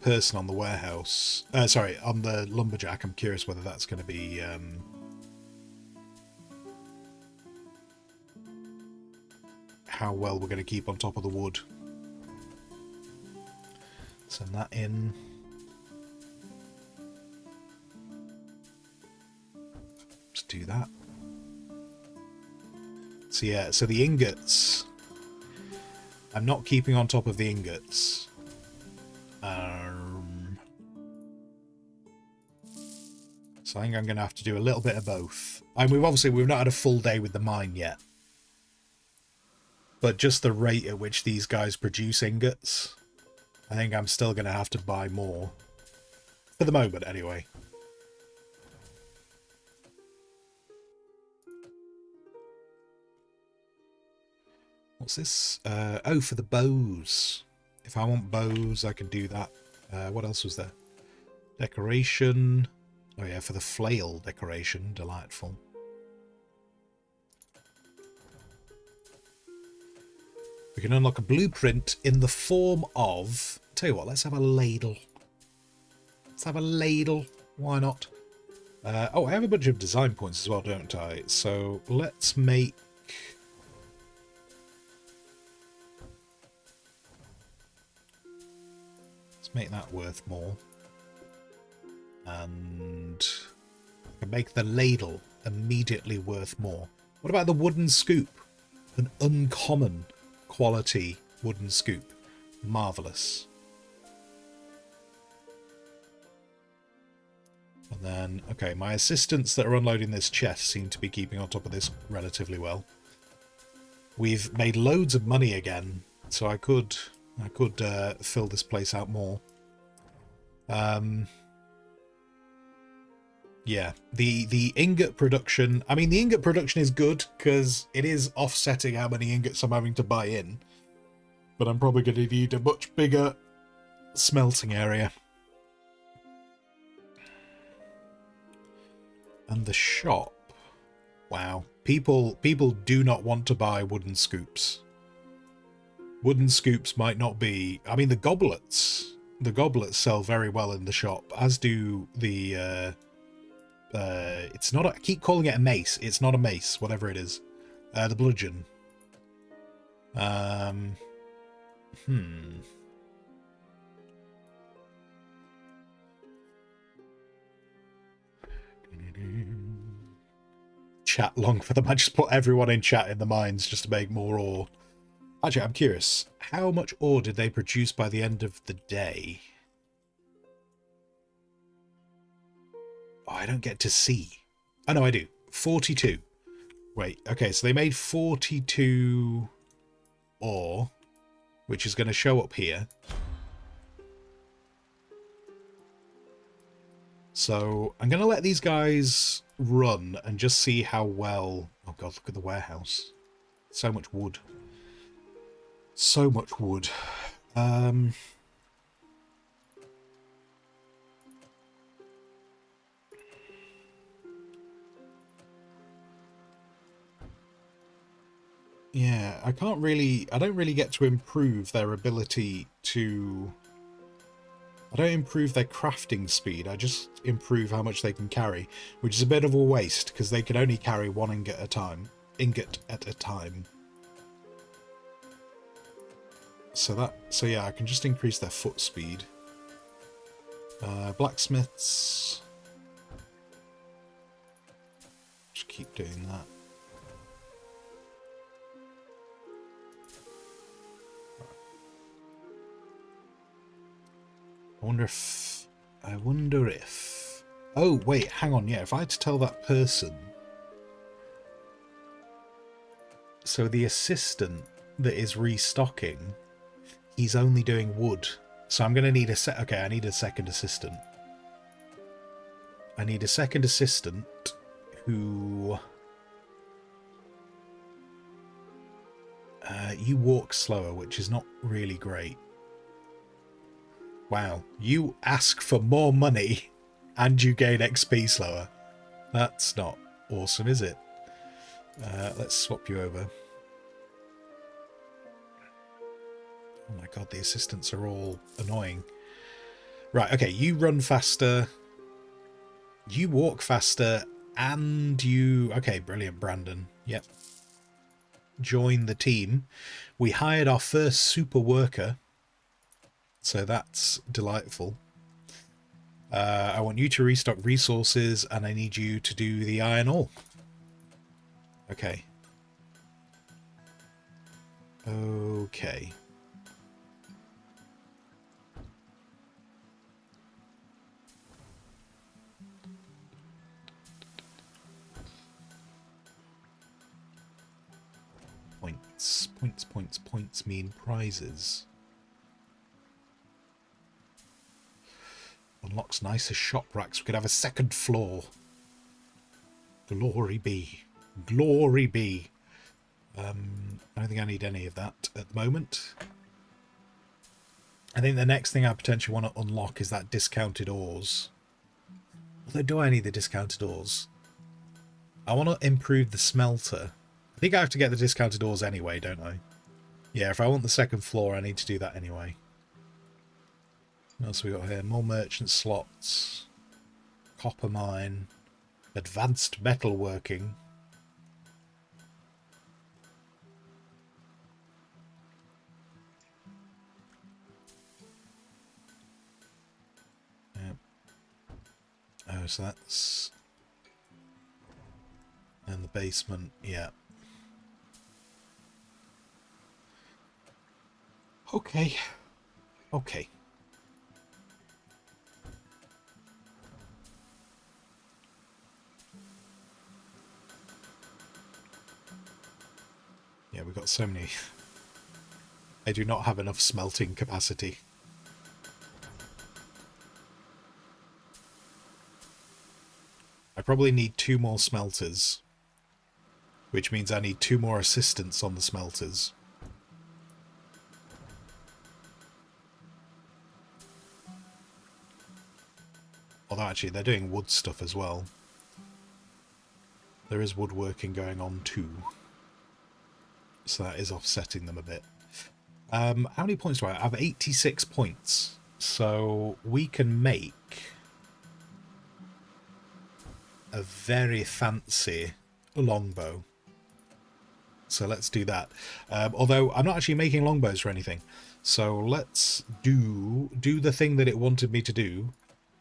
person on the warehouse... sorry, on the lumberjack, I'm curious whether that's going to be... how well we're going to keep on top of the wood. Send that in. Just do that. So yeah, so the ingots, I'm not keeping on top of the ingots. So I think I'm going to have to do a little bit of both. And we've not had a full day with the mine yet. But just the rate at which these guys produce ingots, I think I'm still going to have to buy more. For the moment, anyway. What's this? Oh, for the bows. If I want bows, I can do that. What else was there? Decoration. Oh yeah, for the flail decoration. Delightful. We can unlock a blueprint in the form of... Tell you what, let's have a ladle. Let's have a ladle. Why not? Oh, I have a bunch of design points as well, don't I? So let's make... Let's make that worth more. And I can make the ladle immediately worth more. What about the wooden scoop? An uncommon quality wooden scoop. Marvellous. And then, okay, my assistants that are unloading this chest seem to be keeping on top of this relatively well. We've made loads of money again, so I could fill this place out more. Yeah, the ingot production... I mean, the ingot production is good, because it is offsetting how many ingots I'm having to buy in. But I'm probably going to need a much bigger smelting area. And the shop... Wow. People do not want to buy wooden scoops. Wooden scoops might not be... I mean, the goblets. The goblets sell very well in the shop, as do the... it's not a, I keep calling it a mace. It's not a mace, whatever it is. The bludgeon. Um, hmm. Chat long for them. I just put everyone in chat in the mines just to make more ore. Actually, I'm curious. How much ore did they produce by the end of the day? Oh, I don't get to see. Oh, no, I do. 42. Wait, okay, so they made 42 ore, which is going to show up here. So I'm going to let these guys run and just see how well... Oh, God, look at the warehouse. So much wood. So much wood. Yeah, I don't really get to improve their ability to... I don't improve their crafting speed, I just improve how much they can carry, which is a bit of a waste, because they can only carry one ingot at a time. So yeah, I can just increase their foot speed. Blacksmiths... Just keep doing that. I wonder if... Oh, wait, hang on, yeah, if I had to tell that person... So the assistant that is restocking, he's only doing wood. So I'm going to need a Okay, I need a second assistant. I need a second assistant who... you walk slower, which is not really great. Wow, you ask for more money and you gain XP slower. That's not awesome, is it? Let's swap you over. Oh my god, the assistants are all annoying. Right, okay, you run faster. You walk faster and you... Okay, brilliant, Brandon. Yep. Join the team. We hired our first super worker. So that's delightful. I want you to restock resources, and I need you to do the iron ore. Okay. Okay. Points mean prizes. Unlocks nicer shop racks. We could have a second floor. Glory be. Glory be. I don't think I need any of that at the moment. I think the next thing I potentially want to unlock is that discounted ores. Although, do I need the discounted ores? I want to improve the smelter. I think I have to get the discounted ores anyway, don't I? Yeah, if I want the second floor, I need to do that anyway. What else we got here? More merchant slots. Copper mine. Advanced metalworking. Yep. Oh, so that's... And the basement, yeah. Okay. Okay. Yeah, we've got so many. I do not have enough smelting capacity. I probably need 2 more smelters, which means I need 2 more assistants on the smelters. Although actually they're doing wood stuff as well. There is woodworking going on too. So that is offsetting them a bit. How many points do I have? I have 86 points. So we can make a very fancy longbow. So let's do that. Although I'm not actually making longbows or anything. So let's do the thing that it wanted me to do.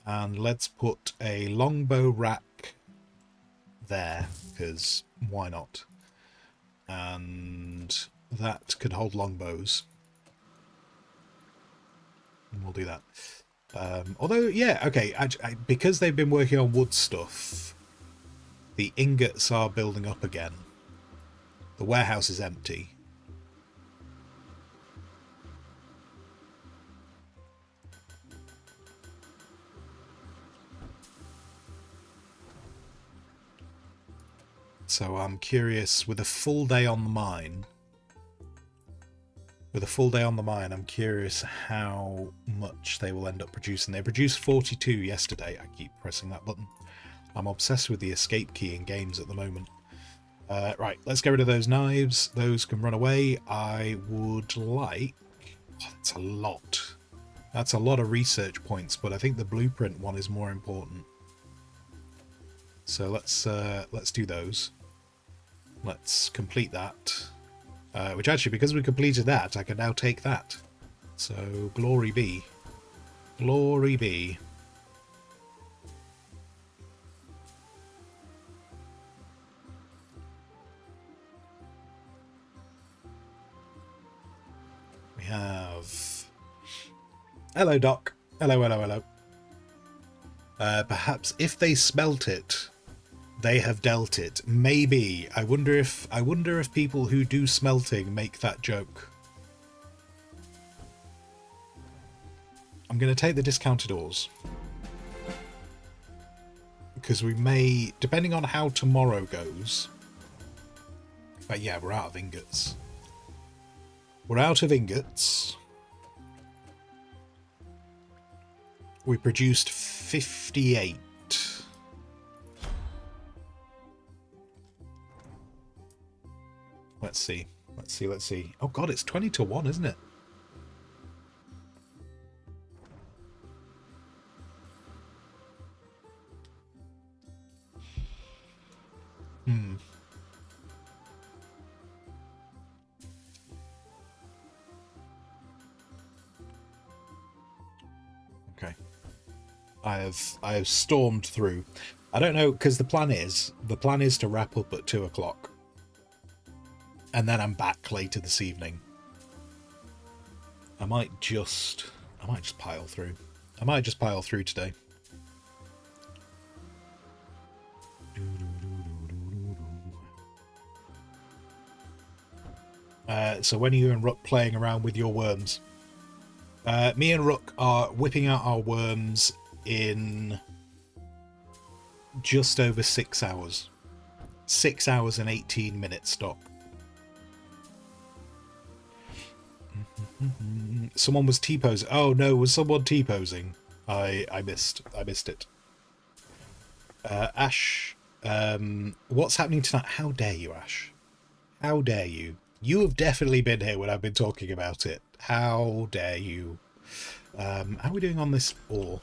And let's put a longbow rack there, because why not? And that could hold longbows. And we'll do that. Although, yeah, okay, because they've been working on wood stuff, the ingots are building up again. The warehouse is empty. So I'm curious, with a full day on the mine, I'm curious how much they will end up producing. They produced 42 yesterday. I keep pressing that button. I'm obsessed with the escape key in games at the moment. Right, let's get rid of those knives. Those can run away. I would like... Oh, that's a lot. That's a lot of research points, but I think the blueprint one is more important. So let's do those. Let's complete that. Which actually, because we completed that, I can now take that. So, glory be. Glory be. We have... Hello, Doc. Hello, hello, hello. Perhaps if they smelt it, they have dealt it. Maybe. I wonder if people who do smelting make that joke. I'm going to take the discounted ores. Because we may, depending on how tomorrow goes. But yeah, we're out of ingots. We're out of ingots. We produced 58. Let's see. Let's see. Let's see. Oh god, it's 20 to 1, isn't it? Okay. I have stormed through. I don't know, because the plan is to wrap up at 2 o'clock. And then I'm back later this evening. I might just pile through. I might just pile through today. So when are you and Rook playing around with your worms? Me and Rook are whipping out our worms in just over 6 hours. 6 hours and 18 minutes, Doc. Someone was T-posing. Oh no, was someone T-posing? I missed it. Ash, what's happening tonight? How dare you, Ash? How dare you? You have definitely been here when I've been talking about it. How dare you? How are we doing on this ore?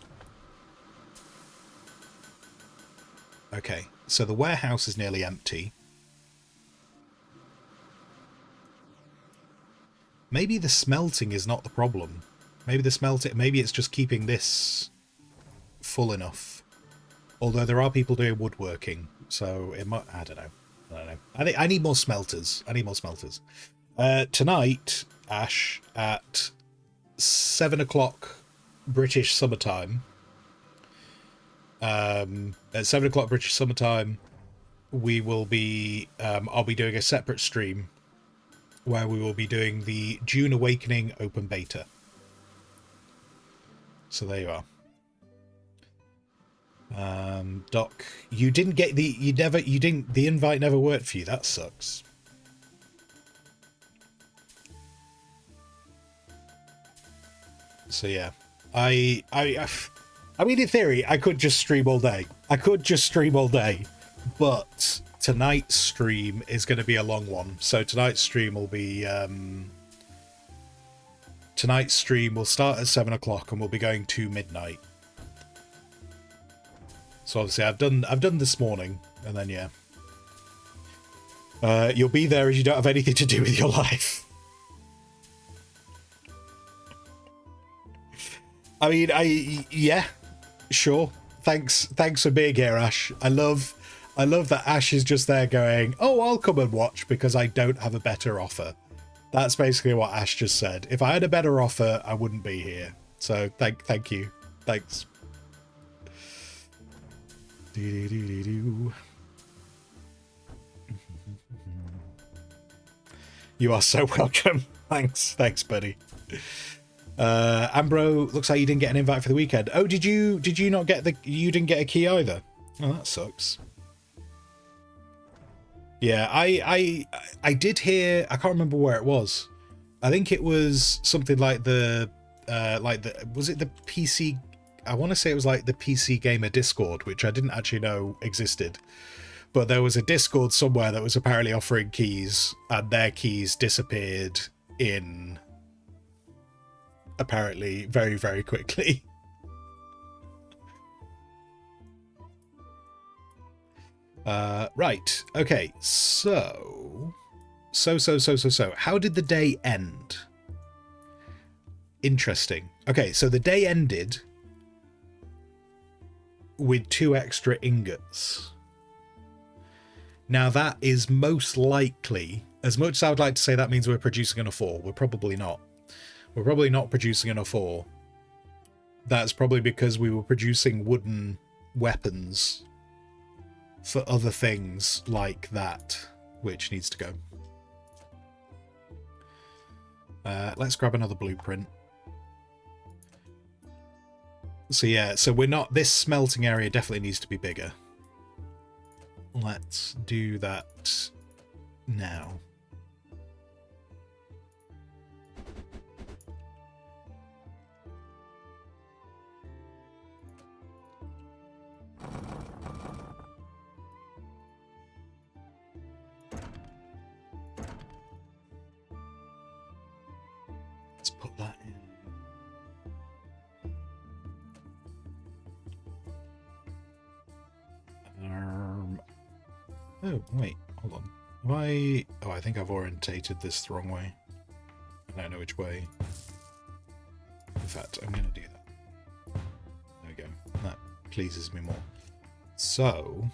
Okay, so the warehouse is nearly empty. Maybe the smelting is not the problem. Maybe it's just keeping this full enough. Although there are people doing woodworking, so it might... I don't know. I need more smelters. Tonight, Ash, at 7 o'clock British summertime. At 7 o'clock British summertime, we will be... I'll be doing a separate stream where we will be doing the June Awakening open beta. So there you are. Doc, you didn't get the the invite never worked for you. That sucks. So yeah, I mean, in theory, I could just stream all day. But tonight's stream is going to be a long one. So tonight's stream will be we'll start at 7 o'clock and we'll be going to midnight. So obviously I've done this morning, and then yeah. You'll be there as you don't have anything to do with your life. I mean, yeah, sure. Thanks for being here, Ash. I love that Ash is just there going, oh, I'll come and watch because I don't have a better offer. That's basically what Ash just said. If I had a better offer, I wouldn't be here. So thank you. Thanks. You are so welcome. Thanks, buddy. Ambro, looks like you didn't get an invite for the weekend. Oh, did you not get you didn't get a key either? Oh, that sucks. Yeah, I did hear, I can't remember where it was. I think it was something like was it the PC, I want to say it was like the PC Gamer Discord, which I didn't actually know existed. But there was a Discord somewhere that was apparently offering keys, and their keys disappeared in apparently very, very quickly. Right. Okay. So, how did the day end? Interesting. Okay, so the day ended with 2 extra ingots. Now that is most likely, as much as I would like to say that means we're producing enough ore, we're probably not. We're probably not producing enough ore. That's probably because we were producing wooden weapons for other things like that, which needs to go. Let's grab another blueprint. So yeah, so we're not, this smelting area definitely needs to be bigger. Let's do that now. Let's put that in. Oh, wait, hold on. Have I... Oh, I think I've orientated this the wrong way. I don't know which way. In fact, I'm going to do that. There we go. That pleases me more. So...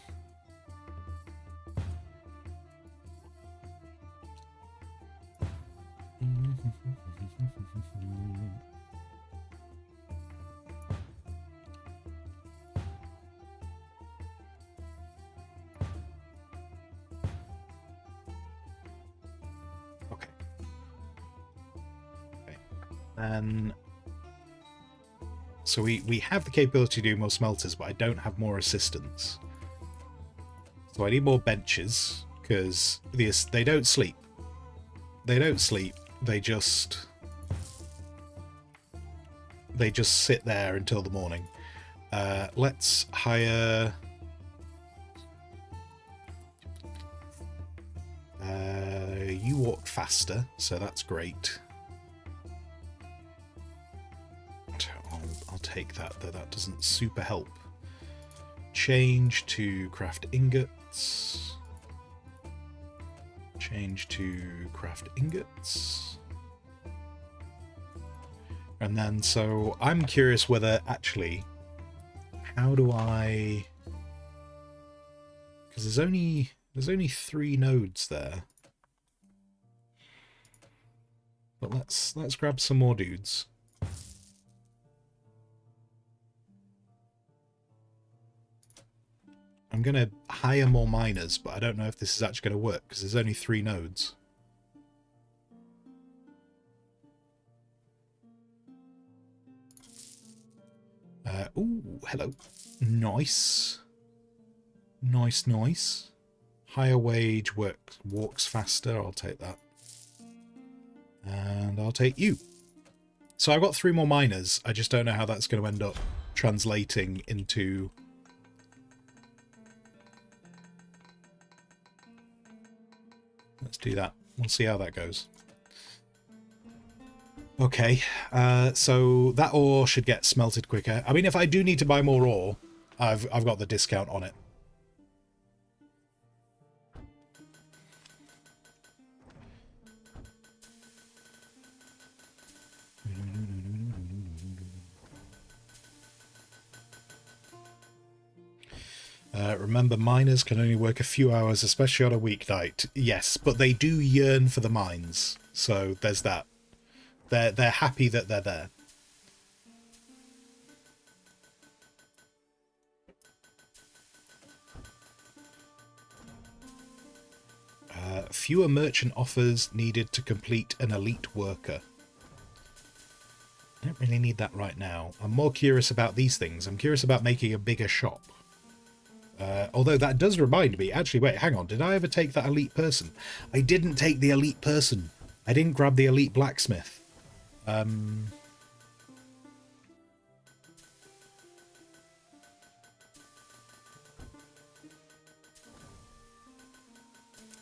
So we have the capability to do more smelters, but I don't have more assistants. So I need more benches, because they don't sleep. They don't sleep. They just sit there until the morning. Let's hire... you walk faster, so that's great. I'll take that, though that doesn't super help. Change to craft ingots. Change to craft ingots. And then, so I'm curious whether actually, how do I... Because there's only 3 nodes there. But let's grab some more dudes. I'm going to hire more miners, but I don't know if this is actually going to work, because there's only 3 nodes. Ooh, hello. Nice. Nice, nice. Higher wage walks faster. I'll take that. And I'll take you. So I've got 3 more miners. I just don't know how that's going to end up translating into... Let's do that. We'll see how that goes. Okay, so that ore should get smelted quicker. I mean, if I do need to buy more ore, I've got the discount on it. Remember, miners can only work a few hours, especially on a weeknight. Yes, but they do yearn for the mines, so there's that. They're happy that they're there. Fewer merchant offers needed to complete an elite worker. I don't really need that right now. I'm more curious about these things. I'm curious about making a bigger shop. Although that does remind me, actually, wait, hang on. Did I ever take that elite person? I didn't take the elite person. I didn't grab the elite blacksmith.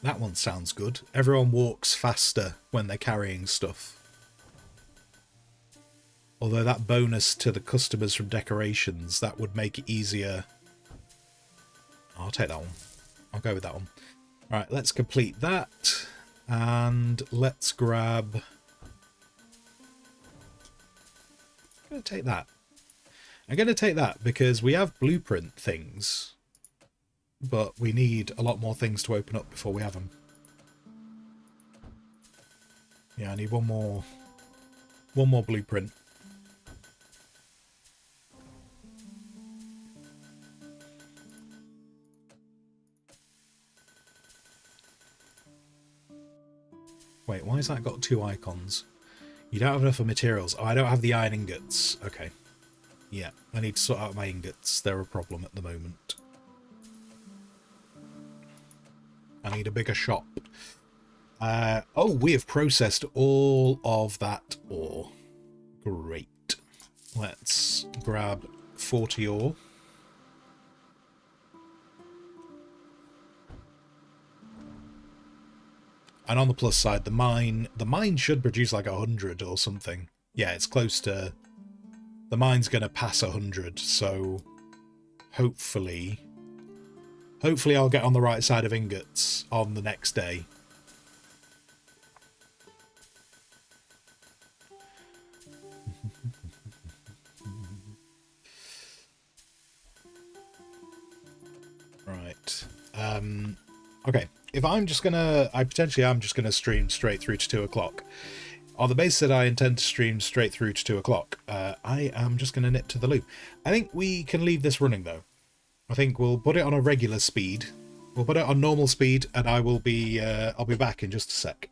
That one sounds good. Everyone walks faster when they're carrying stuff. Although that bonus to the customers from decorations, that would make it easier. I'll take that one. I'll go with that one. Alright, let's complete that. And let's grab... I'm going to take that. I'm going to take that because we have blueprint things. But we need a lot more things to open up before we have them. Yeah, I need one more blueprint. Wait, why has that got two icons? You don't have enough of materials. Oh, I don't have the iron ingots. Okay. Yeah, I need to sort out my ingots. They're a problem at the moment. I need a bigger shop. Oh, we have processed all of that ore. Great. Let's grab 40 ore. And on the plus side, the mine should produce like 100 or something. Yeah, it's close to... The mine's going to pass 100, so hopefully I'll get on the right side of ingots on the next day. Right. Okay. If I'm just gonna... I potentially am just gonna stream straight through to 2 o'clock. On the basis that I intend to stream straight through to 2 o'clock, I am just gonna nip to the loo. I think we can leave this running, though. I think we'll put it on a regular speed. We'll put it on normal speed, and I will be... I'll be back in just a sec.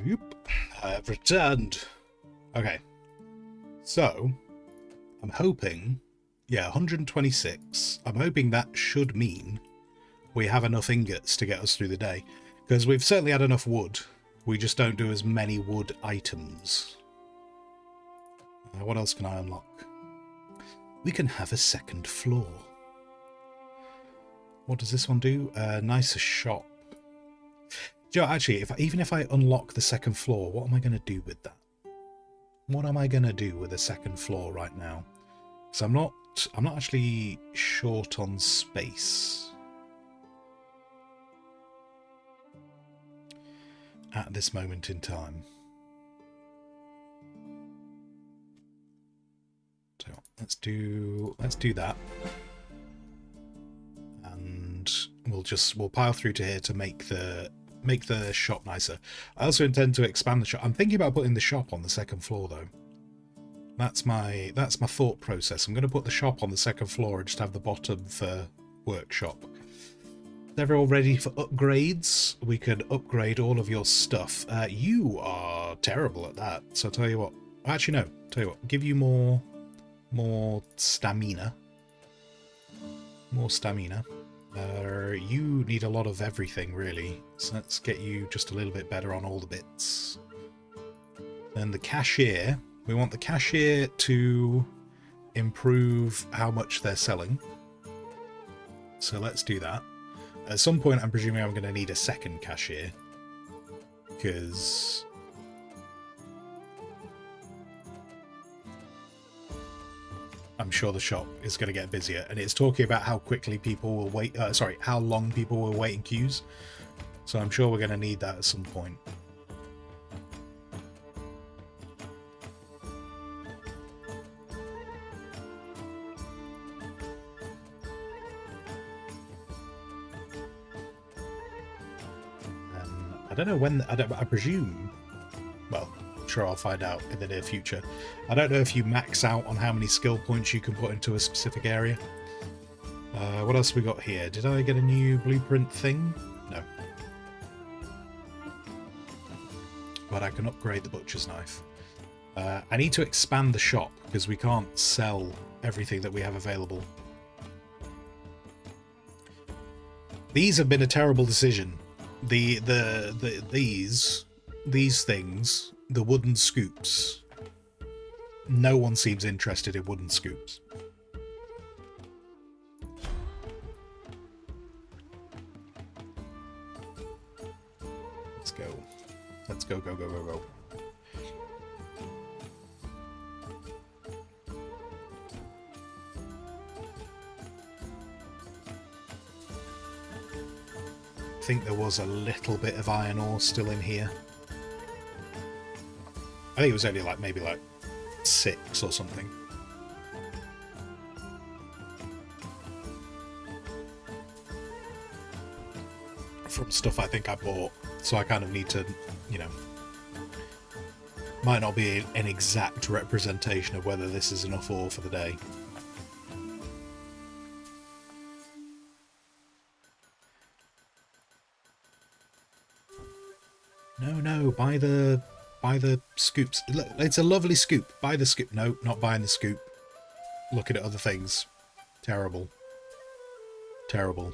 Yep, I've returned. Okay, so I'm hoping, yeah, 126. I'm hoping that should mean we have enough ingots to get us through the day, because we've certainly had enough wood. We just don't do as many wood items. What else can I unlock? We can have a second floor. What does this one do? Nicer shop. Do you know, actually, even if I unlock the second floor, what am I going to do with that? What am I going to do with the second floor right now? So I'm not actually short on space at this moment in time. So let's do that. And we'll pile through to here to make the shop nicer. I also intend to expand the shop. I'm thinking about putting the shop on the second floor though. That's my thought process. I'm going to put the shop on the second floor and just have the bottom for workshop. Is everyone ready for upgrades? We could upgrade all of your stuff. You are terrible at that. So I'll tell you what. Actually, no. Tell you what. Give you more stamina. More stamina. You need a lot of everything, really. So let's get you just a little bit better on all the bits. Then the cashier. We want the cashier to improve how much they're selling. So let's do that. At some point, I'm presuming I'm going to need a second cashier. Because I'm sure the shop is going to get busier. And it's talking about how quickly people will wait. How long people will wait in queues. So I'm sure we're going to need that at some point. I don't know when. I presume. Well, I'm sure I'll find out in the near future. I don't know if you max out on how many skill points you can put into a specific area. What else we got here? Did I get a new blueprint thing? No. But I can upgrade the butcher's knife. I need to expand the shop because we can't sell everything that we have available. These have been a terrible decision. These things, the wooden scoops. No one seems interested in wooden scoops. Let's go. Let's go, go, go, go, go. I think there was a little bit of iron ore still in here. I think it was only like maybe like 6 or something. From stuff I think I bought, so I kind of need to, you know, might not be an exact representation of whether this is enough ore for the day. No, buy the scoops. Look, it's a lovely scoop. Buy the scoop. No, not buying the scoop. Looking at other things. Terrible. Terrible.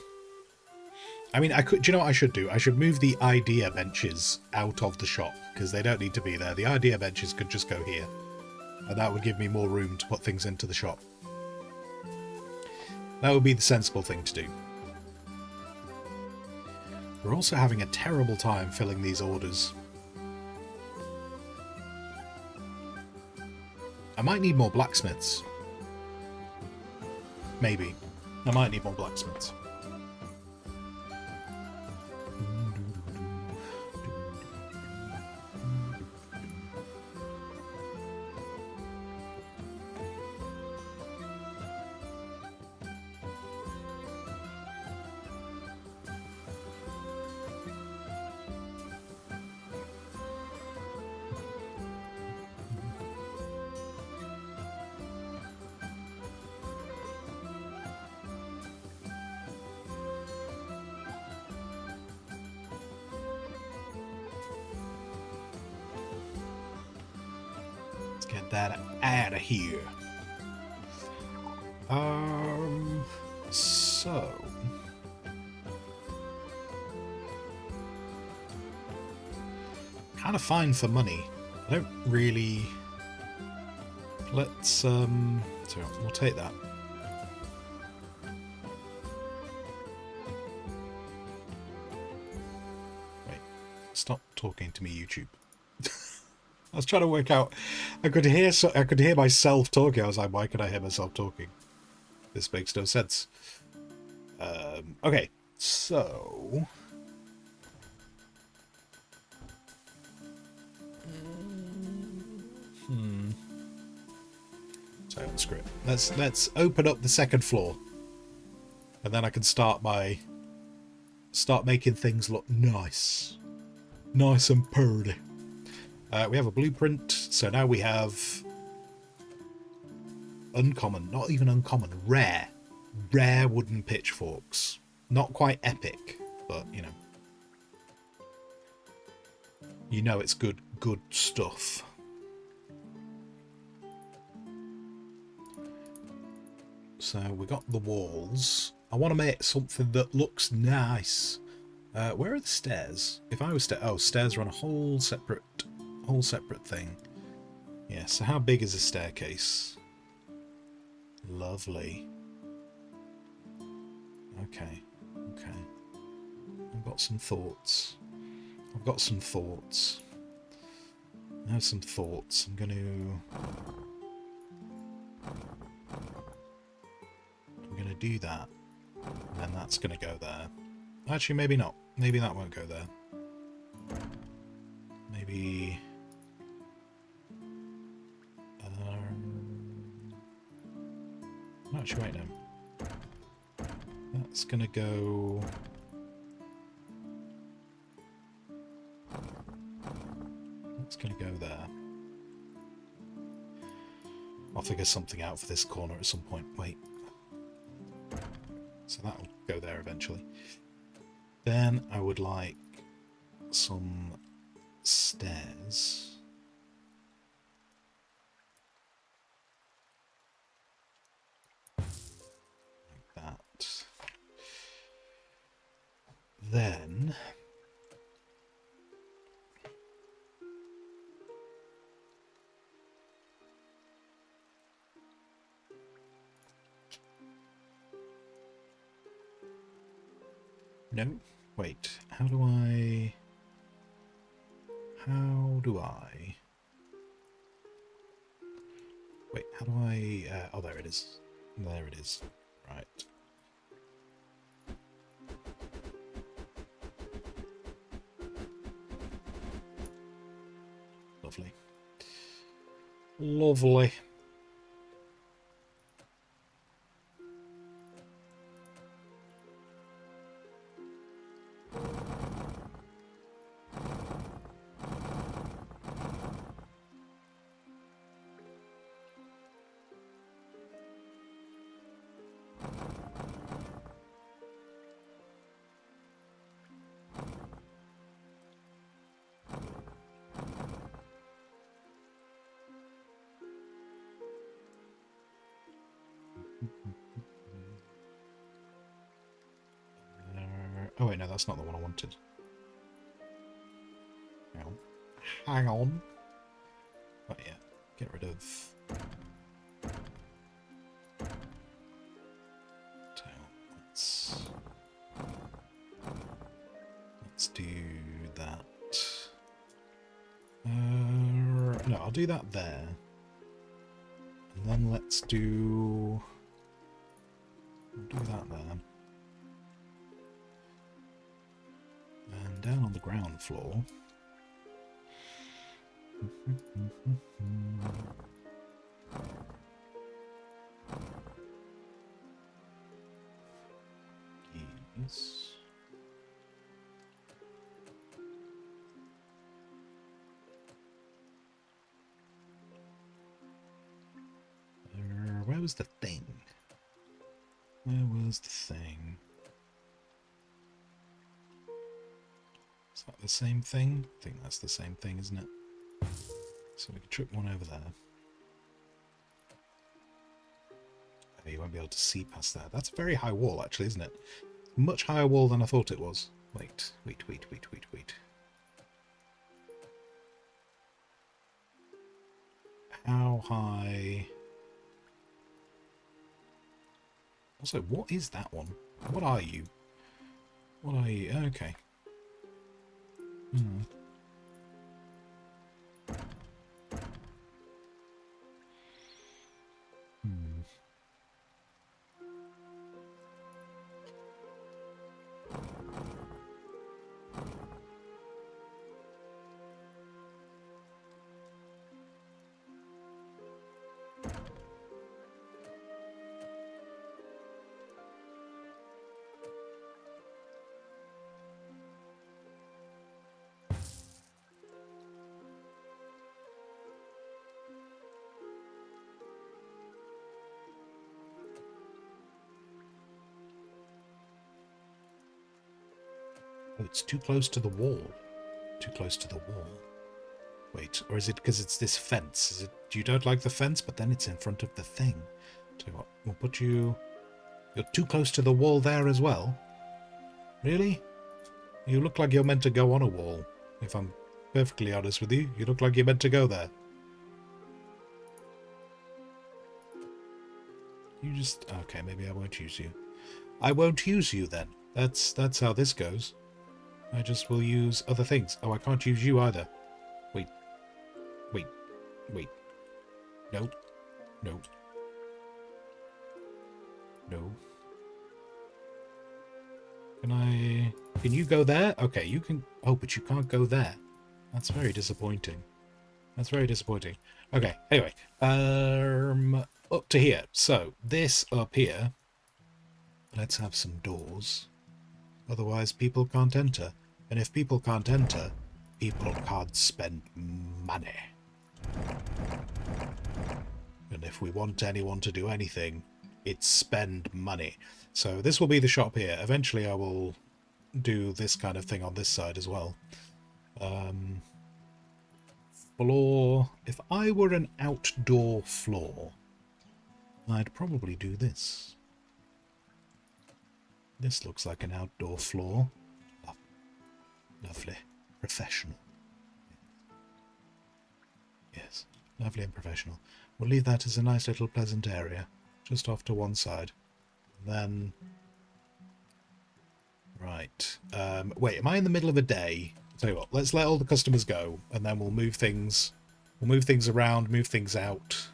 I mean, I could. Do you know what I should do? I should move the idea benches out of the shop because they don't need to be there. The idea benches could just go here, and that would give me more room to put things into the shop. That would be the sensible thing to do. We're also having a terrible time filling these orders. I might need more blacksmiths. Maybe. I might need more blacksmiths. Get that out of here. So kind of fine for money. I don't really. Let's so we'll take that. talking to me, YouTube. I was trying to work out. I could hear myself talking. I was like, why could I hear myself talking? This makes no sense. Okay, so so screw it. Let's open up the second floor, and then I can start making things look nice and pretty. We have a blueprint, so now we have uncommon, not even uncommon, rare wooden pitchforks. Not quite epic, but you know it's good stuff. So we got the walls. I want to make something that looks nice. Where are the stairs? If I was stairs are on a whole separate thing. Yeah, so how big is a staircase? Lovely. Okay. I've got some thoughts. I have some thoughts. I'm gonna do that. And then that's gonna go there. Actually, maybe not. Maybe that won't go there. Maybe... actually, wait, no. That's gonna go... That's gonna go there. I'll figure something out for this corner at some point. Wait. So that'll go there eventually. Then I would like some stairs. Like that. Then no, wait, how do I wait, how do I oh, there it is. There it is. Right. Lovely. Lovely. Oh wait, no, that's not the one I wanted. Hang on. Oh yeah, get rid of... Let's do that. No, I'll do that there. And then let's do... I'll do that there. And down on the ground floor. Yes. Where was the thing? Where was the thing? Is that the same thing? I think that's the same thing, isn't it? So we can trip one over there. Oh, you won't be able to see past that. That's a very high wall, actually, isn't it? Much higher wall than I thought it was. Wait. How high... Also, what is that one? What are you? What are you? Okay. Oh, it's too close to the wall. Too close to the wall. Wait, or is it because it's this fence? Is it you don't like the fence, but then it's in front of the thing? Tell you what, we'll put you... You're too close to the wall there as well? Really? You look like you're meant to go on a wall. If I'm perfectly honest with you, you look like you're meant to go there. You just... Okay, maybe I won't use you. I won't use you then. That's how this goes. I just will use other things. Oh, I can't use you either. Wait. Wait. Wait. No. No. No. Can you go there? Okay, you can... Oh, but you can't go there. That's very disappointing. That's very disappointing. Okay, anyway. Up to here. So, this up here. Let's have some doors. Otherwise, people can't enter. And if people can't enter, people can't spend money. And if we want anyone to do anything, it's spend money. So this will be the shop here. Eventually I will do this kind of thing on this side as well. Floor. If I were an outdoor floor, I'd probably do this. This looks like an outdoor floor. Oh, lovely. Professional. Yes, lovely and professional. We'll leave that as a nice little pleasant area, just off to one side. Then... Right. Wait, am I in the middle of a day? I'll tell you what, let's let all the customers go, and then we'll move things... We'll move things around, move things out.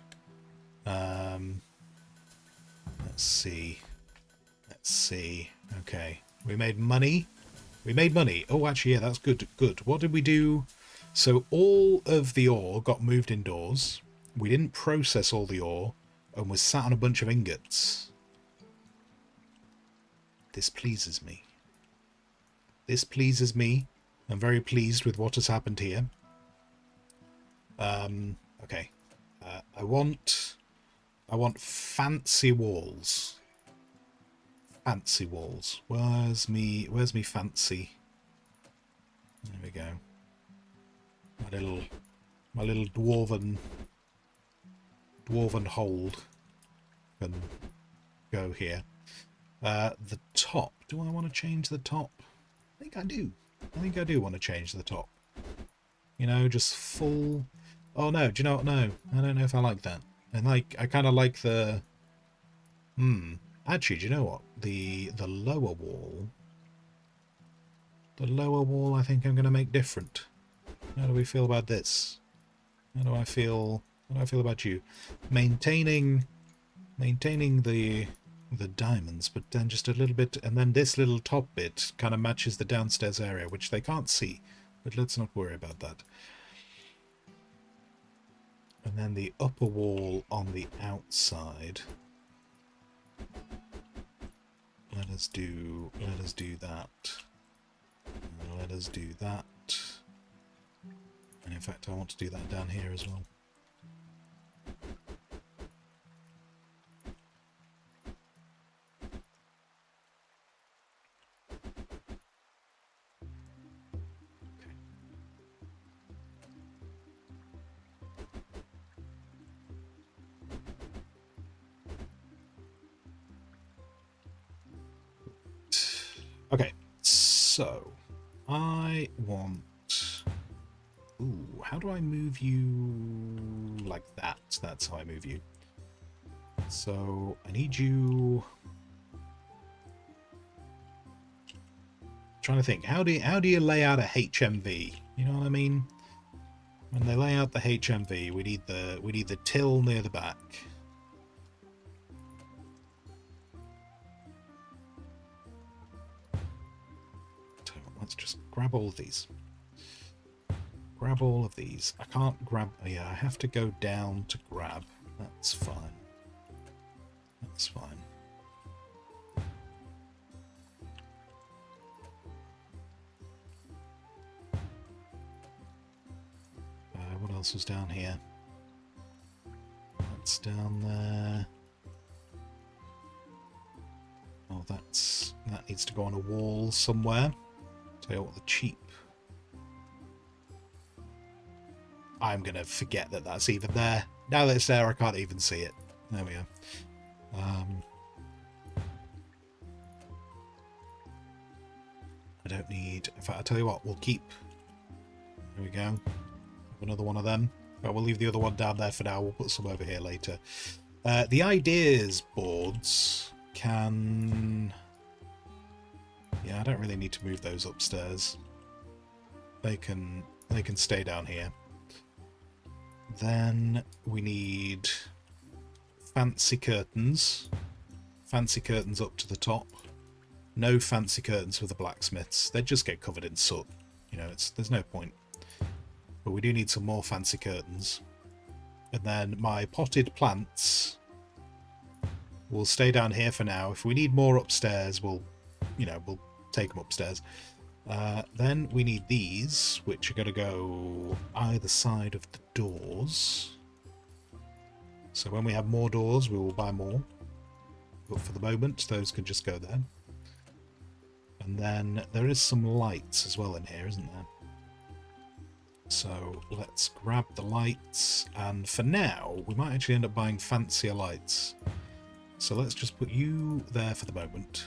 Let's see. Let's see. Okay. We made money. We made money. Oh, actually, yeah, that's good. Good. What did we do? So all of the ore got moved indoors. We didn't process all the ore, and was sat on a bunch of ingots. This pleases me. This pleases me. I'm very pleased with what has happened here. Okay. I want fancy walls. Fancy walls. Where's me fancy? There we go. My little dwarven hold can go here. The top. Do I want to change the top? I think I do. I think I do want to change the top. You know, just full... Oh no, do you know what? No. I don't know if I like that. And I kind of like the... Actually, do you know what? The lower wall... The lower wall I think I'm going to make different. How do we feel about this? How do I feel about you? Maintaining the diamonds, but then just a little bit, and then this little top bit kind of matches the downstairs area, which they can't see, but let's not worry about that. And then the upper wall on the outside. Let us do that. Let us do that. And in fact, I want to do that down here as well. Okay, so I want... Ooh, how do I move you like that? That's how I move you. So I need you... Trying to think, how do you lay out a HMV? You know what I mean? When they lay out the HMV, we need the till near the back. Let's just grab all of these. Grab all of these. I can't grab... Oh yeah, I have to go down to grab. That's fine. That's fine. What else was down here? That's down there. Oh, that needs to go on a wall somewhere. Tell you what, the cheap. I'm going to forget that that's even there. Now that it's there, I can't even see it. There we go. I don't need... In fact, I'll tell you what, we'll keep... There we go. Another one of them. But we'll leave the other one down there for now. We'll put some over here later. The ideas boards can... Yeah, I don't really need to move those upstairs. They can stay down here. Then we need fancy curtains. Fancy curtains up to the top. No fancy curtains for the blacksmiths. They just get covered in soot. You know, there's no point. But we do need some more fancy curtains. And then my potted plants will stay down here for now. If we need more upstairs, we'll take them upstairs. Then we need these, which are going to go either side of the doors. So when we have more doors, we will buy more. But for the moment, those can just go there. And then there is some lights as well in here, isn't there? So let's grab the lights. And for now, we might actually end up buying fancier lights. So let's just put you there for the moment.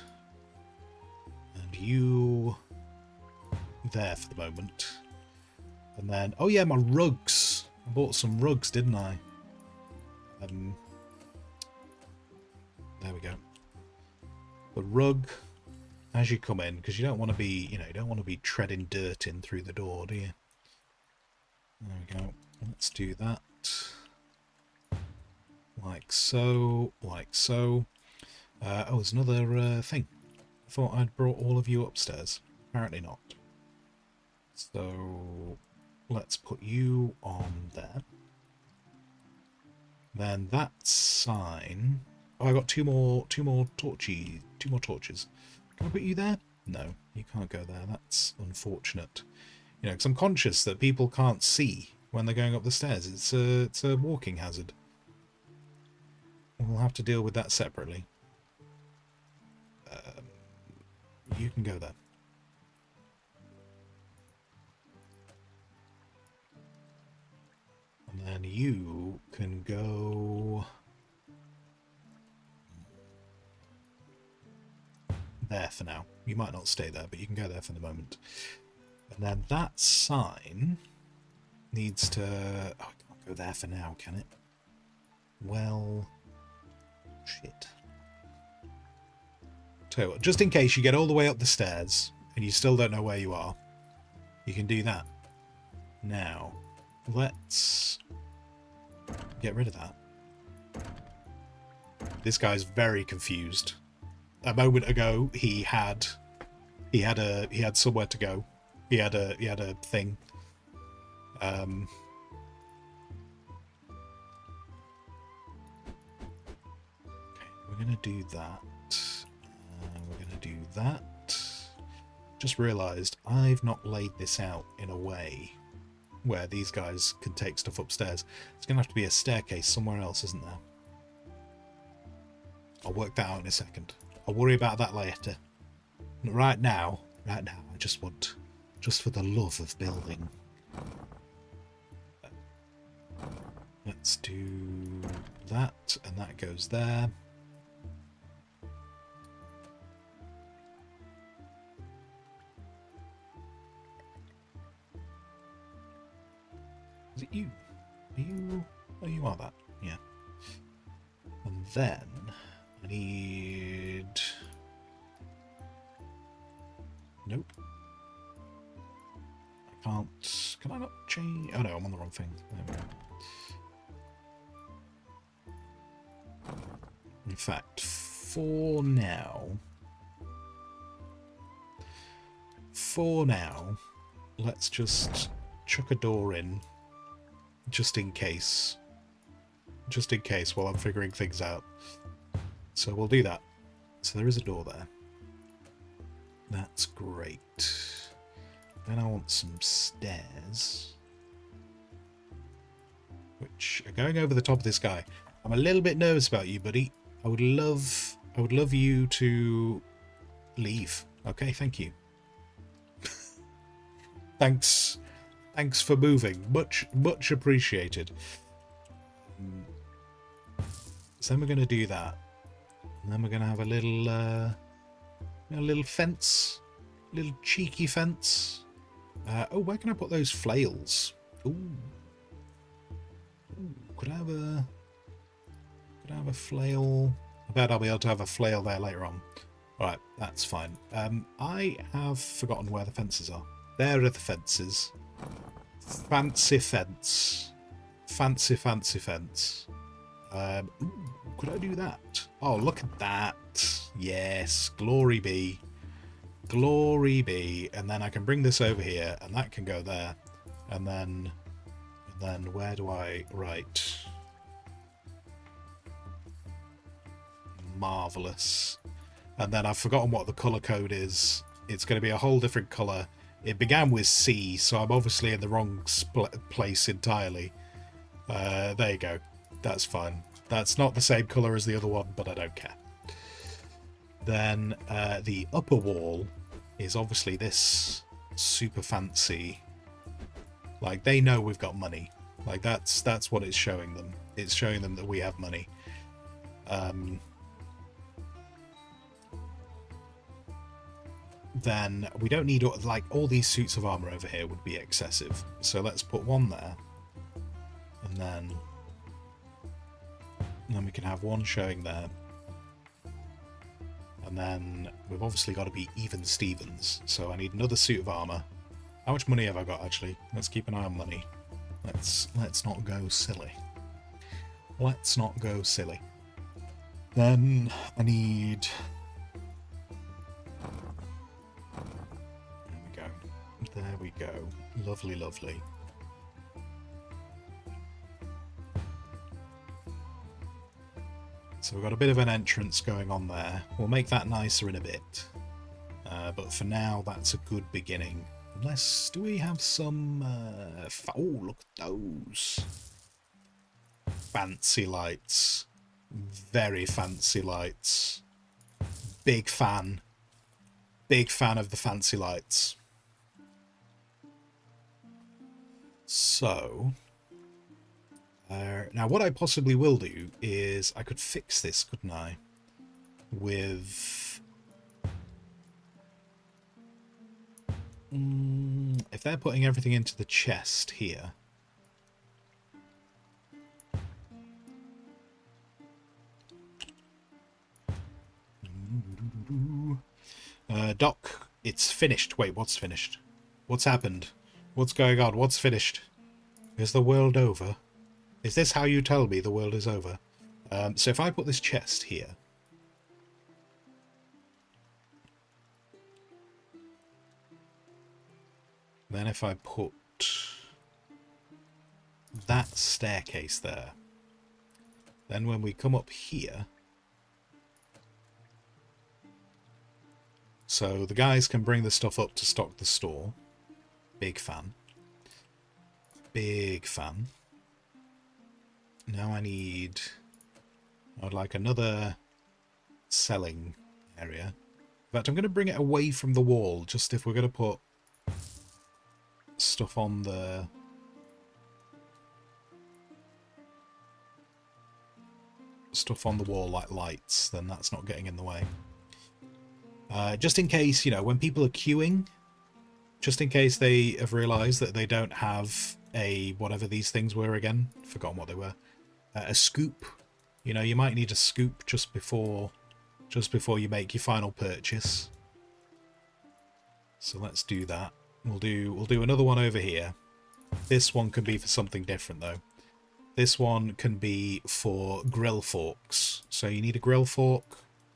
And you there for the moment. And then, oh yeah, my rugs. I bought some rugs, didn't I? There we go. The rug as you come in, because you don't want to be, you don't want to be treading dirt in through the door, do you? There we go. Let's do that. Like so, like so. Oh, there's another thing. I thought I'd brought all of you upstairs. Apparently not. So let's put you on there. Then that sign. Oh, I got two more torches. Can I put you there? No, you can't go there. That's unfortunate. You know, because I'm conscious that people can't see when they're going up the stairs. It's a walking hazard. We'll have to deal with that separately. You can go there. And then you can go there for now. You might not stay there, but you can go there for the moment. And then that sign needs to... Oh, I can't go there for now, can it? Well... Shit. Tell you what, just in case you get all the way up the stairs and you still don't know where you are, you can do that. Now, let's get rid of that. This guy's very confused. A moment ago, he had somewhere to go. He had a thing. Okay, we're gonna do that. We're gonna do that. Just realised I've not laid this out in a way where these guys can take stuff upstairs. It's gonna have to be a staircase somewhere else, isn't there? I'll work that out in a second. I'll worry about that later. Right now, I just want, just for the love of building. Let's do that, and that goes there. Is it you? Are you? Oh, you are that. Yeah. And then I need... Nope. I can't... Can I not change... Oh no, I'm on the wrong thing. There we go. In fact, for now, let's just chuck a door in, just in case while I'm figuring things out. So we'll do that. So there is a door there. That's great. Then I want some stairs, which are going over the top of this guy. I'm a little bit nervous about you, buddy. I would love you to leave. Okay, thank you. Thanks for moving. Much appreciated. So then we're going to do that. And then we're going to have a little fence. Little cheeky fence. Oh, where can I put those flails? Ooh. Could I have a flail? I bet I'll be able to have a flail there later on. Alright, that's fine. I have forgotten where the fences are. There are the fences. Fancy fence. Fancy fence. Ooh, could I do that? Oh, look at that. Yes, glory be. Glory be. And then I can bring this over here, and that can go there. And then where do I write? Marvelous. And then I've forgotten what the colour code is. It's going to be a whole different colour. It began with C, so I'm obviously in the wrong place entirely. There you go. That's fine. That's not the same colour as the other one, but I don't care. Then the upper wall is obviously this super fancy. Like, they know we've got money. Like, that's what it's showing them. It's showing them that we have money. Then we don't need, like, all these suits of armor over here would be excessive. So let's put one there. And then we can have one showing there. And then we've obviously got to be even Stevens. So I need another suit of armor. How much money have I got, actually? Let's keep an eye on money. Let's not go silly. Let's not go silly. Then I need... There we go. Lovely, lovely. So we've got a bit of an entrance going on there. We'll make that nicer in a bit. But for now, that's a good beginning. Unless, do we have some... oh, look at those. Fancy lights. Very fancy lights. Big fan. Big fan of the fancy lights. So, now what I possibly will do is I could fix this, couldn't I? With... if they're putting everything into the chest here... Doc, it's finished. Wait, what's finished? What's happened? What's going on? What's finished? Is the world over? Is this how you tell me the world is over? So if I put this chest here... Then if I put that staircase there... Then when we come up here... So the guys can bring the stuff up to stock the store. Big fan. Big fan. Now I would like another selling area. In fact, I'm going to bring it away from the wall, just if we're going to put stuff on the... stuff on the wall like lights, then that's not getting in the way. Just in case, you know, when people are queuing, just in case they have realised that they don't have a, whatever these things were again, forgotten what they were, a scoop. You know, you might need a scoop just before you make your final purchase. So let's do that. We'll do another one over here. This one can be for something different though. This one can be for grill forks. So you need a grill fork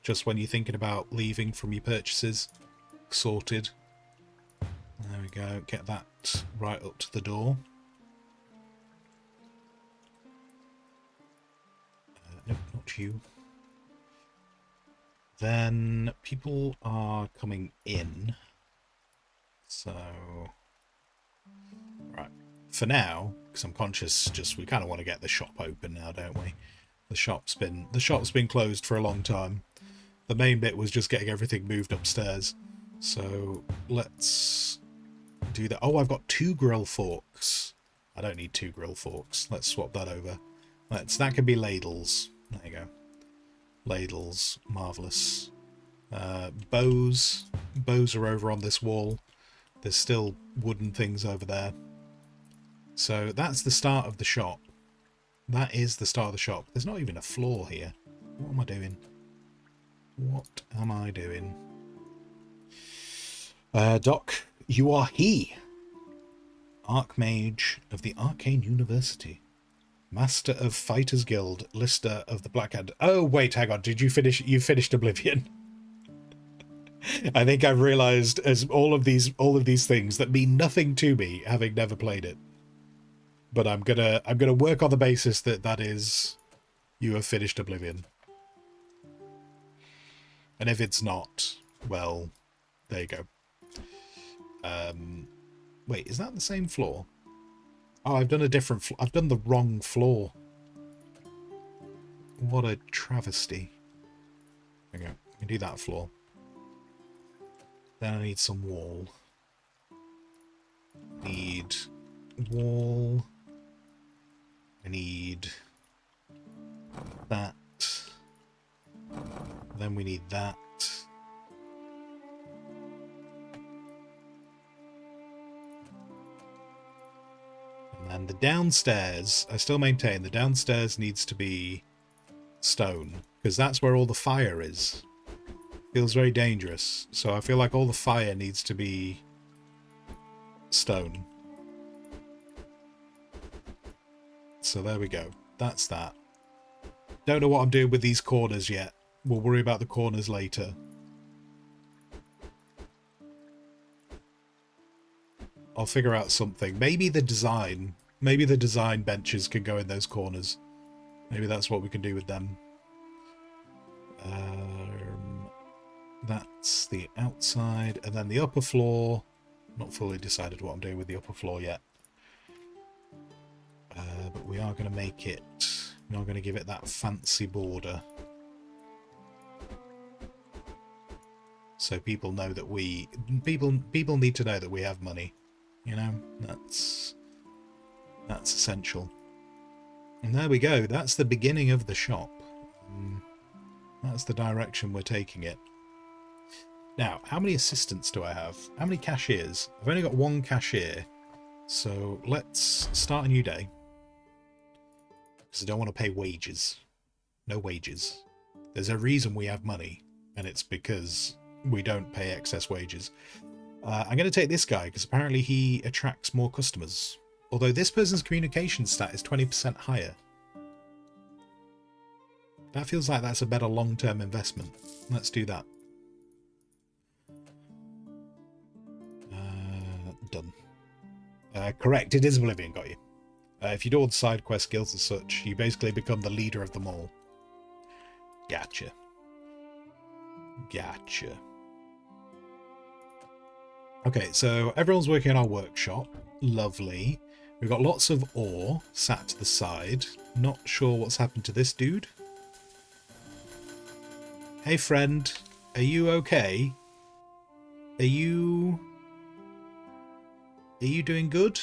just when you're thinking about leaving from your purchases. Sorted. There we go. Get that right up to the door. Nope, not you. Then people are coming in. So, right. For now, because I'm conscious, just we kind of want to get the shop open now, don't we? The shop's been closed for a long time. The main bit was just getting everything moved upstairs. So let's do that. Oh, I've got 2 grill forks. I don't need 2 grill forks. Let's swap that over. That could be ladles. There you go. Ladles. Marvellous. Bows. Bows are over on this wall. There's still wooden things over there. So that's the start of the shop. That is the start of the shop. There's not even a floor here. What am I doing? What am I doing? Doc, you are he. Archmage of the Arcane University. Master of Fighters Guild. Lister of the Black Hand. Oh, wait, hang on. Did you finish? You finished Oblivion. I think I've realised as all of these things that mean nothing to me, having never played it. But I'm gonna work on the basis that is you have finished Oblivion. And if it's not, well, there you go. Wait, is that the same floor? Oh, I've done a different I've done the wrong floor. What a travesty. Okay, I can do that floor. Then I need some wall. Need wall. I need that. Then we need that. And then the downstairs, I still maintain the downstairs needs to be stone, because that's where all the fire is. Feels very dangerous, so I feel like all the fire needs to be stone. So there we go. That's that. Don't know what I'm doing with these corners yet. We'll worry about the corners later. I'll figure out something. Maybe the design benches can go in those corners. Maybe that's what we can do with them. That's the outside, and then the upper floor. Not fully decided what I'm doing with the upper floor yet. But we are going to make it. We are going to give it that fancy border, so people know that people need to know that we have money. You know, that's essential. And there we go. That's the beginning of the shop. That's the direction we're taking it. Now, how many assistants do I have? How many cashiers? I've only got 1 cashier. So let's start a new day. Because I don't want to pay wages. No wages. There's a reason we have money, and it's because we don't pay excess wages. I'm going to take this guy, because apparently he attracts more customers. Although this person's communication stat is 20% higher. That feels like that's a better long-term investment. Let's do that. Done. Correct, it is Oblivion, got you. If you do all the side quest guilds and such, you basically become the leader of them all. Gotcha. Gotcha. Okay, so everyone's working on our workshop. Lovely. We've got lots of ore sat to the side. Not sure what's happened to this dude. Hey friend, are you okay? Are you doing good?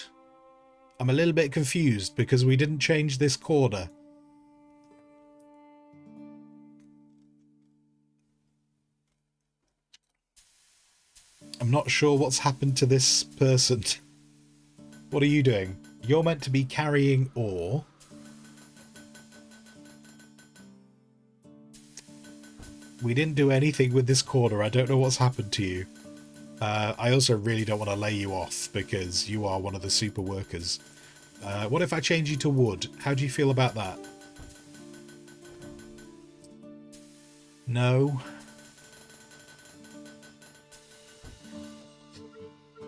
I'm a little bit confused because we didn't change this corner. I'm not sure what's happened to this person. What are you doing? You're meant to be carrying ore. We didn't do anything with this corner. I don't know what's happened to you. I also really don't want to lay you off because you are one of the super workers. What if I change you to wood? How do you feel about that? No.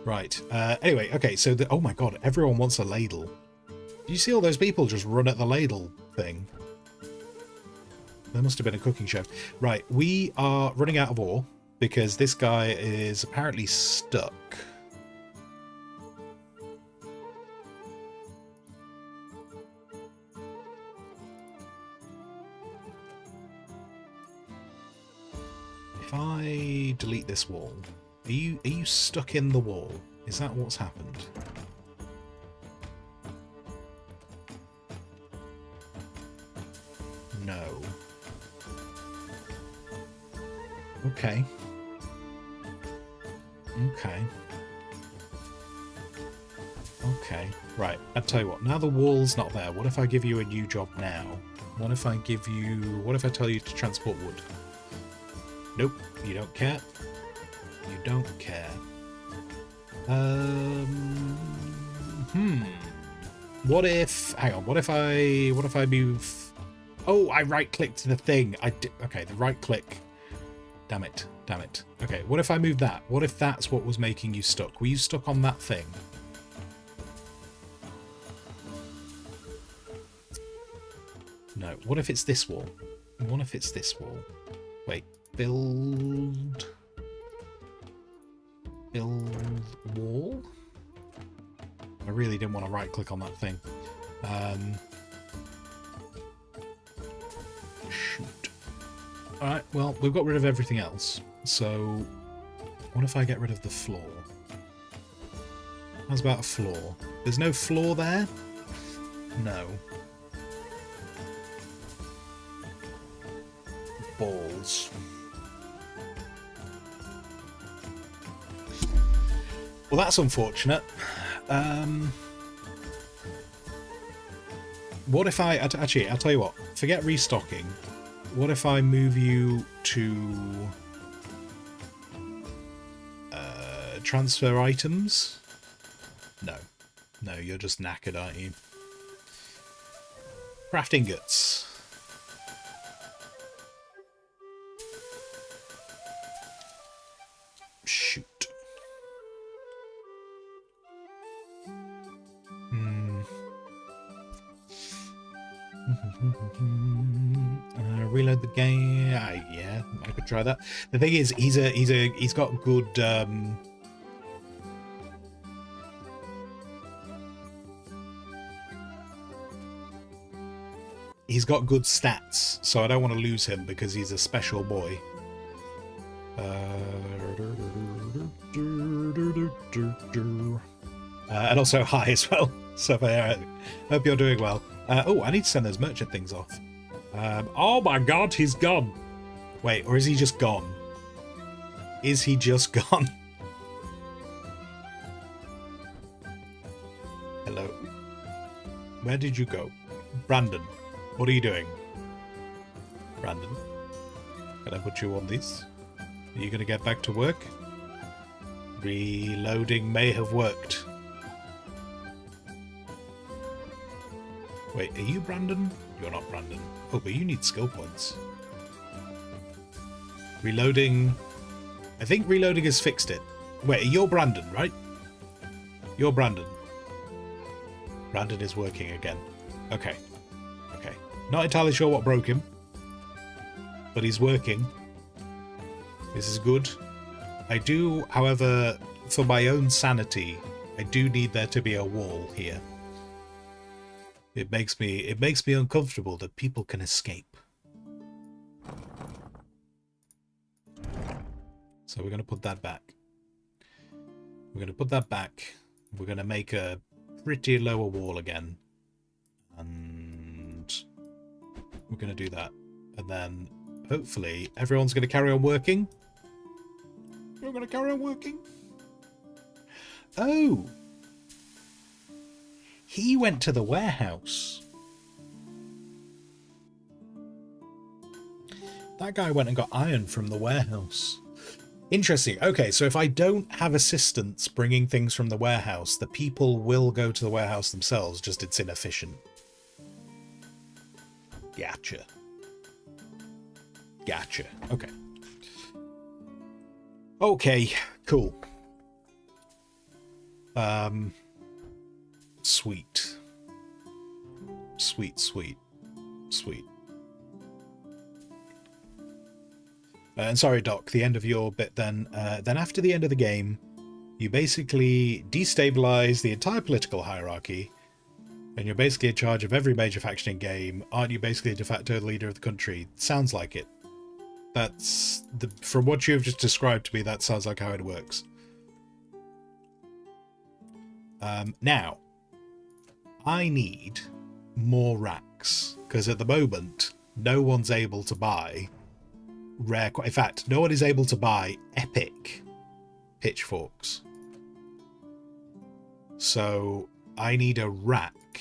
Right. Anyway, okay, so oh my god, everyone wants a ladle. Do you see all those people just run at the ladle thing? There must have been a cooking show. Right, we are running out of ore because this guy is apparently stuck. If I delete this wall, are you stuck in the wall? Is that what's happened? No. Okay. Okay. Okay. Right, I'll tell you what. Now the wall's not there. What if I give you a new job now? What if I give you... What if I tell you to transport wood? Nope. You don't care. You don't care. What if... Hang on. What if I move... Oh, I right-clicked the thing. Okay, the right-click. Damn it. Damn it. Okay, what if I move that? What if that's what was making you stuck? Were you stuck on that thing? No. What if it's this wall? What if it's this wall? Wait. Build wall? I really didn't want to right-click on that thing. Shoot. Alright, well, we've got rid of everything else. So, what if I get rid of the floor? How's about a floor? There's no floor there? No. Balls. Well, that's unfortunate. What if I... Actually, I'll tell you what. Forget restocking. What if I move you to... transfer items? No. No, you're just knackered, aren't you? Craft ingots. Shoot. Reload the game. Yeah, I could try that. The thing is, he's got good. He's got good stats, so I don't want to lose him because he's a special boy. And also high as well. So I hope you're doing well. Oh, I need to send those merchant things off. Oh my god, he's gone. Wait, or is he just gone? Is he just gone? Hello. Where did you go? Brandon, what are you doing? Brandon, can I put you on these? Are you going to get back to work? Reloading may have worked. Wait, are you Brandon? You're not Brandon. Oh, but you need skill points. Reloading. I think reloading has fixed it. Wait, you're Brandon, right? You're Brandon. Brandon is working again. Okay. Okay. Not entirely sure what broke him. But he's working. This is good. I do, however, for my own sanity, I do need there to be a wall here. It makes me uncomfortable that people can escape. So we're going to put that back. We're going to put that back. We're going to make a pretty lower wall again. And we're going to do that. And then hopefully everyone's going to carry on working. You're going to carry on working? Oh! He went to the warehouse. That guy went and got iron from the warehouse. Interesting. Okay, so if I don't have assistants bringing things from the warehouse, the people will go to the warehouse themselves, just it's inefficient. Gotcha. Gotcha. Okay. Okay, cool. Sweet. Sweet, sweet, sweet. And sorry, Doc, the end of your bit then. Then after the end of the game, you basically destabilize the entire political hierarchy, and you're basically in charge of every major faction in game. Aren't you basically a de facto leader of the country? Sounds like it. That's from what you've just described to me, that sounds like how it works. Now, I need more racks, because at the moment, no one's able to buy rare... In fact, no one is able to buy epic pitchforks. So, I need a rack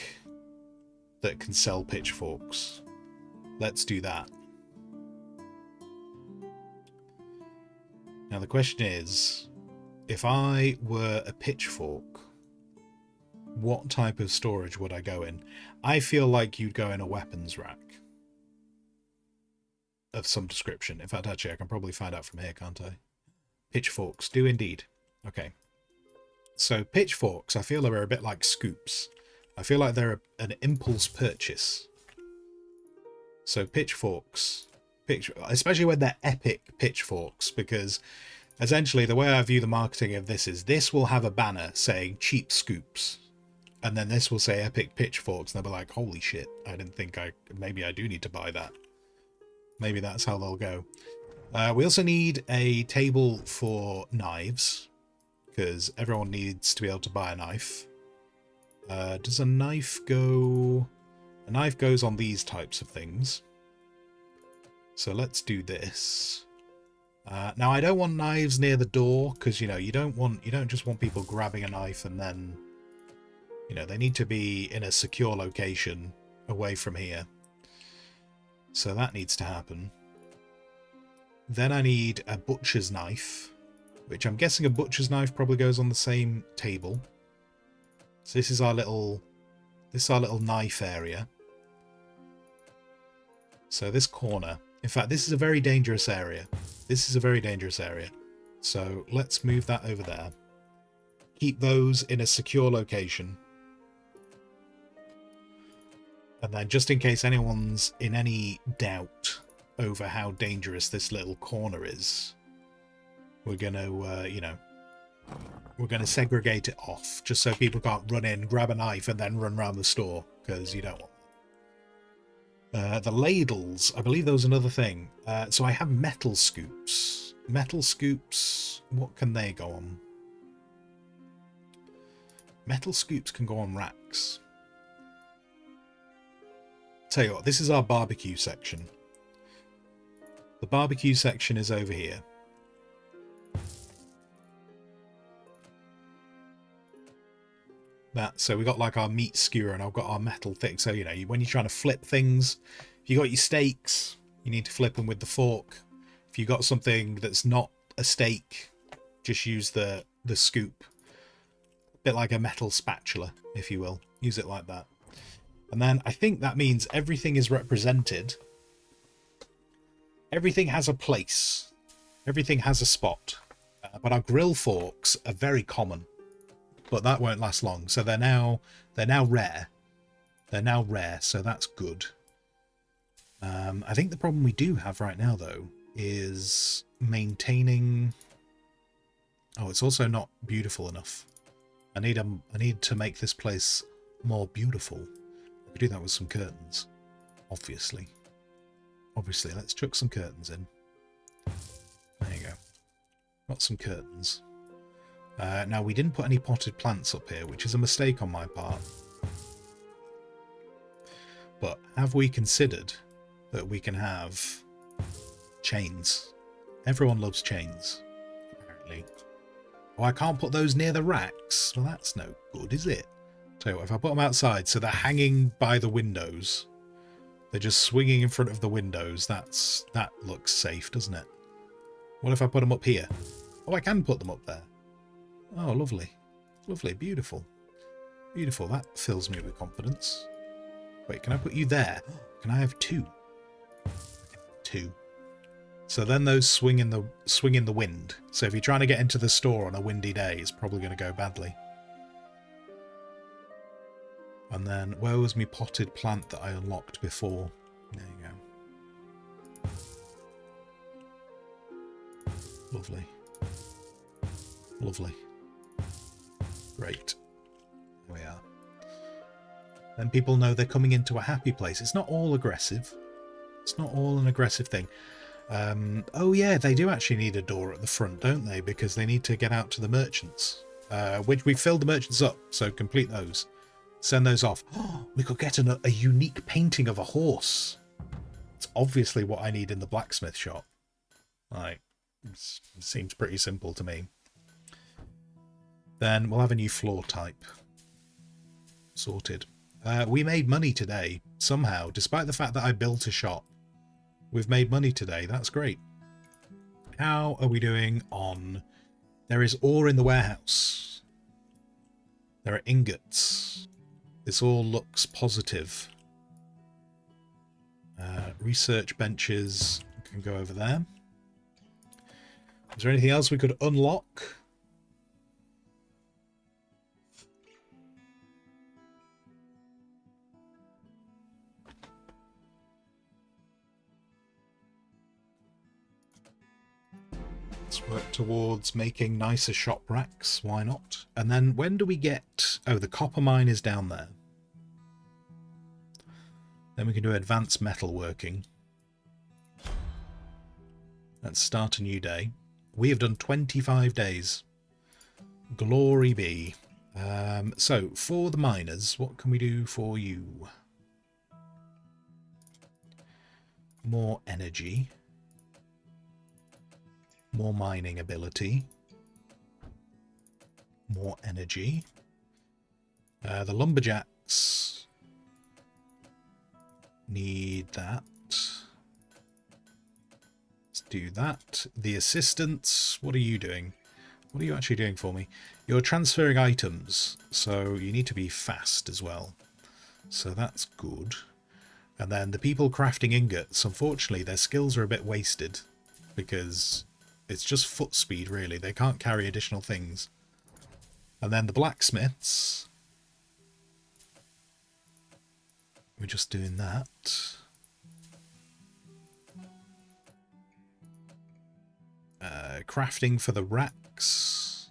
that can sell pitchforks. Let's do that. Now, the question is, if I were a pitchfork, what type of storage would I go in? I feel like you'd go in a weapons rack of some description. In fact, actually, I can probably find out from here, can't I? Pitchforks do indeed. Okay. So pitchforks, I feel are a bit like scoops. I feel like they're an impulse purchase. So pitchforks, especially when they're epic pitchforks, because essentially the way I view the marketing of this is this will have a banner saying cheap scoops. And then this will say epic pitchforks, and they'll be like, holy shit, I didn't think maybe I do need to buy that. Maybe that's how they'll go. We also need a table for knives, because everyone needs to be able to buy a knife. Does a knife go... A knife goes on these types of things. So let's do this. Now, I don't want knives near the door, because, you know, you don't just want people grabbing a knife and then... You know, they need to be in a secure location away from here. So that needs to happen. Then I need a butcher's knife, which I'm guessing a butcher's knife probably goes on the same table. So this is our little knife area. So this corner, in fact, this is a very dangerous area. This is a very dangerous area. So let's move that over there. Keep those in a secure location. And then just in case anyone's in any doubt over how dangerous this little corner is, we're going to, you know, we're going to segregate it off just so people can't run in, grab a knife and then run around the store, because you don't want that. The ladles, I believe there was another thing. So I have metal scoops. Metal scoops, what can they go on? Metal scoops can go on racks. Tell you what, this is our barbecue section. The barbecue section is over here. So we got like our meat skewer and I've got our metal thing. So, you know, when you're trying to flip things, if you got your steaks, you need to flip them with the fork. If you got something that's not a steak, just use the scoop. A bit like a metal spatula, if you will. Use it like that. And then I think that means everything is represented. Everything has a place. Everything has a spot. But our grill forks are very common. But that won't last long. So they're now rare. They're now rare, so that's good. I think the problem we do have right now, though, is maintaining... Oh, it's also not beautiful enough. I need to make this place more beautiful. I could do that with some curtains, obviously. Obviously, let's chuck some curtains in. There you go. Got some curtains. Now, we didn't put any potted plants up here, which is a mistake on my part. But have we considered that we can have chains? Everyone loves chains, apparently. Oh, I can't put those near the racks? Well, that's no good, is it? Tell you what, if I put them outside, so they're hanging by the windows, they're just swinging in front of the windows, that looks safe, doesn't it? What if I put them up here? Oh, I can put them up there. Oh, lovely. Lovely, beautiful. Beautiful, that fills me with confidence. Wait, can I put you there? Can I have two? Two. So then those swing in the wind. So if you're trying to get into the store on a windy day, it's probably going to go badly. And then, where was my potted plant that I unlocked before? There you go. Lovely. Lovely. Great. There we are. Then people know they're coming into a happy place. It's not all aggressive. It's not all an aggressive thing. Oh yeah, they do actually need a door at the front, don't they? Because they need to get out to the merchants. which we filled the merchants up, so complete those. Send those off. Oh, we could get a unique painting of a horse. It's obviously what I need in the blacksmith shop. Like, it seems pretty simple to me. Then we'll have a new floor type. Sorted. We made money today, somehow, despite the fact that I built a shop. We've made money today. That's great. How are we doing on... There is ore in the warehouse. There are ingots. This all looks positive. Research benches can go over there. Is there anything else we could unlock? Let's work towards making nicer shop racks. Why not? And then when do we get... Oh, the copper mine is down there. Then we can do advanced metalworking. Let's start a new day. We have done 25 days. Glory be. So, for the miners, what can we do for you? More energy. More mining ability. More energy. The lumberjacks need that. Let's do that. The assistants, what are you doing? What are you actually doing for me? You're transferring items, so you need to be fast as well. So that's good. And then the people crafting ingots, unfortunately, their skills are a bit wasted because it's just foot speed, really. They can't carry additional things. And then the blacksmiths, we're just doing that. Crafting for the racks.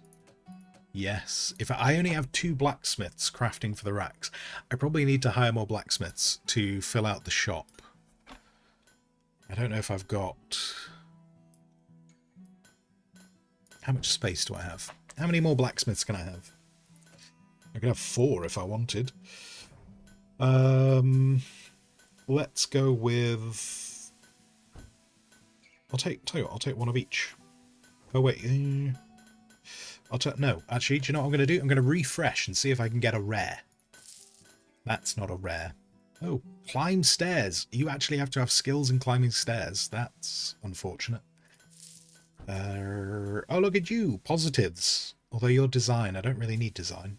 Yes. If I only have 2 blacksmiths crafting for the racks, I probably need to hire more blacksmiths to fill out the shop. I don't know if I've got... How much space do I have? How many more blacksmiths can I have? I could have 4 if I wanted. Let's go with... tell you what, I'll take one of each. Oh wait, no, actually, do you know what I'm going to do? I'm going to refresh and see if I can get a rare. That's not a rare. Oh, climb stairs. You actually have to have skills in climbing stairs. That's unfortunate. Oh, look at you. Positives. Although your design, I don't really need design.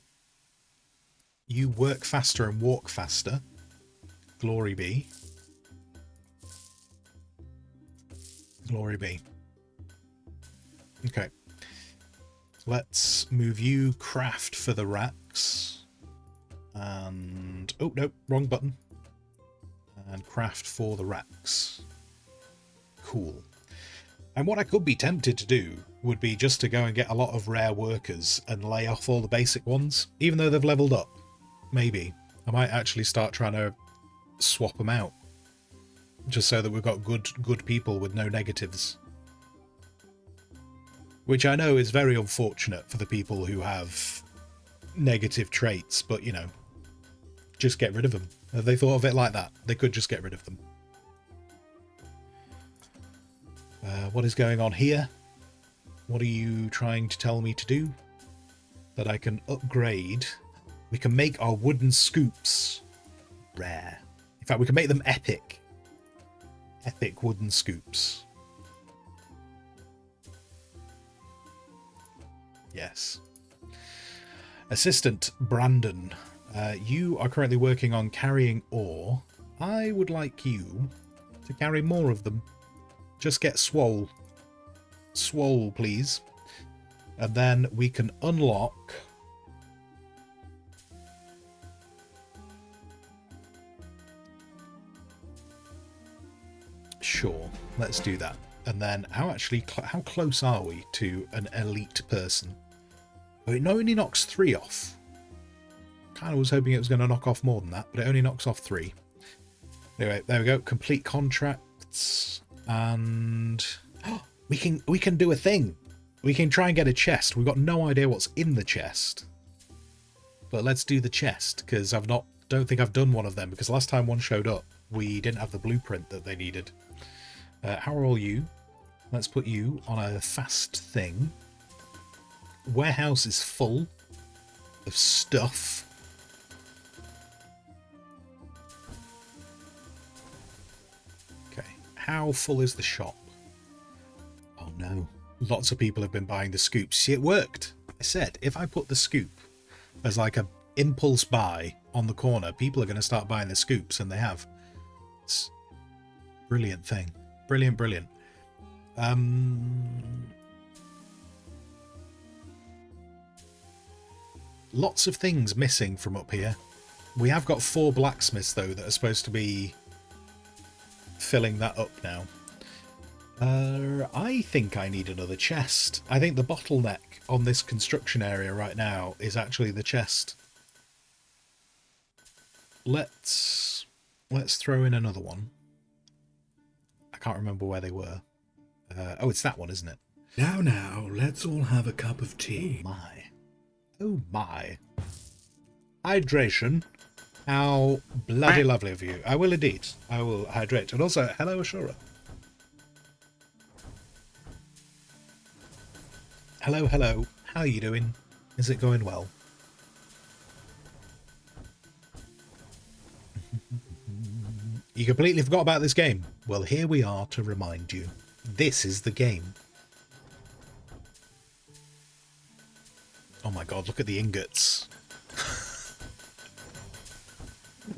You work faster and walk faster. Glory be. Glory be. Okay. Let's move you craft for the racks. And... oh, no, wrong button. And craft for the racks. Cool. And what I could be tempted to do would be just to go and get a lot of rare workers and lay off all the basic ones, even though they've leveled up. Maybe. I might actually start trying to swap them out. Just so that we've got good people with no negatives. Which I know is very unfortunate for the people who have negative traits, but, you know, just get rid of them. Have they thought of it like that? They could just get rid of them. What is going on here? What are you trying to tell me to do? That I can upgrade. We can make our wooden scoops rare. In fact, we can make them epic. Epic wooden scoops. Yes. Assistant Brandon, you are currently working on carrying ore. I would like you to carry more of them. Just get swole. Swole, please. And then we can unlock... Sure, let's do that. And then how close are we to an elite person? Oh, it only knocks 3 off. Kind of was hoping it was going to knock off more than that, but it only knocks off 3. Anyway, there we go. Complete contracts, and we can do a thing. We can try and get a chest. We've got no idea what's in the chest. But let's do the chest, because don't think I've done one of them, because last time one showed up, we didn't have the blueprint that they needed. How are all you? Let's put you on a fast thing. Warehouse is full of stuff. Okay, how full is the shop? Oh no, lots of people have been buying the scoops. See, it worked. I said, if I put the scoop as like a impulse buy on the corner, people are going to start buying the scoops, and they have. It's a brilliant thing. Brilliant, brilliant. Lots of things missing from up here. We have got 4 blacksmiths, though, that are supposed to be filling that up now. I think I need another chest. I think the bottleneck on this construction area right now is actually the chest. Let's throw in another one. I can't remember where they were. Oh, it's that one, isn't it? Now, let's all have a cup of tea. Oh my. Oh my. Hydration. How bloody lovely of you. I will indeed. I will hydrate. And also, hello, Ashura. Hello, hello. How are you doing? Is it going well? You completely forgot about this game. Well, here we are to remind you. This is the game. Oh my god, look at the ingots.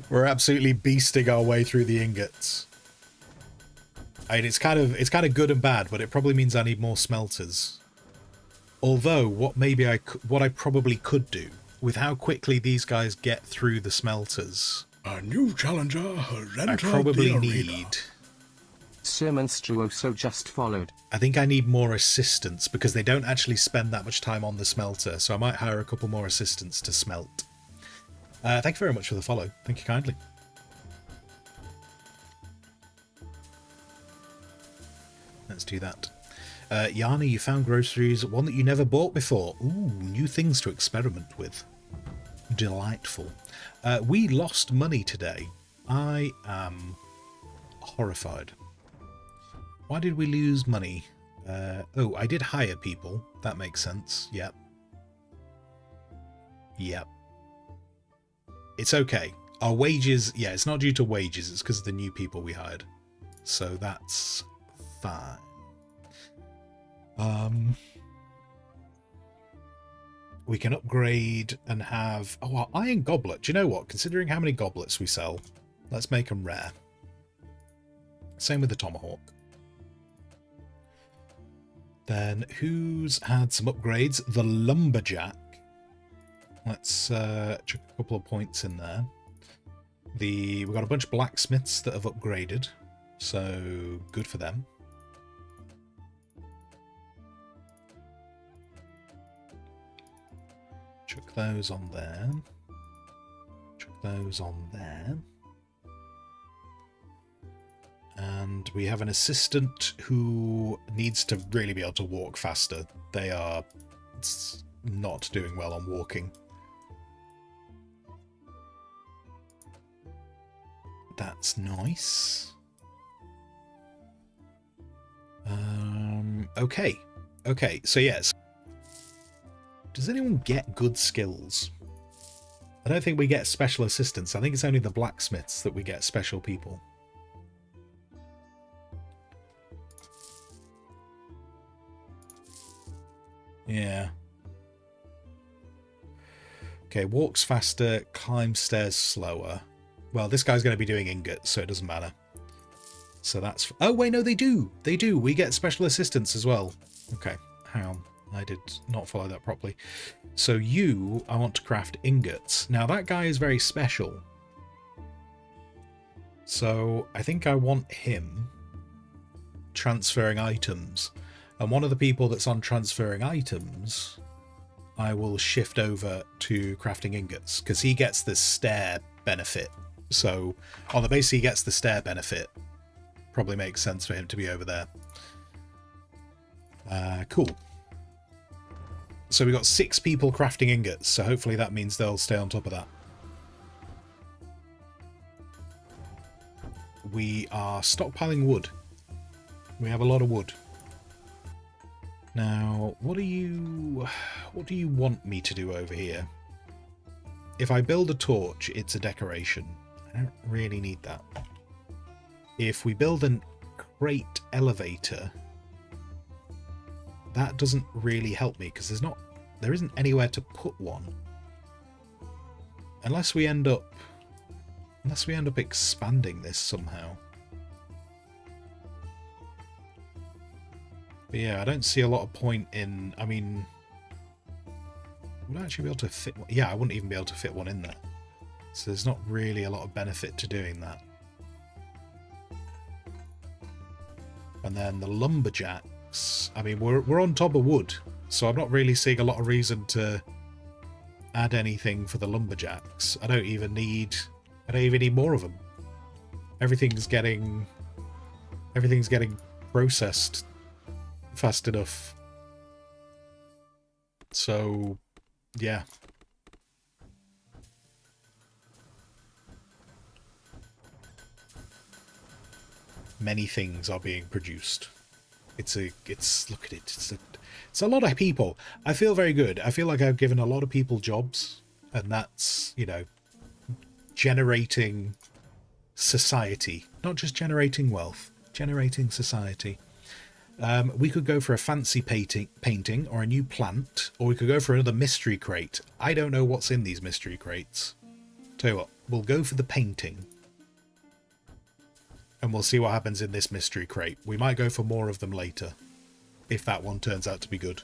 We're absolutely beasting our way through the ingots. I mean, it's kind of good and bad, but it probably means I need more smelters. Although, what I probably could do, with how quickly these guys get through the smelters, A new challenger has entered I probably the need... arena. Sir Monstruoso just followed. I think I need more assistants, because they don't actually spend that much time on the smelter, so I might hire a couple more assistants to smelt. Thank you very much for the follow. Thank you kindly. Let's do that. Yana, you found groceries, one that you never bought before. Ooh, new things to experiment with. Delightful. We lost money today. I am horrified. Why did we lose money? Oh, I did hire people. That makes sense. Yep. Yep. It's okay. Our wages... Yeah, it's not due to wages. It's because of the new people we hired. So that's fine. We can upgrade and have... Oh, our iron goblet. Do you know what? Considering how many goblets we sell, let's make them rare. Same with the tomahawk. Then who's had some upgrades? The lumberjack. Let's chuck a couple of points in there. We've got a bunch of blacksmiths that have upgraded, so good for them. Chuck those on there. Chuck those on there. And we have an assistant who needs to really be able to walk faster. They are not doing well on walking. That's nice. Okay. Okay, so yes. Does anyone get good skills? I don't think we get special assistants. I think it's only the blacksmiths that we get special people. Yeah. Okay, walks faster, climbs stairs slower. Well, this guy's going to be doing ingots, so it doesn't matter. So that's... Oh, wait, no, they do. They do. We get special assistants as well. Okay, hang on. I did not follow that properly. So you, I want to craft ingots. Now, that guy is very special. So I think I want him transferring items. And one of the people that's on transferring items, I will shift over to crafting ingots, because he gets the stair benefit. So on the basis he gets the stair benefit, probably makes sense for him to be over there. Cool. So we got 6 people crafting ingots, so hopefully that means they'll stay on top of that. We are stockpiling wood. We have a lot of wood. Now, what do you want me to do over here? If I build a torch, it's a decoration. I don't really need that. If we build an crate elevator, that doesn't really help me because there isn't anywhere to put one. Unless we end up expanding this somehow. But yeah, I don't see a lot of point in, I mean, would I actually be able to fit one? Yeah, I wouldn't even be able to fit one in there. So there's not really a lot of benefit to doing that. And then the lumberjacks, I mean, we're on top of wood, so I'm not really seeing a lot of reason to add anything for the lumberjacks. I don't even need more of them. Everything's getting processed fast enough. So, yeah. Many things are being produced. Look at it. It's a lot of people. I feel very good. I feel like I've given a lot of people jobs, and that's, you know, generating society, not just generating wealth, generating society. We could go for a fancy painting or a new plant, or we could go for another mystery crate. I don't know what's in these mystery crates. Tell you what, we'll go for the painting. And we'll see what happens in this mystery crate. We might go for more of them later, if that one turns out to be good.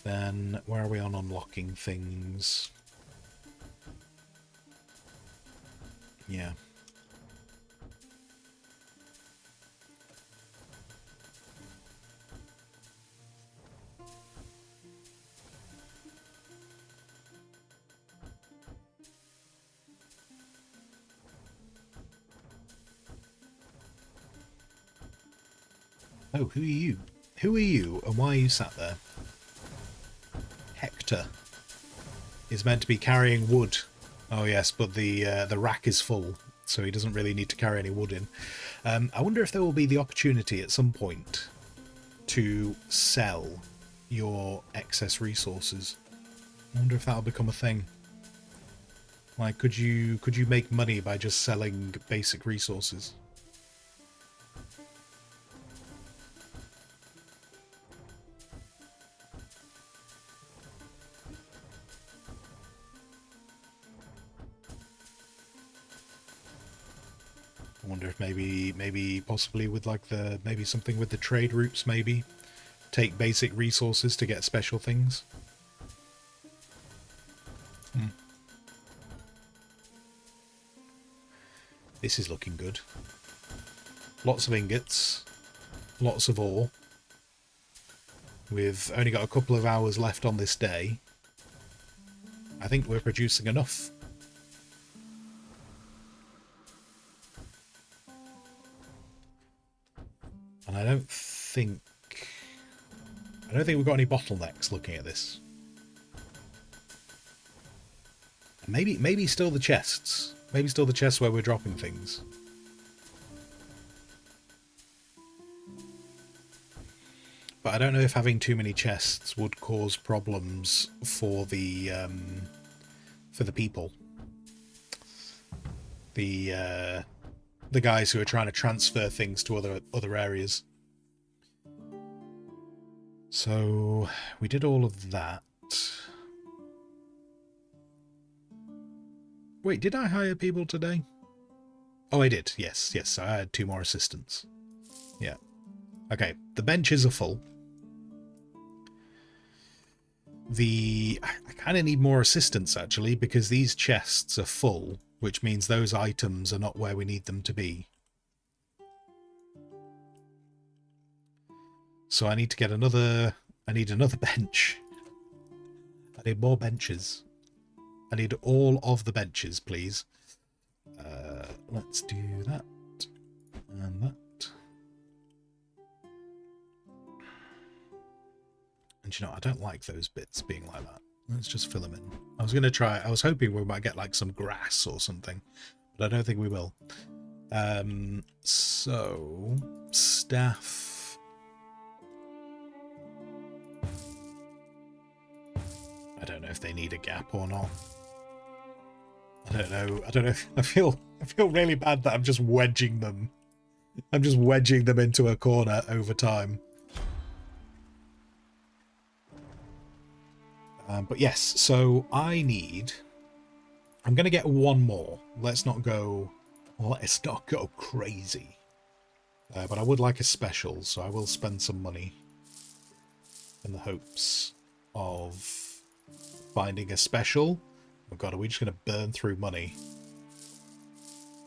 Then, where are we on unlocking things? Yeah. Oh, who are you? Who are you, and why are you sat there? Hector is meant to be carrying wood. Oh yes, but the rack is full, so he doesn't really need to carry any wood in. I wonder if there will be the opportunity at some point to sell your excess resources. I wonder if that'll become a thing. Like, could you make money by just selling basic resources? I wonder if maybe possibly with like maybe something with the trade routes, maybe take basic resources to get special things. This is looking good. Lots of ingots, lots of ore. We've only got a couple of hours left on this day. I think we're producing enough. And I don't think we've got any bottlenecks looking at this. Maybe still the chests. Maybe still the chests where we're dropping things. But I don't know if having too many chests would cause problems for the people. The guys who are trying to transfer things to other areas. So we did all of that. Wait, did I hire people today? Oh, I did. Yes. I had 2 more assistants. Yeah. Okay, the benches are full. I kind of need more assistants, actually, because these chests are full, which means those items are not where we need them to be. So I need to get another... I need another bench. I need more benches. I need all of the benches, please. Let's do that and that. And you know, I don't like those bits being like that. Let's just fill them in. I was going to try, I was hoping we might get like some grass or something, but I don't think we will. So, staff. I don't know if they need a gap or not. I don't know. I feel really bad that I'm just wedging them. I'm just wedging them into a corner over time. But yes, so I'm going to get one more. Let's not go crazy. But I would like a special, so I will spend some money in the hopes of finding a special. Oh god, are we just going to burn through money?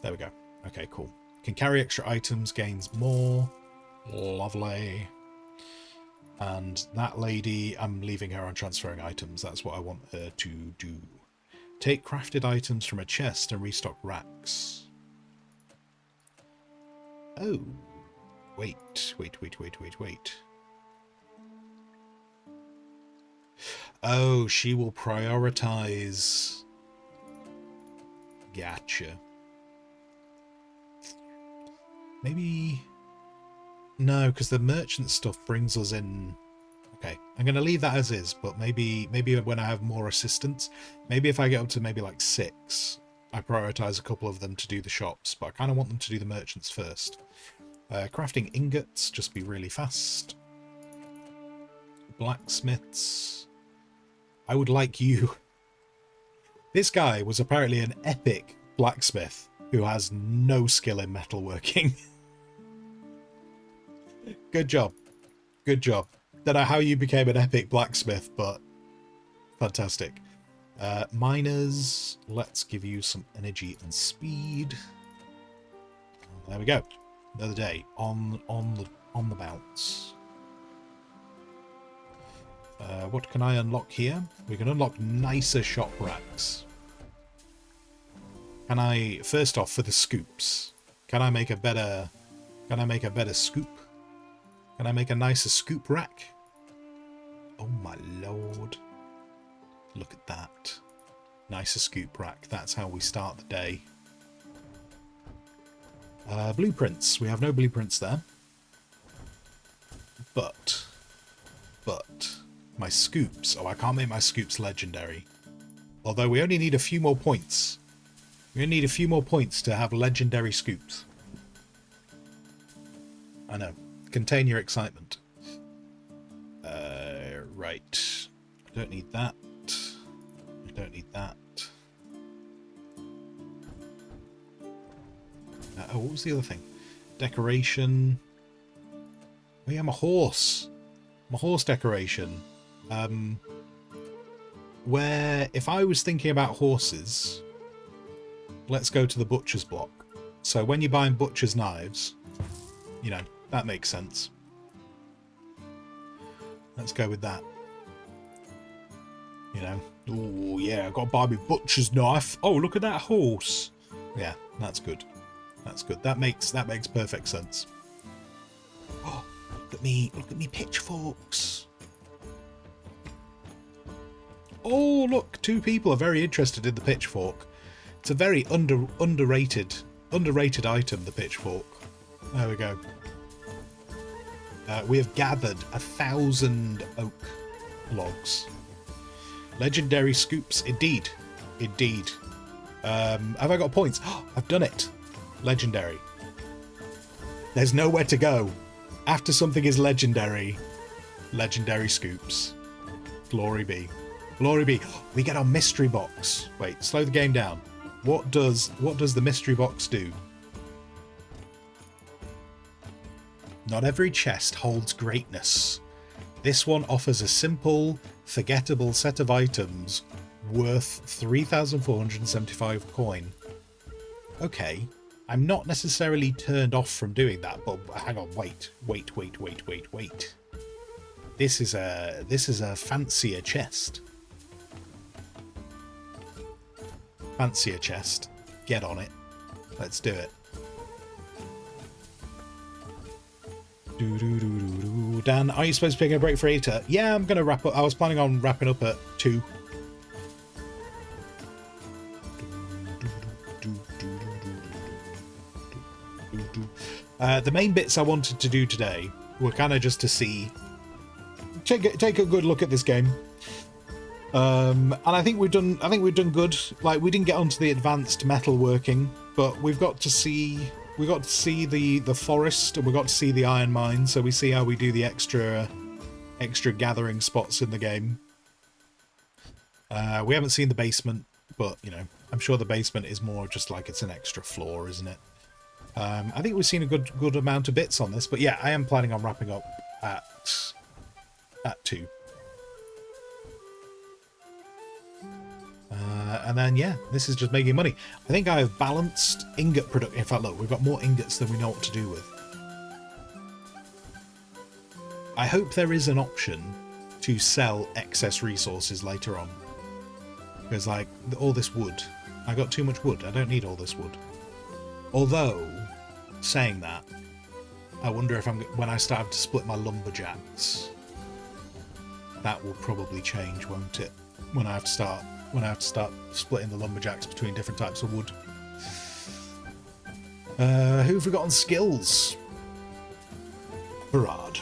There we go. Okay, cool. Can carry extra items, gains more. Lovely. And that lady, I'm leaving her on transferring items. That's what I want her to do. Take crafted items from a chest and restock racks. Oh. Wait. Oh, she will prioritize. Gotcha. Maybe... No, because the merchant stuff brings us in... Okay, I'm going to leave that as is, but maybe when I have more assistants, maybe if I get up to maybe like 6, I prioritize a couple of them to do the shops, but I kind of want them to do the merchants first. Crafting ingots, just be really fast. Blacksmiths. I would like you. This guy was apparently an epic blacksmith who has no skill in metalworking. Good job. Good job. Don't know how you became an epic blacksmith, but fantastic. Miners, let's give you some energy and speed. There we go. Another day on the bounce. What can I unlock here? We can unlock nicer shop racks. Can I, first off, for the scoops, can I make a better scoop? Can I make a nicer scoop rack? Oh my lord. Look at that. Nicer scoop rack. That's how we start the day. Blueprints. We have no blueprints there. But my scoops. Oh, I can't make my scoops legendary. Although we only need a few more points. We only need a few more points to have legendary scoops. I know. Contain your excitement. Right. I don't need that. I don't need that. Oh, what was the other thing? Decoration. Oh yeah, my horse. My horse decoration. Where, if I was thinking about horses, let's go to the butcher's block. So when you're buying butcher's knives, you know, that makes sense. Let's go with that. You know, oh yeah, I got to buy me butcher's knife. Oh, look at that horse. Yeah, that's good. That's good. That makes perfect sense. Oh, look at me pitchforks. Oh, look, 2 people are very interested in the pitchfork. It's a very underrated item, the pitchfork. There we go. We have gathered 1,000 oak logs. Legendary scoops, indeed. Indeed. Have I got points? Oh, I've done it. Legendary. There's nowhere to go. After something is legendary, legendary scoops. Glory be. Glory be. We get our mystery box. Wait, slow the game down. What does the mystery box do? Not every chest holds greatness. This one offers a simple, forgettable set of items worth 3,475 coin. Okay, I'm not necessarily turned off from doing that, but hang on, wait. This is a fancier chest. Fancy a chest. Get on it. Let's do it. Dan, are you supposed to be taking a break for 8? Yeah, I'm going to wrap up. I was planning on wrapping up at 2. The main bits I wanted to do today were kind of just to see, take a good look at this game. And I think we've done good. Like, we didn't get onto the advanced metalworking, but we've got to see the forest, and we got to see the iron mine, so we see how we do the extra gathering spots in the game. We haven't seen the basement, but you know, I'm sure the basement is more just like it's an extra floor, isn't it? I think we've seen a good amount of bits on this, but yeah, I am planning on wrapping up at 2. And then, yeah, this is just making money. I think I have balanced ingot production. In fact, look, we've got more ingots than we know what to do with. I hope there is an option to sell excess resources later on. Because, like, all this wood. I got too much wood. I don't need all this wood. Although, saying that, I wonder if when I start to split my lumberjacks, that will probably change, won't it? When I have to start splitting the lumberjacks between different types of wood. Who have we got on skills? Barad.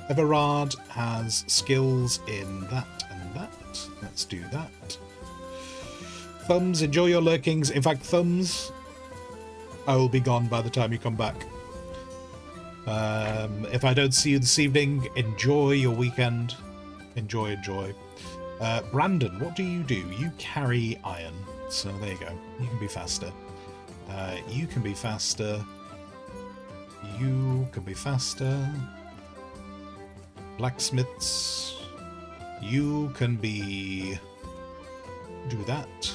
Everard has skills in that and that. Let's do that. Thumbs, enjoy your lurkings. In fact, Thumbs, I will be gone by the time you come back. If I don't see you this evening, enjoy your weekend. Enjoy. Brandon, what do? You carry iron. So there you go. You can be faster. You can be faster. You can be faster. Blacksmiths. You can be... do that.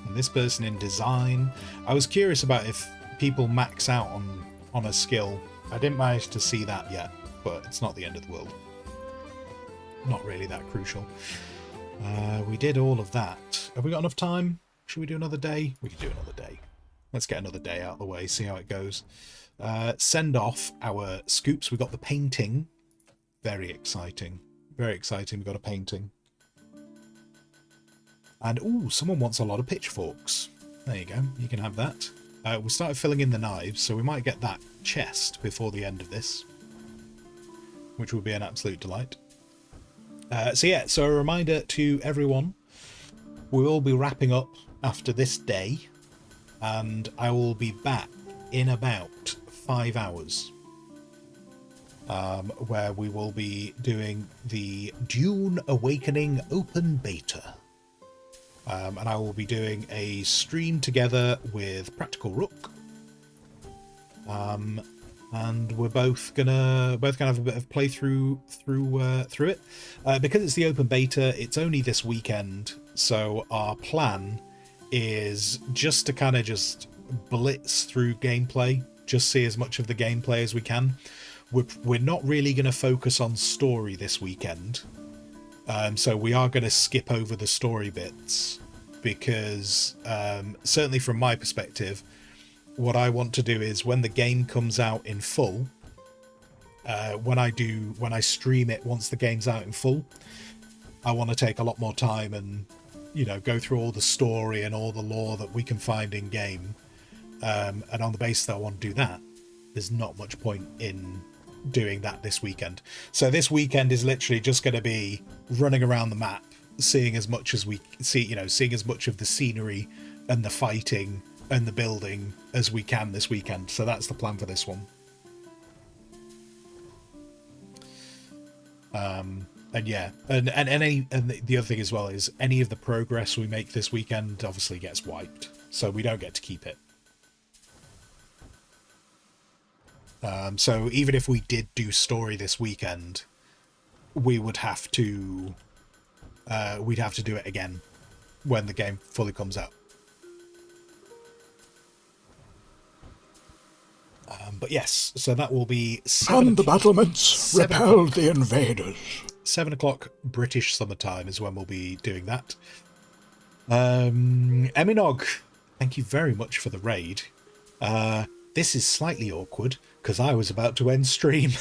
And this person in design. I was curious about if people max out on a skill. I didn't manage to see that yet, but it's not the end of the world. Not really that crucial. We did all of that. Have we got enough time? Should we do another day? We can do another day. Let's get another day out of the way, see how it goes. Send off our scoops. We got the painting. Very exciting. Very exciting. We got a painting. And, ooh, someone wants a lot of pitchforks. There you go. You can have that. We started filling in the knives, so we might get that chest before the end of this, which would be an absolute delight. So a reminder to everyone, we will be wrapping up after this day, and I will be back in about 5 hours, where we will be doing the Dune Awakening open beta. And I will be doing a stream together with Practical Rook. And we're both gonna have a bit of playthrough through it. Because it's the open beta, it's only this weekend, so our plan is just to kind of just blitz through gameplay, just see as much of the gameplay as we can. We're not really going to focus on story this weekend, so we are going to skip over the story bits, because certainly from my perspective, what I want to do is when the game comes out in full, when I stream it once the game's out in full, I want to take a lot more time and, you know, go through all the story and all the lore that we can find in game. And on the basis that I want to do that, there's not much point in doing that this weekend. So this weekend is literally just going to be running around the map, seeing as much as we see, you know, seeing as much of the scenery and the fighting and the building as we can this weekend. So that's the plan for this one. And yeah, and the other thing as well is any of the progress we make this weekend obviously gets wiped, so we don't get to keep it. So even if we did do story this weekend, we would have to we'd have to do it again when the game fully comes out. But yes, so that will be And the battlements repelled the invaders. 7 o'clock British summertime is when we'll be doing that. Eminog, thank you very much for the raid. This is slightly awkward because I was about to end stream.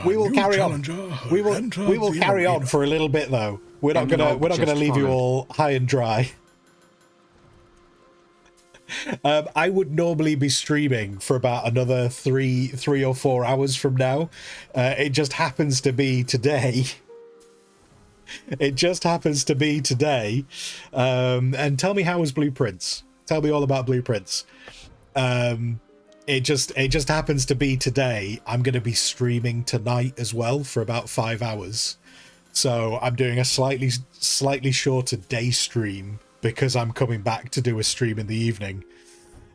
We will carry on. We will carry on for a little bit though. We're not gonna leave you all high and dry. I would normally be streaming for about another three or 4 hours from now. It just happens to be today. It just happens to be today. And tell me, how was Blueprints? Tell me all about Blueprints. It just happens to be today. I'm going to be streaming tonight as well for about 5 hours. So I'm doing a slightly shorter day stream because I'm coming back to do a stream in the evening.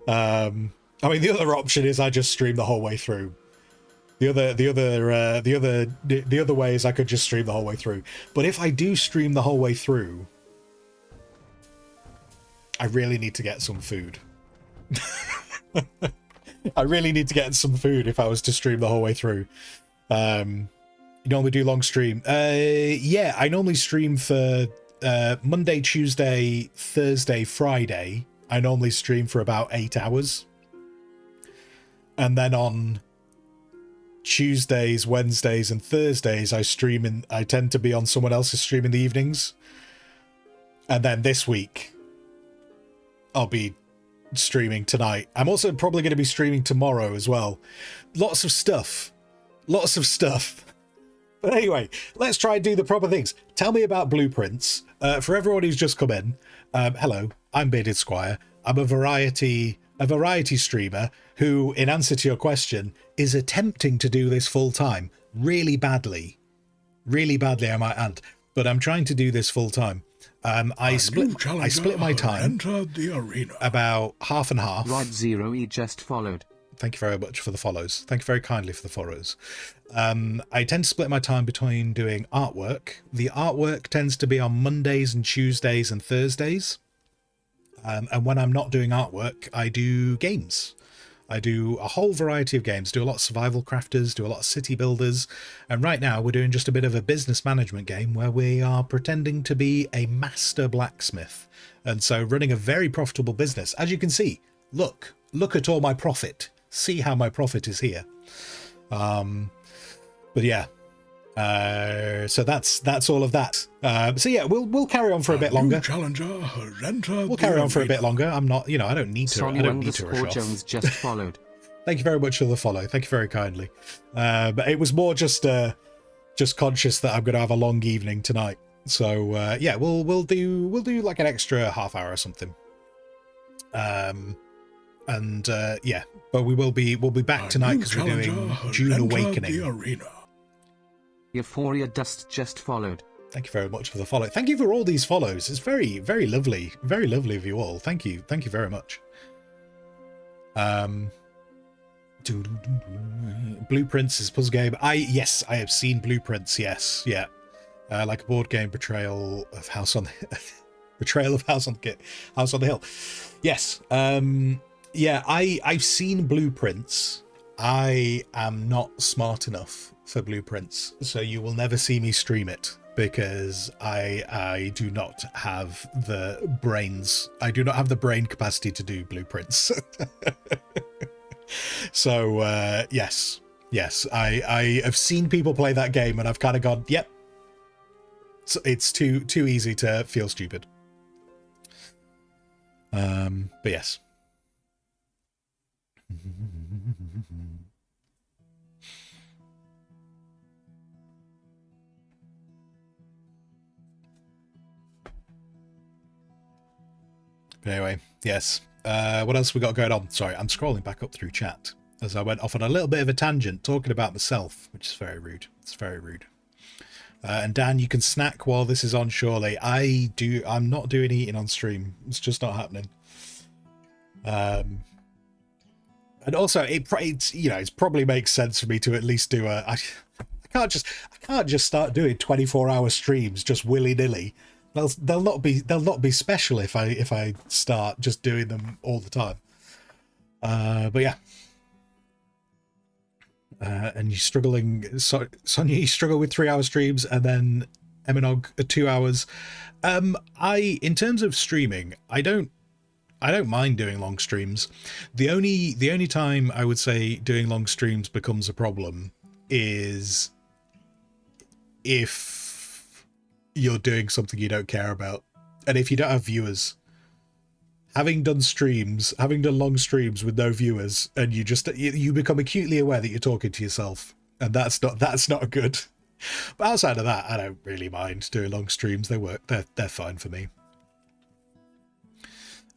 I mean, the other option is I just stream the whole way through. The other way is I could just stream the whole way through. But if I do stream the whole way through, I really need to get some food. I really need to get some food if I was to stream the whole way through. You normally do long stream? Yeah, I normally stream for Monday, Tuesday, Thursday, Friday. I normally stream for about 8 hours. And then on Tuesdays, Wednesdays, and Thursdays, I tend to be on someone else's stream in the evenings. And then this week, I'll be streaming tonight. I'm also probably going to be streaming tomorrow as well. Lots of stuff. But anyway, let's try and do the proper things. Tell me about Blueprints. For everyone who's just come in, hello, I'm Bearded Squire. I'm a variety streamer who, in answer to your question, is attempting to do this full time. Really badly, I might add. But I'm trying to do this full time. I split my time the arena. about half and half. Rod Zero E just followed. Thank you very much for the follows. Thank you very kindly for the follows. I tend to split my time between doing artwork. The artwork tends to be on Mondays and Tuesdays and Thursdays. And when I'm not doing artwork, I do games. I do a whole variety of games. Do a lot of survival crafters, do a lot of city builders. And right now we're doing just a bit of a business management game where we are pretending to be a master blacksmith. And so running a very profitable business. As you can see, look at all my profit. See how my profit is here. But yeah, so that's all of that. So yeah, we'll carry on for a bit longer. We'll carry on for a bit longer. I'm not, I don't need to. I don't need to rush off. Jones just followed. Thank you very much for the follow. Thank you very kindly. But it was more just conscious that I'm going to have a long evening tonight. So yeah, we'll do like an extra half hour or something. And yeah, but we'll be back tonight because we're doing June Awakening. Euphoria Dust just followed. Thank you very much for the follow. Thank you for all these follows. It's very, very lovely of you all. Thank you very much. Blueprints is a puzzle game. Yes, I have seen Blueprints. Yes, yeah, like a board game, Betrayal of House on the Hill. Yes, yeah, I've seen Blueprints. I am not smart enough for Blueprints, so you will never see me stream it because I do not have the brains. I do not have the brain capacity to do Blueprints. So yes, I have seen people play that game and I've kind of gone, yep. So it's too easy to feel stupid. But yes. But anyway, yes. What else we got going on? Sorry, I'm scrolling back up through chat as I went off on a little bit of a tangent talking about myself, which is very rude. It's very rude. And Dan, you can snack while this is on, surely. I'm not doing eating on stream. It's just not happening. And also, it probably makes sense for me to at least do I can't just start doing 24-hour streams just willy-nilly. They'll not be special if I start just doing them all the time. But yeah. And you're struggling, Sonia, you struggle with 3-hour streams, and then Eminog, 2 hours. In terms of streaming, I don't mind doing long streams. The only time I would say doing long streams becomes a problem is if you're doing something you don't care about, and if you don't have viewers. Having done long streams with no viewers, and you become acutely aware that you're talking to yourself, and that's not good. But outside of that, I don't really mind doing long streams. They work. They're fine for me.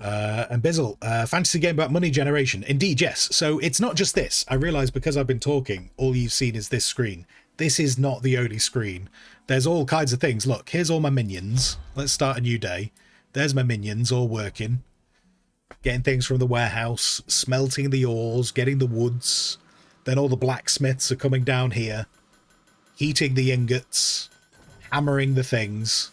And Bizzle, fantasy game about money generation. Indeed, yes. So it's not just this. I realise because I've been talking, all you've seen is this screen. This is not the only screen. There's all kinds of things. Look, here's all my minions. Let's start a new day. There's my minions all working. Getting things from the warehouse, smelting the ores, getting the woods. Then all the blacksmiths are coming down here, heating the ingots, hammering the things.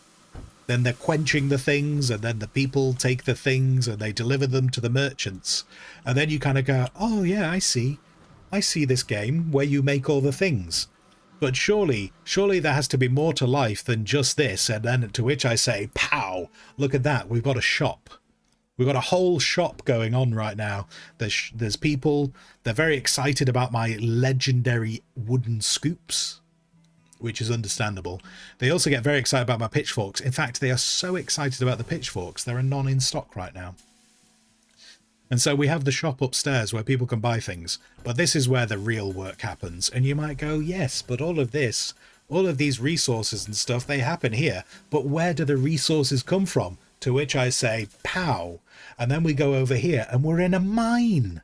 Then they're quenching the things, and then the people take the things and they deliver them to the merchants. And then you kind of go, oh yeah, I see this game where you make all the things. But surely there has to be more to life than just this. And then to which I say, pow, look at that, we've got a shop. We've got a whole shop going on right now. There's people, they're very excited about my legendary wooden scoops, which is understandable. They also get very excited about my pitchforks. In fact, they are so excited about the pitchforks, they're a non in stock right now. And so we have the shop upstairs where people can buy things. But this is where the real work happens. And you might go, yes, but all of these resources and stuff, they happen here. But where do the resources come from? To which I say, pow. And then we go over here and we're in a mine.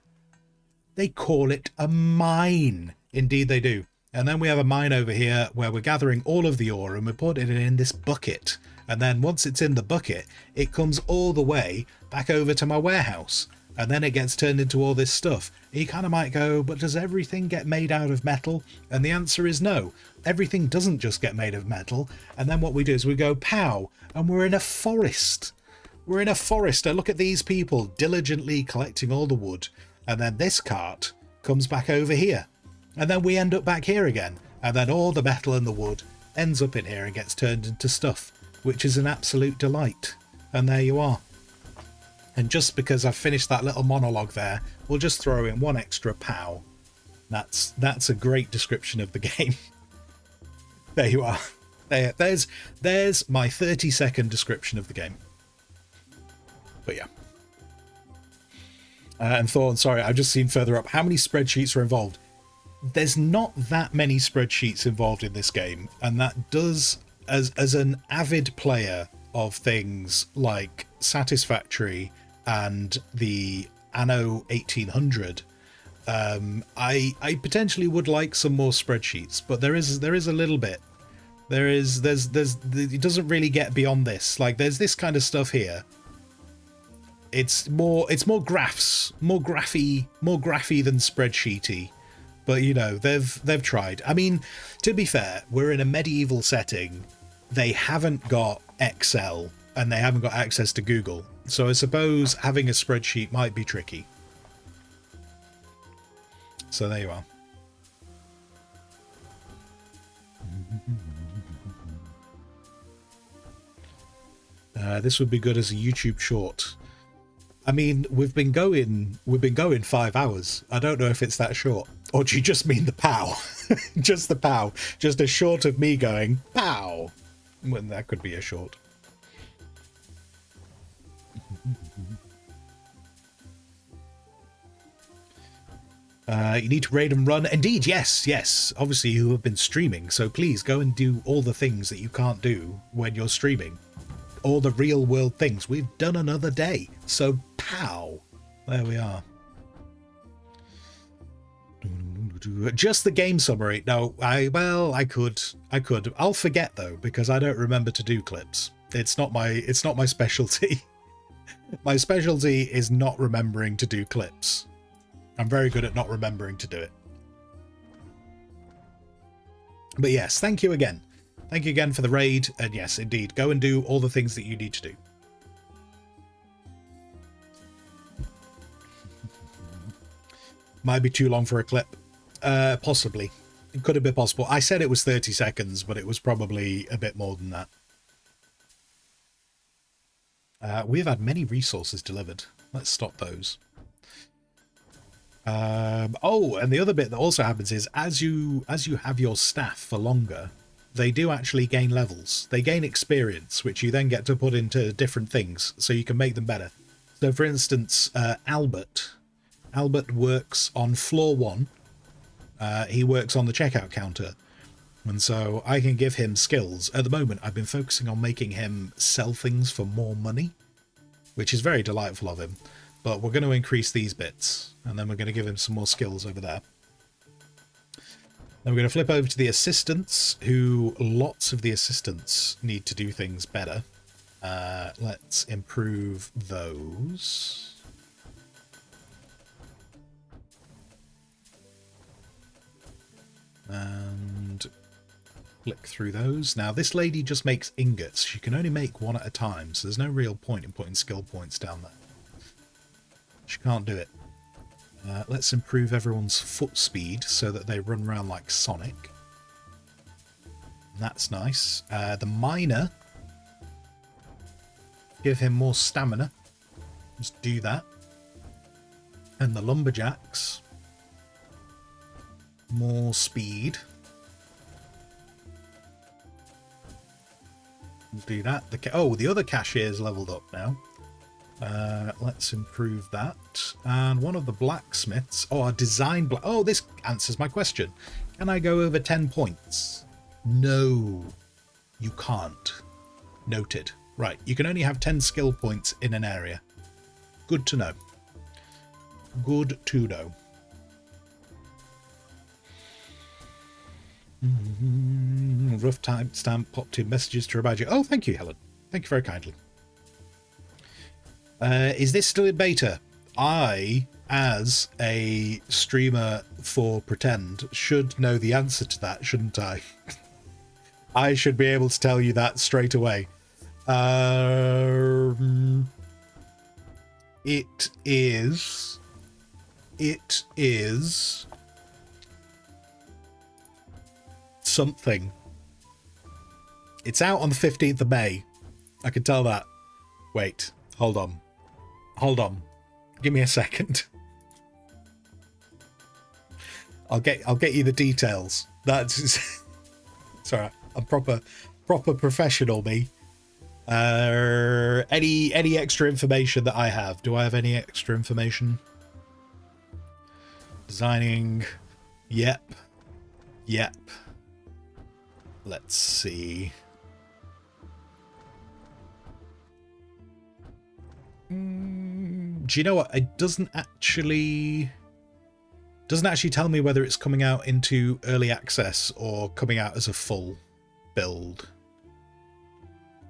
They call it a mine. Indeed they do. And then we have a mine over here where we're gathering all of the ore and we're putting it in this bucket. And then once it's in the bucket, it comes all the way back over to my warehouse. And then it gets turned into all this stuff. And you kind of might go, but does everything get made out of metal? And the answer is no. Everything doesn't just get made of metal. And then what we do is we go, pow, and we're in a forest. We're in a forest, and look at these people diligently collecting all the wood. And then this cart comes back over here. And then we end up back here again. And then all the metal and the wood ends up in here and gets turned into stuff, which is an absolute delight. And there you are. And just because I've finished that little monologue there, we'll just throw in one extra pow. That's a great description of the game. There you are. There's my 30-second description of the game. But yeah. And Thorn, sorry, I've just seen further up. How many spreadsheets are involved? There's not that many spreadsheets involved in this game. And that does, as an avid player of things like Satisfactory and the Anno 1800, I potentially would like some more spreadsheets, but there is a little bit. It doesn't really get beyond this. Like there's this kind of stuff here. It's more graphs, more graphy than spreadsheety. But you know, they've tried. I mean, to be fair, we're in a medieval setting. They haven't got Excel and they haven't got access to Google. So I suppose having a spreadsheet might be tricky. So there you are. This would be good as a YouTube short. I mean, we've been going 5 hours. I don't know if it's that short. Or do you just mean the pow? Just the pow. Just a short of me going, pow. Well, that could be a short. You need to raid and run. Indeed, yes. Obviously, you have been streaming, so please go and do all the things that you can't do when you're streaming. All the real world things. We've done another day, so pow. There we are. Just the game summary. No, I could. I'll forget though, because I don't remember to do clips. It's not my specialty. My specialty is not remembering to do clips. I'm very good at not remembering to do it. But yes, thank you again. Thank you again for the raid. And yes, indeed, go and do all the things that you need to do. Might be too long for a clip. Possibly. It could have been possible. I said it was 30 seconds, but it was probably a bit more than that. We've had many resources delivered. Let's stop those. Oh, and the other bit that also happens is as you have your staff for longer, they do actually gain levels. They gain experience, which you then get to put into different things, so you can make them better. So, for instance, Albert works on floor 1. He works on the checkout counter, and so I can give him skills. At the moment, I've been focusing on making him sell things for more money, which is very delightful of him. But we're going to increase these bits, and then we're going to give him some more skills over there. Then we're going to flip over to the assistants, who lots of the assistants need to do things better. Let's improve those. And flick through those. Now, this lady just makes ingots. She can only make one at a time, so there's no real point in putting skill points down there. She can't do it. Let's improve everyone's foot speed so that they run around like Sonic. That's nice. The miner, give him more stamina. Just do that. And the lumberjacks, more speed. Do that. The other cashier's leveled up now. Let's improve that. And one of the blacksmiths, our design this answers my question. Can I go over 10 points? No, you can't. Noted. Right, you can only have 10 skill points in an area. Good to know. Good to know. Rough time stamp popped in messages to remind you. Oh, thank you, Helen. Thank you very kindly. Is this still in beta? I, as a streamer for Pretend, should know the answer to that, shouldn't I? I should be able to tell you that straight away. It is something. It's out on the 15th of May. I can tell that. Wait, hold on. Give me a second. I'll get you the details. That's sorry. I'm proper professional, me. Any extra information that I have? Do I have any extra information? Designing. Yep. Let's see. Do you know what? It doesn't actually tell me whether it's coming out into early access or coming out as a full build.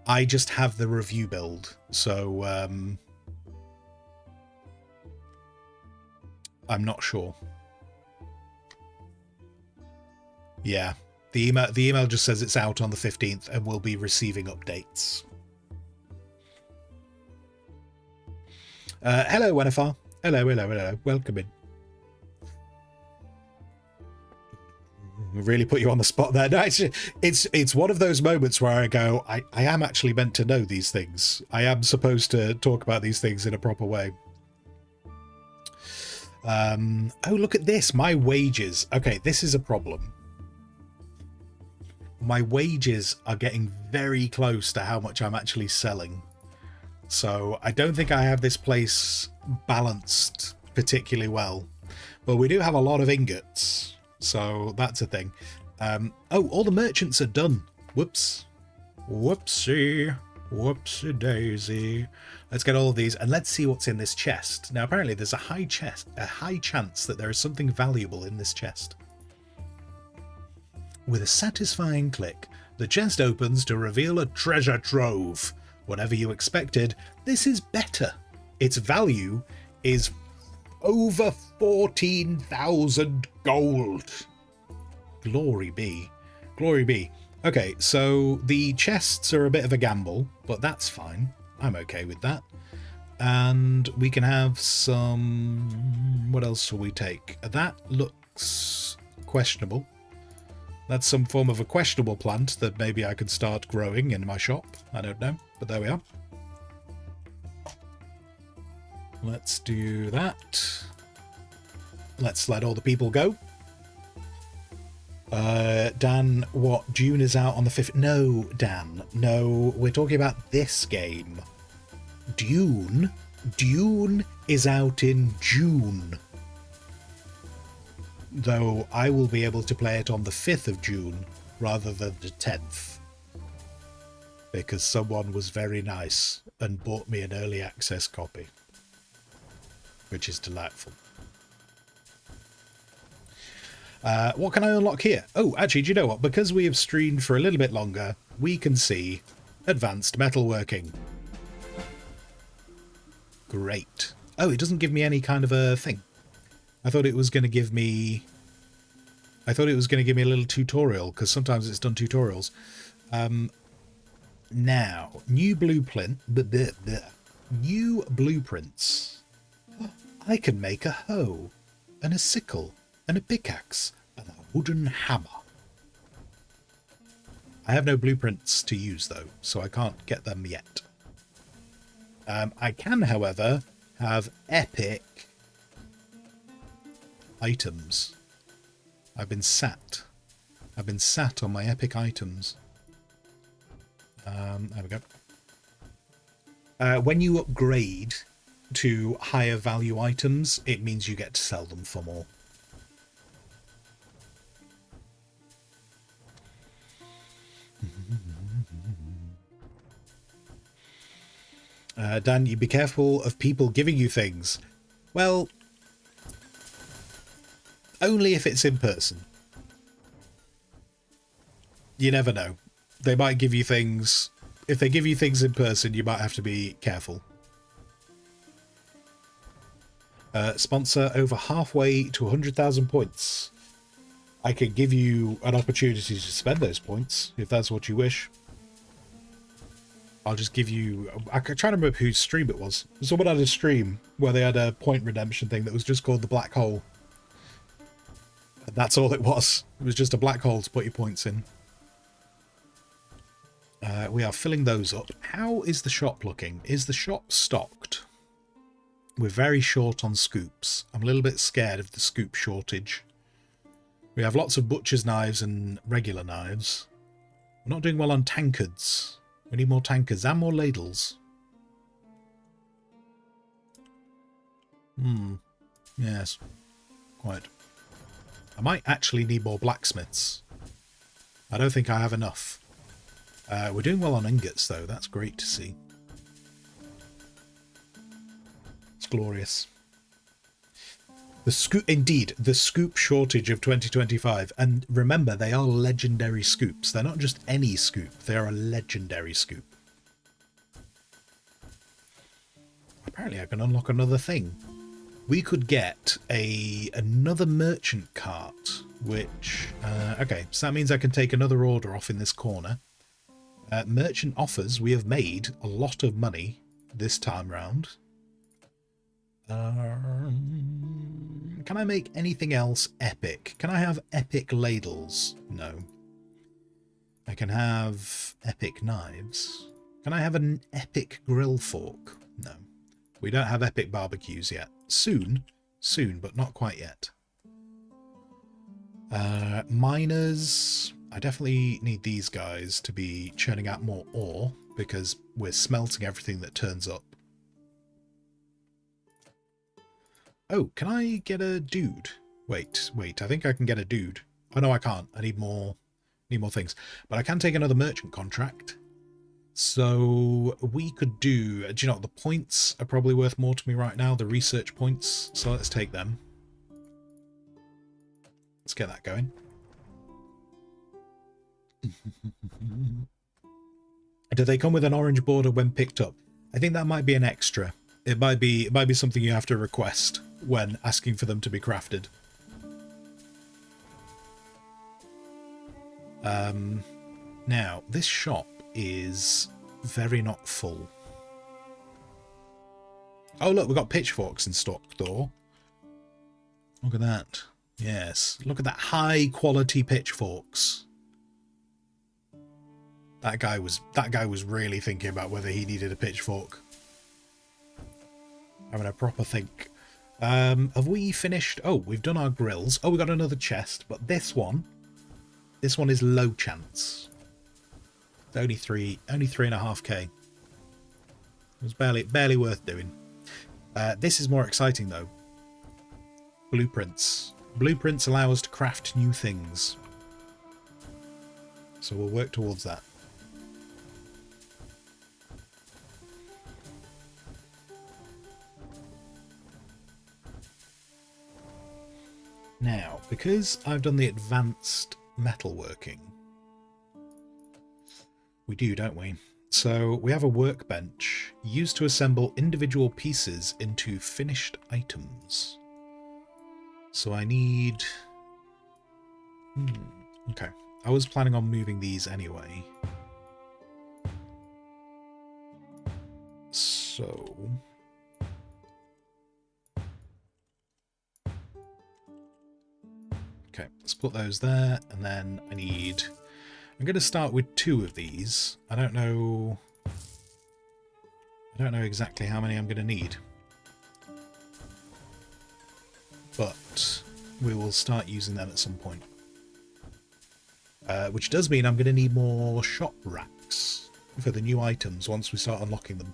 I just have the review build, so I'm not sure. Yeah, the email just says it's out on the 15th and we'll be receiving updates. Hello, Wenifar. Hello. Welcome in. Really put you on the spot there. No, it's one of those moments where I go, I am actually meant to know these things. I am supposed to talk about these things in a proper way. Oh, look at this. My wages. Okay, this is a problem. My wages are getting very close to how much I'm actually selling. So I don't think I have this place balanced particularly well. But we do have a lot of ingots. So that's a thing. Oh, all the merchants are done. Whoops. Whoopsie daisy. Let's get all of these and let's see what's in this chest. Now apparently there's a high chance that there is something valuable in this chest. With a satisfying click, the chest opens to reveal a treasure trove. Whatever you expected, this is better. Its value is over 14,000 gold. Glory be. Okay, so the chests are a bit of a gamble, but that's fine. I'm okay with that. And we can have some... What else will we take? That looks questionable. That's some form of a questionable plant that maybe I could start growing in my shop. I don't know, but there we are. Let's do that. Let's let all the people go. Dan, what? June is out on the 5th? No, Dan. No, we're talking about this game. Dune is out in June. Though I will be able to play it on the 5th of June rather than the 10th. Because someone was very nice and bought me an early access copy. Which is delightful. What can I unlock here? Oh, actually, do you know what? Because we have streamed for a little bit longer, we can see advanced metalworking. Great. Oh, it doesn't give me any kind of a thing. I thought it was going to give me... a little tutorial, because sometimes it's done tutorials. Now, new blueprint... New blueprints. I can make a hoe, and a sickle, and a pickaxe, and a wooden hammer. I have no blueprints to use, though, so I can't get them yet. I can, however, have epic items. I've been sat on my epic items. There we go. When you upgrade to higher value items, it means you get to sell them for more. Dan, you be careful of people giving you things. Well, only if it's in person. You never know. They might give you things. If they give you things in person, you might have to be careful. Sponsor over halfway to 100,000 points. I could give you an opportunity to spend those points, if that's what you wish. I'll just give you... I can try to remember whose stream it was. Someone had a stream where they had a point redemption thing that was just called the Black Hole. And that's all it was. It was just a black hole to put your points in. We are filling those up. How is the shop looking? Is the shop stocked? We're very short on scoops. I'm a little bit scared of the scoop shortage. We have lots of butcher's knives and regular knives. We're not doing well on tankards. We need more tankards and more ladles. Yes. Quite. I might actually need more blacksmiths. I don't think I have enough. We're doing well on ingots, though. That's great to see. It's glorious. The scoop shortage of 2025. And remember, they are legendary scoops. They're not just any scoop. They are a legendary scoop. Apparently I can unlock another thing. We could get another merchant cart, which... okay, so that means I can take another order off in this corner. Merchant offers. We have made a lot of money this time round. Can I make anything else epic? Can I have epic ladles? No. I can have epic knives. Can I have an epic grill fork? No. We don't have epic barbecues yet. Soon, but not quite yet. Miners. I definitely need these guys to be churning out more ore because we're smelting everything that turns up. Oh, can I get a dude? Wait, I think I can get a dude. Oh no, I can't. I need more things. But I can take another merchant contract. So we could do you know what, the points are probably worth more to me right now, the research points. So let's take them. Let's get that going. Do they come with an orange border when picked up? I think that might be an extra. It might be something you have to request when asking for them to be crafted. Now, this shop is very not full. Oh look, we've got pitchforks in stock, though. Look at that. Yes, look at that high quality pitchforks. That guy was really thinking about whether he needed a pitchfork. Having a proper think. Have we finished? Oh, we've done our grills. Oh, we got another chest, but this one is low chance. It's only 3.5k. It was barely worth doing. This is more exciting though. Blueprints. Blueprints allow us to craft new things. So we'll work towards that. Now, because I've done the advanced metalworking, we do, don't we? So we have a workbench used to assemble individual pieces into finished items. So I need... okay. I was planning on moving these anyway. So... okay, let's put those there, and then I need... I'm going to start with 2 of these. I don't know exactly how many I'm going to need. But we will start using them at some point. Which does mean I'm going to need more shop racks for the new items once we start unlocking them.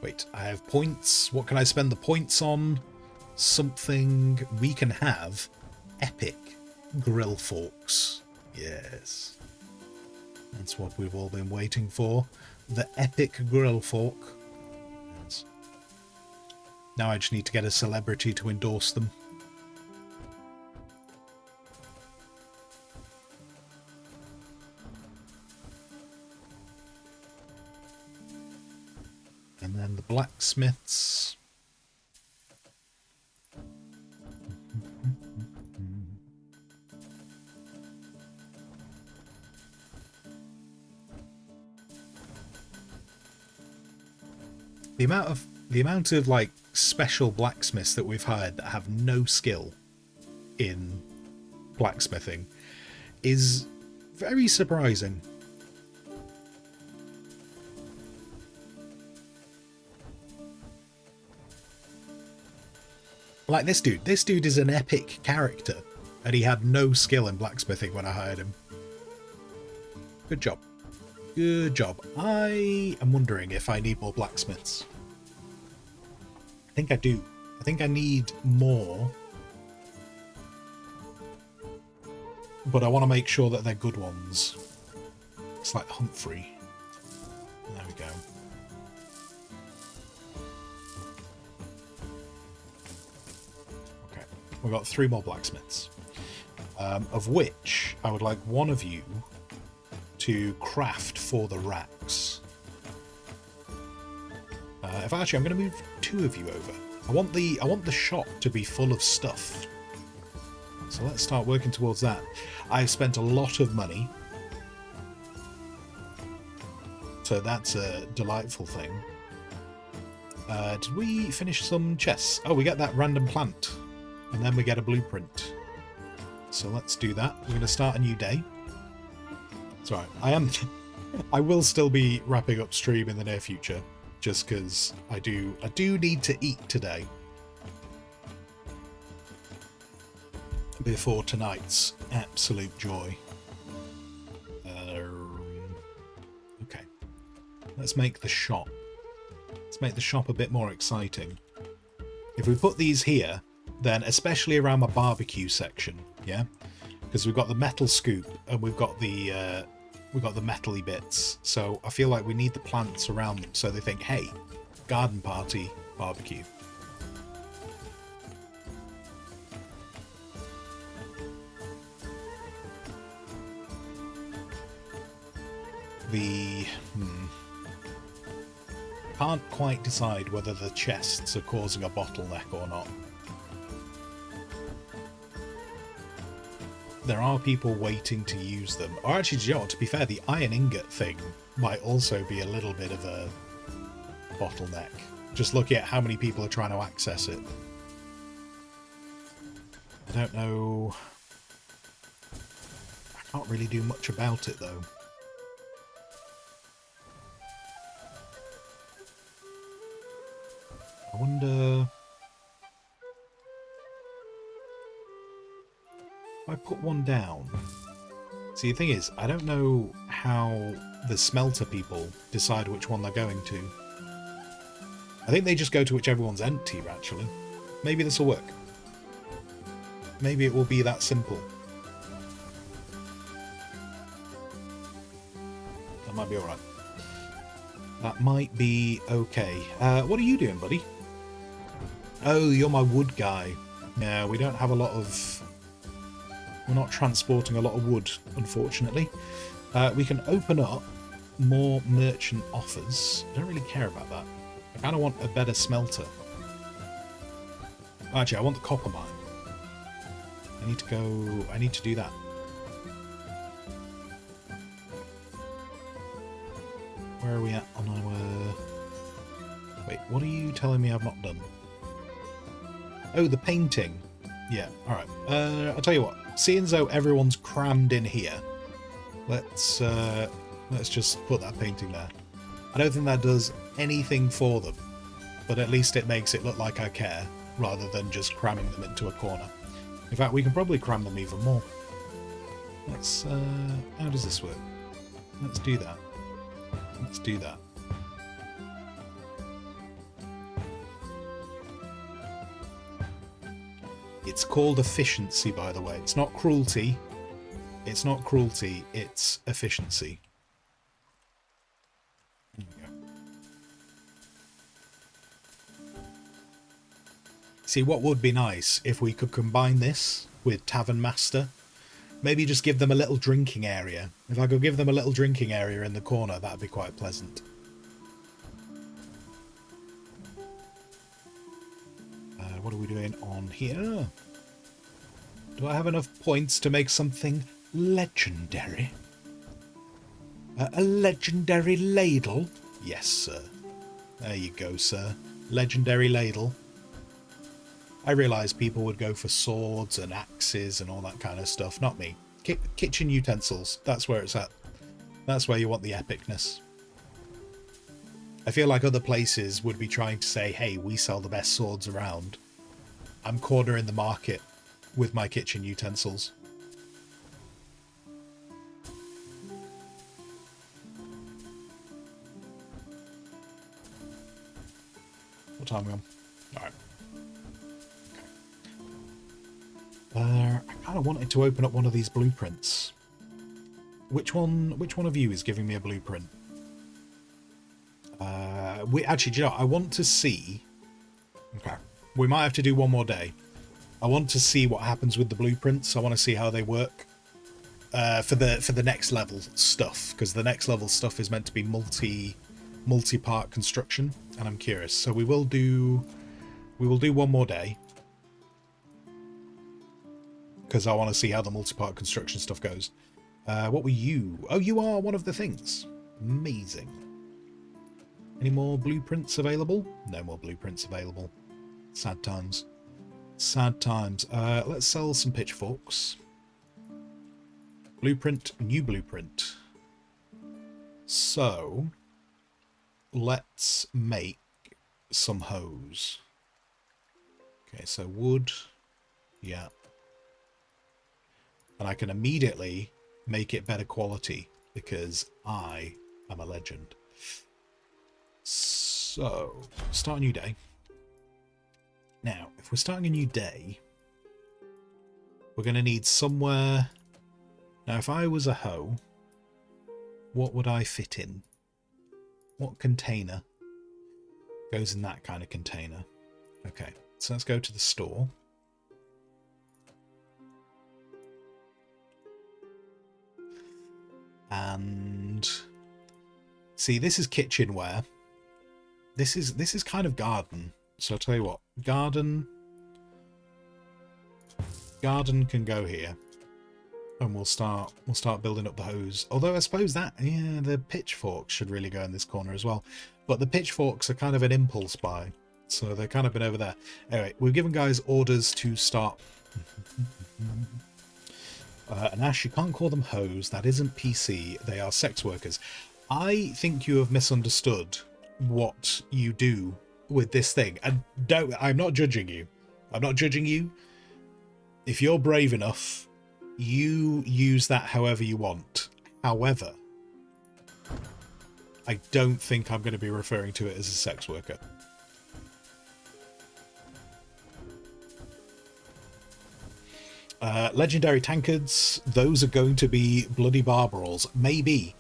Wait, I have points. What can I spend the points on? Something we can have. Epic grill forks. Yes. That's what we've all been waiting for. The epic grill fork. Yes. Now I just need to get a celebrity to endorse them. And then the blacksmiths. The amount of like special blacksmiths that we've hired that have no skill in blacksmithing is very surprising. Like this dude is an epic character, and he had no skill in blacksmithing when I hired him. Good job. Good job. I am wondering if I need more blacksmiths. I think I do. I think I need more. But I want to make sure that they're good ones. It's like Humphrey. There we go. Okay. We've got 3 more blacksmiths. Of which I would like one of you to craft for the racks. If actually, I'm going to move 2 of you over. I want the shop to be full of stuff. So let's start working towards that. I've spent a lot of money, so that's a delightful thing. Did we finish some chests? Oh, we get that random plant, and then we get a blueprint. So let's do that. We're going to start a new day. It's alright. I will still be wrapping up stream in the near future, just because I do need to eat today before tonight's absolute joy. Okay, let's make the shop. Let's make the shop a bit more exciting. If we put these here, then especially around my barbecue section, yeah, because we've got the metal scoop and we've got the metally bits, so I feel like we need the plants around them so they think, hey, garden party, barbecue. Can't quite decide whether the chests are causing a bottleneck or not. There are people waiting to use them. Or actually, you know what, to be fair, the iron ingot thing might also be a little bit of a bottleneck. Just looking at how many people are trying to access it. I don't know. I can't really do much about it though. I wonder if I put one down. See, the thing is, I don't know how the smelter people decide which one they're going to. I think they just go to whichever one's empty, actually. Maybe this will work. Maybe it will be that simple. That might be alright. That might be okay. What are you doing, buddy? Oh, you're my wood guy. Yeah, we don't have a lot of... We're not transporting a lot of wood, unfortunately. We can open up more merchant offers. I don't really care about that. I kind of want a better smelter. Actually, I want the copper mine. I need to go... I need to do that. Where are we at on our... Wait, what are you telling me I've not done? Oh, the painting. Yeah, alright. I'll tell you what. Seeing as though everyone's crammed in here, let's just put that painting there. I don't think that does anything for them, but at least it makes it look like I care, rather than just cramming them into a corner. In fact, we can probably cram them even more. Let's, how does this work? Let's do that. Let's do that. It's called efficiency, by the way. It's not cruelty. It's not cruelty, it's efficiency. There we go. See, what would be nice if we could combine this with Tavern Master? Maybe just give them a little drinking area. If I could give them a little drinking area in the corner, that'd be quite pleasant. What are we doing on here? Do I have enough points to make something legendary? A legendary ladle? Yes, sir. There you go, sir. Legendary ladle. I realise people would go for swords and axes and all that kind of stuff. Not me. Kitchen utensils. That's where it's at. That's where you want the epicness. I feel like other places would be trying to say, hey, we sell the best swords around. I'm cornering the market with my kitchen utensils. What time are we on? Alright. Okay. I kind of wanted to open up one of these blueprints. Which one of you is giving me a blueprint? Actually, do you know, I want to see... Okay. We might have to do one more day. I want to see what happens with the blueprints. I want to see how they work for the next level stuff, because the next level stuff is meant to be multi-part construction, and I'm curious. So we will do one more day, because I want to see how the multi-part construction stuff goes. What were you? Oh, you are one of the things. Amazing. Any more blueprints available? No more blueprints available. Sad times. Sad times. Let's sell some pitchforks. Blueprint, new blueprint. So, let's make some hose. Okay, so wood. Yeah. And I can immediately make it better quality because I am a legend. So, start a new day. Now, if we're starting a new day, we're going to need somewhere... Now, if I was a hoe, what would I fit in? What container goes in that kind of container? Okay, so let's go to the store. And... See, this is kitchenware. This is kind of garden. So I'll tell you what, garden can go here. and we'll start building up the hose. Although I suppose that, yeah, the pitchforks should really go in this corner as well. But the pitchforks are kind of an impulse buy, so they've kind of been over there. Anyway, we've given guys orders to start. And Ash, you can't call them hoes. That isn't PC. They are sex workers. I think you have misunderstood what you do with this thing. And don't, I'm not judging you. I'm not judging you. If you're brave enough, you use that however you want. However, I don't think I'm going to be referring to it as a sex worker. Legendary tankards, those are going to be bloody barbarals. Maybe.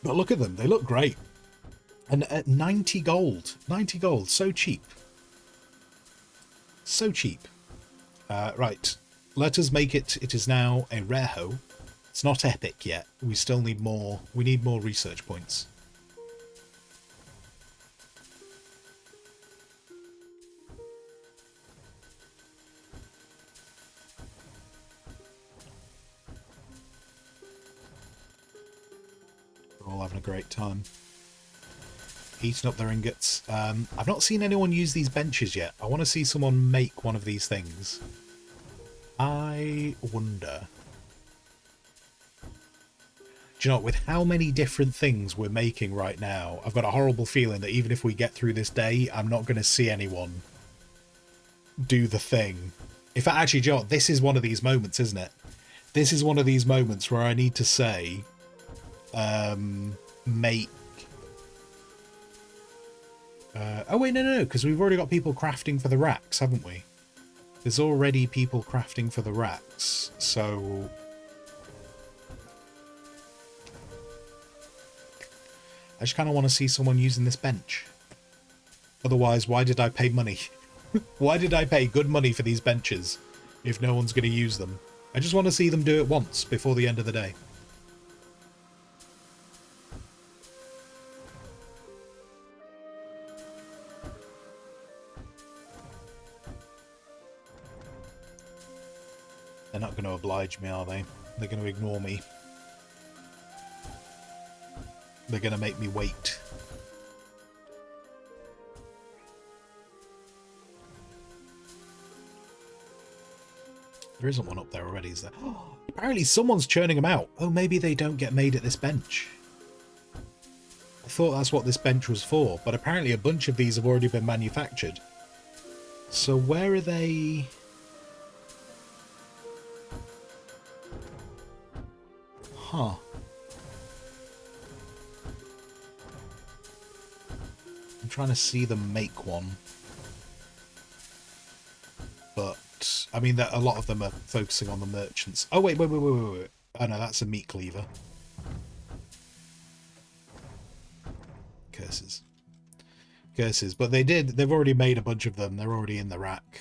But look at them, they look great. And at 90 gold. 90 gold, so cheap. So cheap. Right, let us make it. It is now a rare hoe. It's not epic yet. We still need more. We need more research points. We're all having a great time. Heating up their ingots. I've not seen anyone use these benches yet. I want to see someone make one of these things. I wonder. Do you know, with how many different things we're making right now, I've got a horrible feeling that even if we get through this day, I'm not going to see anyone do the thing. In fact, actually, do you know what? This is one of these moments, isn't it? This is one of these moments where I need to say, make... oh, wait, no, because we've already got people crafting for the racks, haven't we? There's already people crafting for the racks, so... I just kind of want to see someone using this bench. Otherwise, why did I pay money? Why did I pay good money for these benches if no one's going to use them? I just want to see them do it once before the end of the day. They're not going to oblige me, are they? They're going to ignore me. They're going to make me wait. There isn't one up there already, is there? Oh, apparently someone's churning them out. Oh, maybe they don't get made at this bench. I thought that's what this bench was for, but apparently a bunch of these have already been manufactured. So where are they... Huh. I'm trying to see them make one. But, I mean, a lot of them are focusing on the merchants. Oh, wait. Oh, no, that's a meat cleaver. Curses. Curses. But they've already made a bunch of them. They're already in the rack.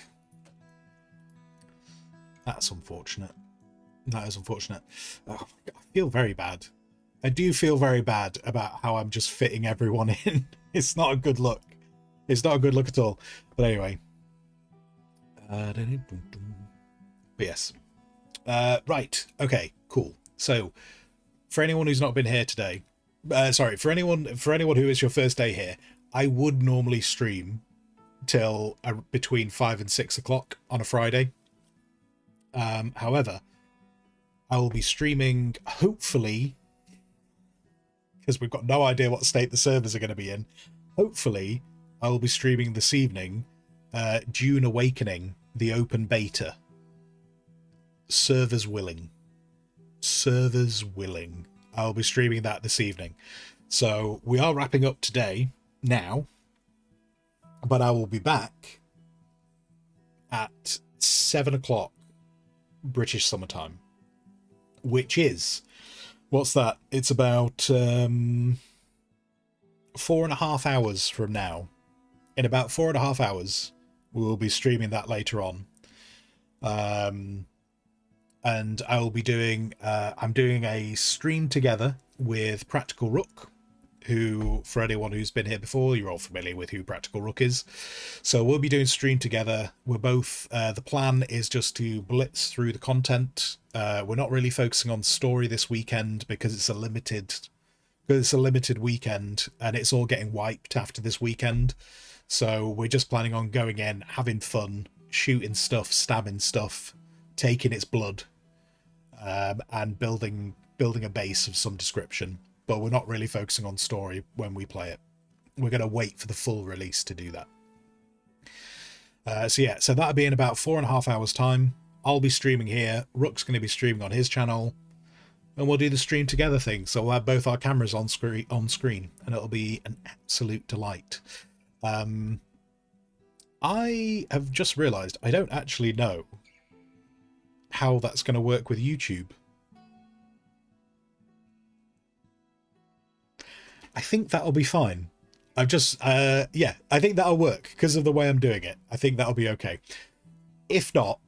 That's unfortunate. That is unfortunate. Oh, I feel very bad. I do feel very bad about how I'm just fitting everyone in. It's not a good look. It's not a good look at all. But anyway. But yes. Right. Okay. Cool. So, for anyone who's not been here today, sorry, for anyone who is your first day here, I would normally stream till between 5 and 6 o'clock on a Friday. However, I will be streaming, hopefully, because we've got no idea what state the servers are going to be in. Hopefully, I will be streaming this evening Dune Awakening, the open beta. Servers willing. Servers willing. I'll be streaming that this evening. So we are wrapping up today, now, but I will be back at 7 o'clock British summertime, which is, what's that? It's about 4.5 hours from now. In about 4.5 hours, we will be streaming that later on. And I will be doing, I'm doing a stream together with Practical Rook, who, for anyone who's been here before, you're all familiar with who Practical Rook is. So we'll be doing stream together. We're both, the plan is just to blitz through the content. We're not really focusing on story this weekend because it's a limited weekend and it's all getting wiped after this weekend. So we're just planning on going in, having fun, shooting stuff, stabbing stuff, taking its blood, and building a base of some description. But we're not really focusing on story when we play it. We're going to wait for the full release to do that. So that'll be in about 4.5 hours time. I'll be streaming here. Rook's going to be streaming on his channel, and we'll do the stream together thing. So we'll have both our cameras on screen, and it'll be an absolute delight. I have just realised I don't actually know how that's going to work with YouTube. I think that'll be fine. I've just, yeah, I think that'll work because of the way I'm doing it. I think that'll be okay. If not,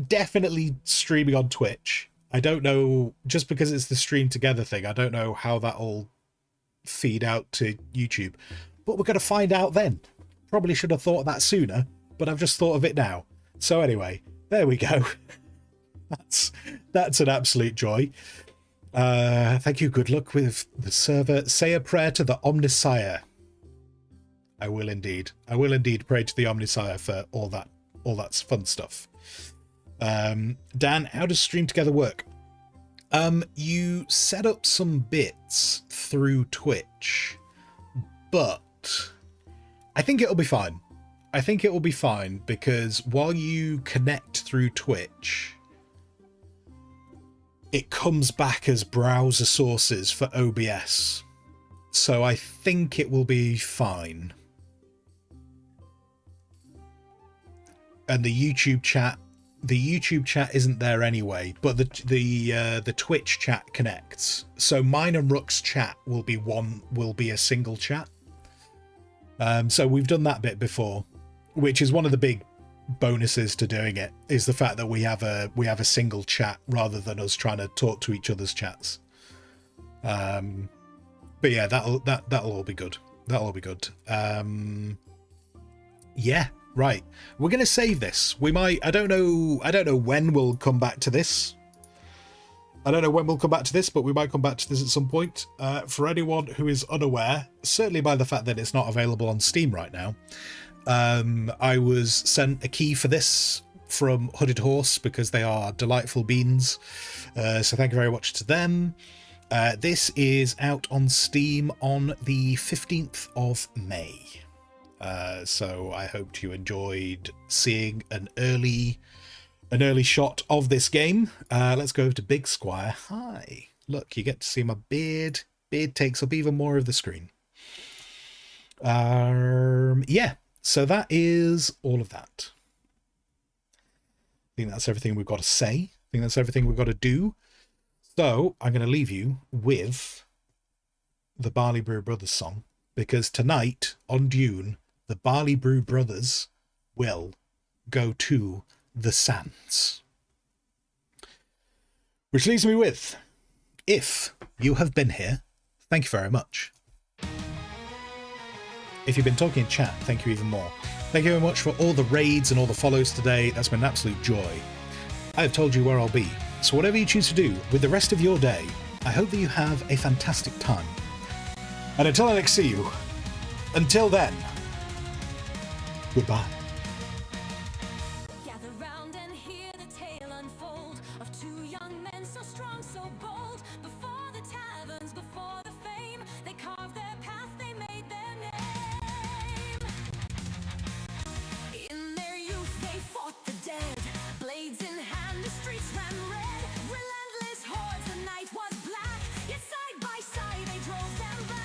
definitely streaming on Twitch. I don't know, just because it's the stream together thing, I don't know how that'll feed out to YouTube. But we're going to find out then. Probably should have thought of that sooner, but I've just thought of it now. So anyway, there we go. That's an absolute joy. Thank you. Good luck with the server. Say a prayer to the Omnisire. I will indeed. I will indeed pray to the Omnisire for all that fun stuff. Dan, how does stream together work? You set up some bits through Twitch, but I think it'll be fine. I think it will be fine because while you connect through Twitch, it comes back as browser sources for OBS. So I think it will be fine. And the YouTube chat isn't there anyway, but the Twitch chat connects. So mine and Rook's chat will be a single chat. So we've done that bit before, which is one of the big bonuses to doing it, is the fact that we have a single chat rather than us trying to talk to each other's chats. But yeah, that'll all be good. That'll all be good. Yeah, right. We're gonna save this. We might. I don't know when we'll come back to this. I don't know when we'll come back to this, but we might come back to this at some point. For anyone who is unaware, certainly by the fact that it's not available on Steam right now, I was sent a key for this from Hooded Horse because they are delightful beans. So thank you very much to them. This is out on Steam on the 15th of May. So I hoped you enjoyed seeing an early shot of this game. Let's go over to Big Squire. Hi. Look, you get to see my beard. Beard takes up even more of the screen. Yeah. So that is all of that. I think that's everything we've got to say. I think that's everything we've got to do. So I'm going to leave you with the Barley Brew Brothers song, because tonight on Dune, the Barley Brew Brothers will go to the sands. Which leaves me with, if you have been here, thank you very much. If you've been talking in chat, thank you even more. Thank you very much for all the raids and all the follows today. That's been an absolute joy. I have told you where I'll be, so whatever you choose to do with the rest of your day, I hope that you have a fantastic time. And until I next see you, until then, goodbye. Gather round and hear the tale unfold of two young men so strong, so bold. Before the taverns, before the fame, they carved their path, they made their name. In their youth they fought the dead, blades in hand, the streets ran red. Relentless hordes, the night was black, yet side by side they drove them back.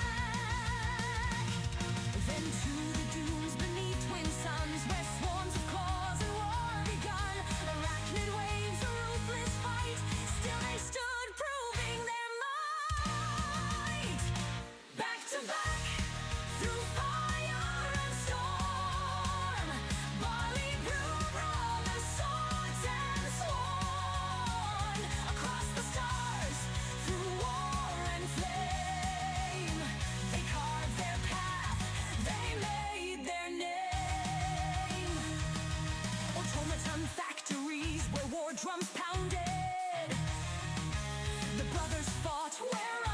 Then to the dunes beneath twin suns, war drums pounded. The brothers fought where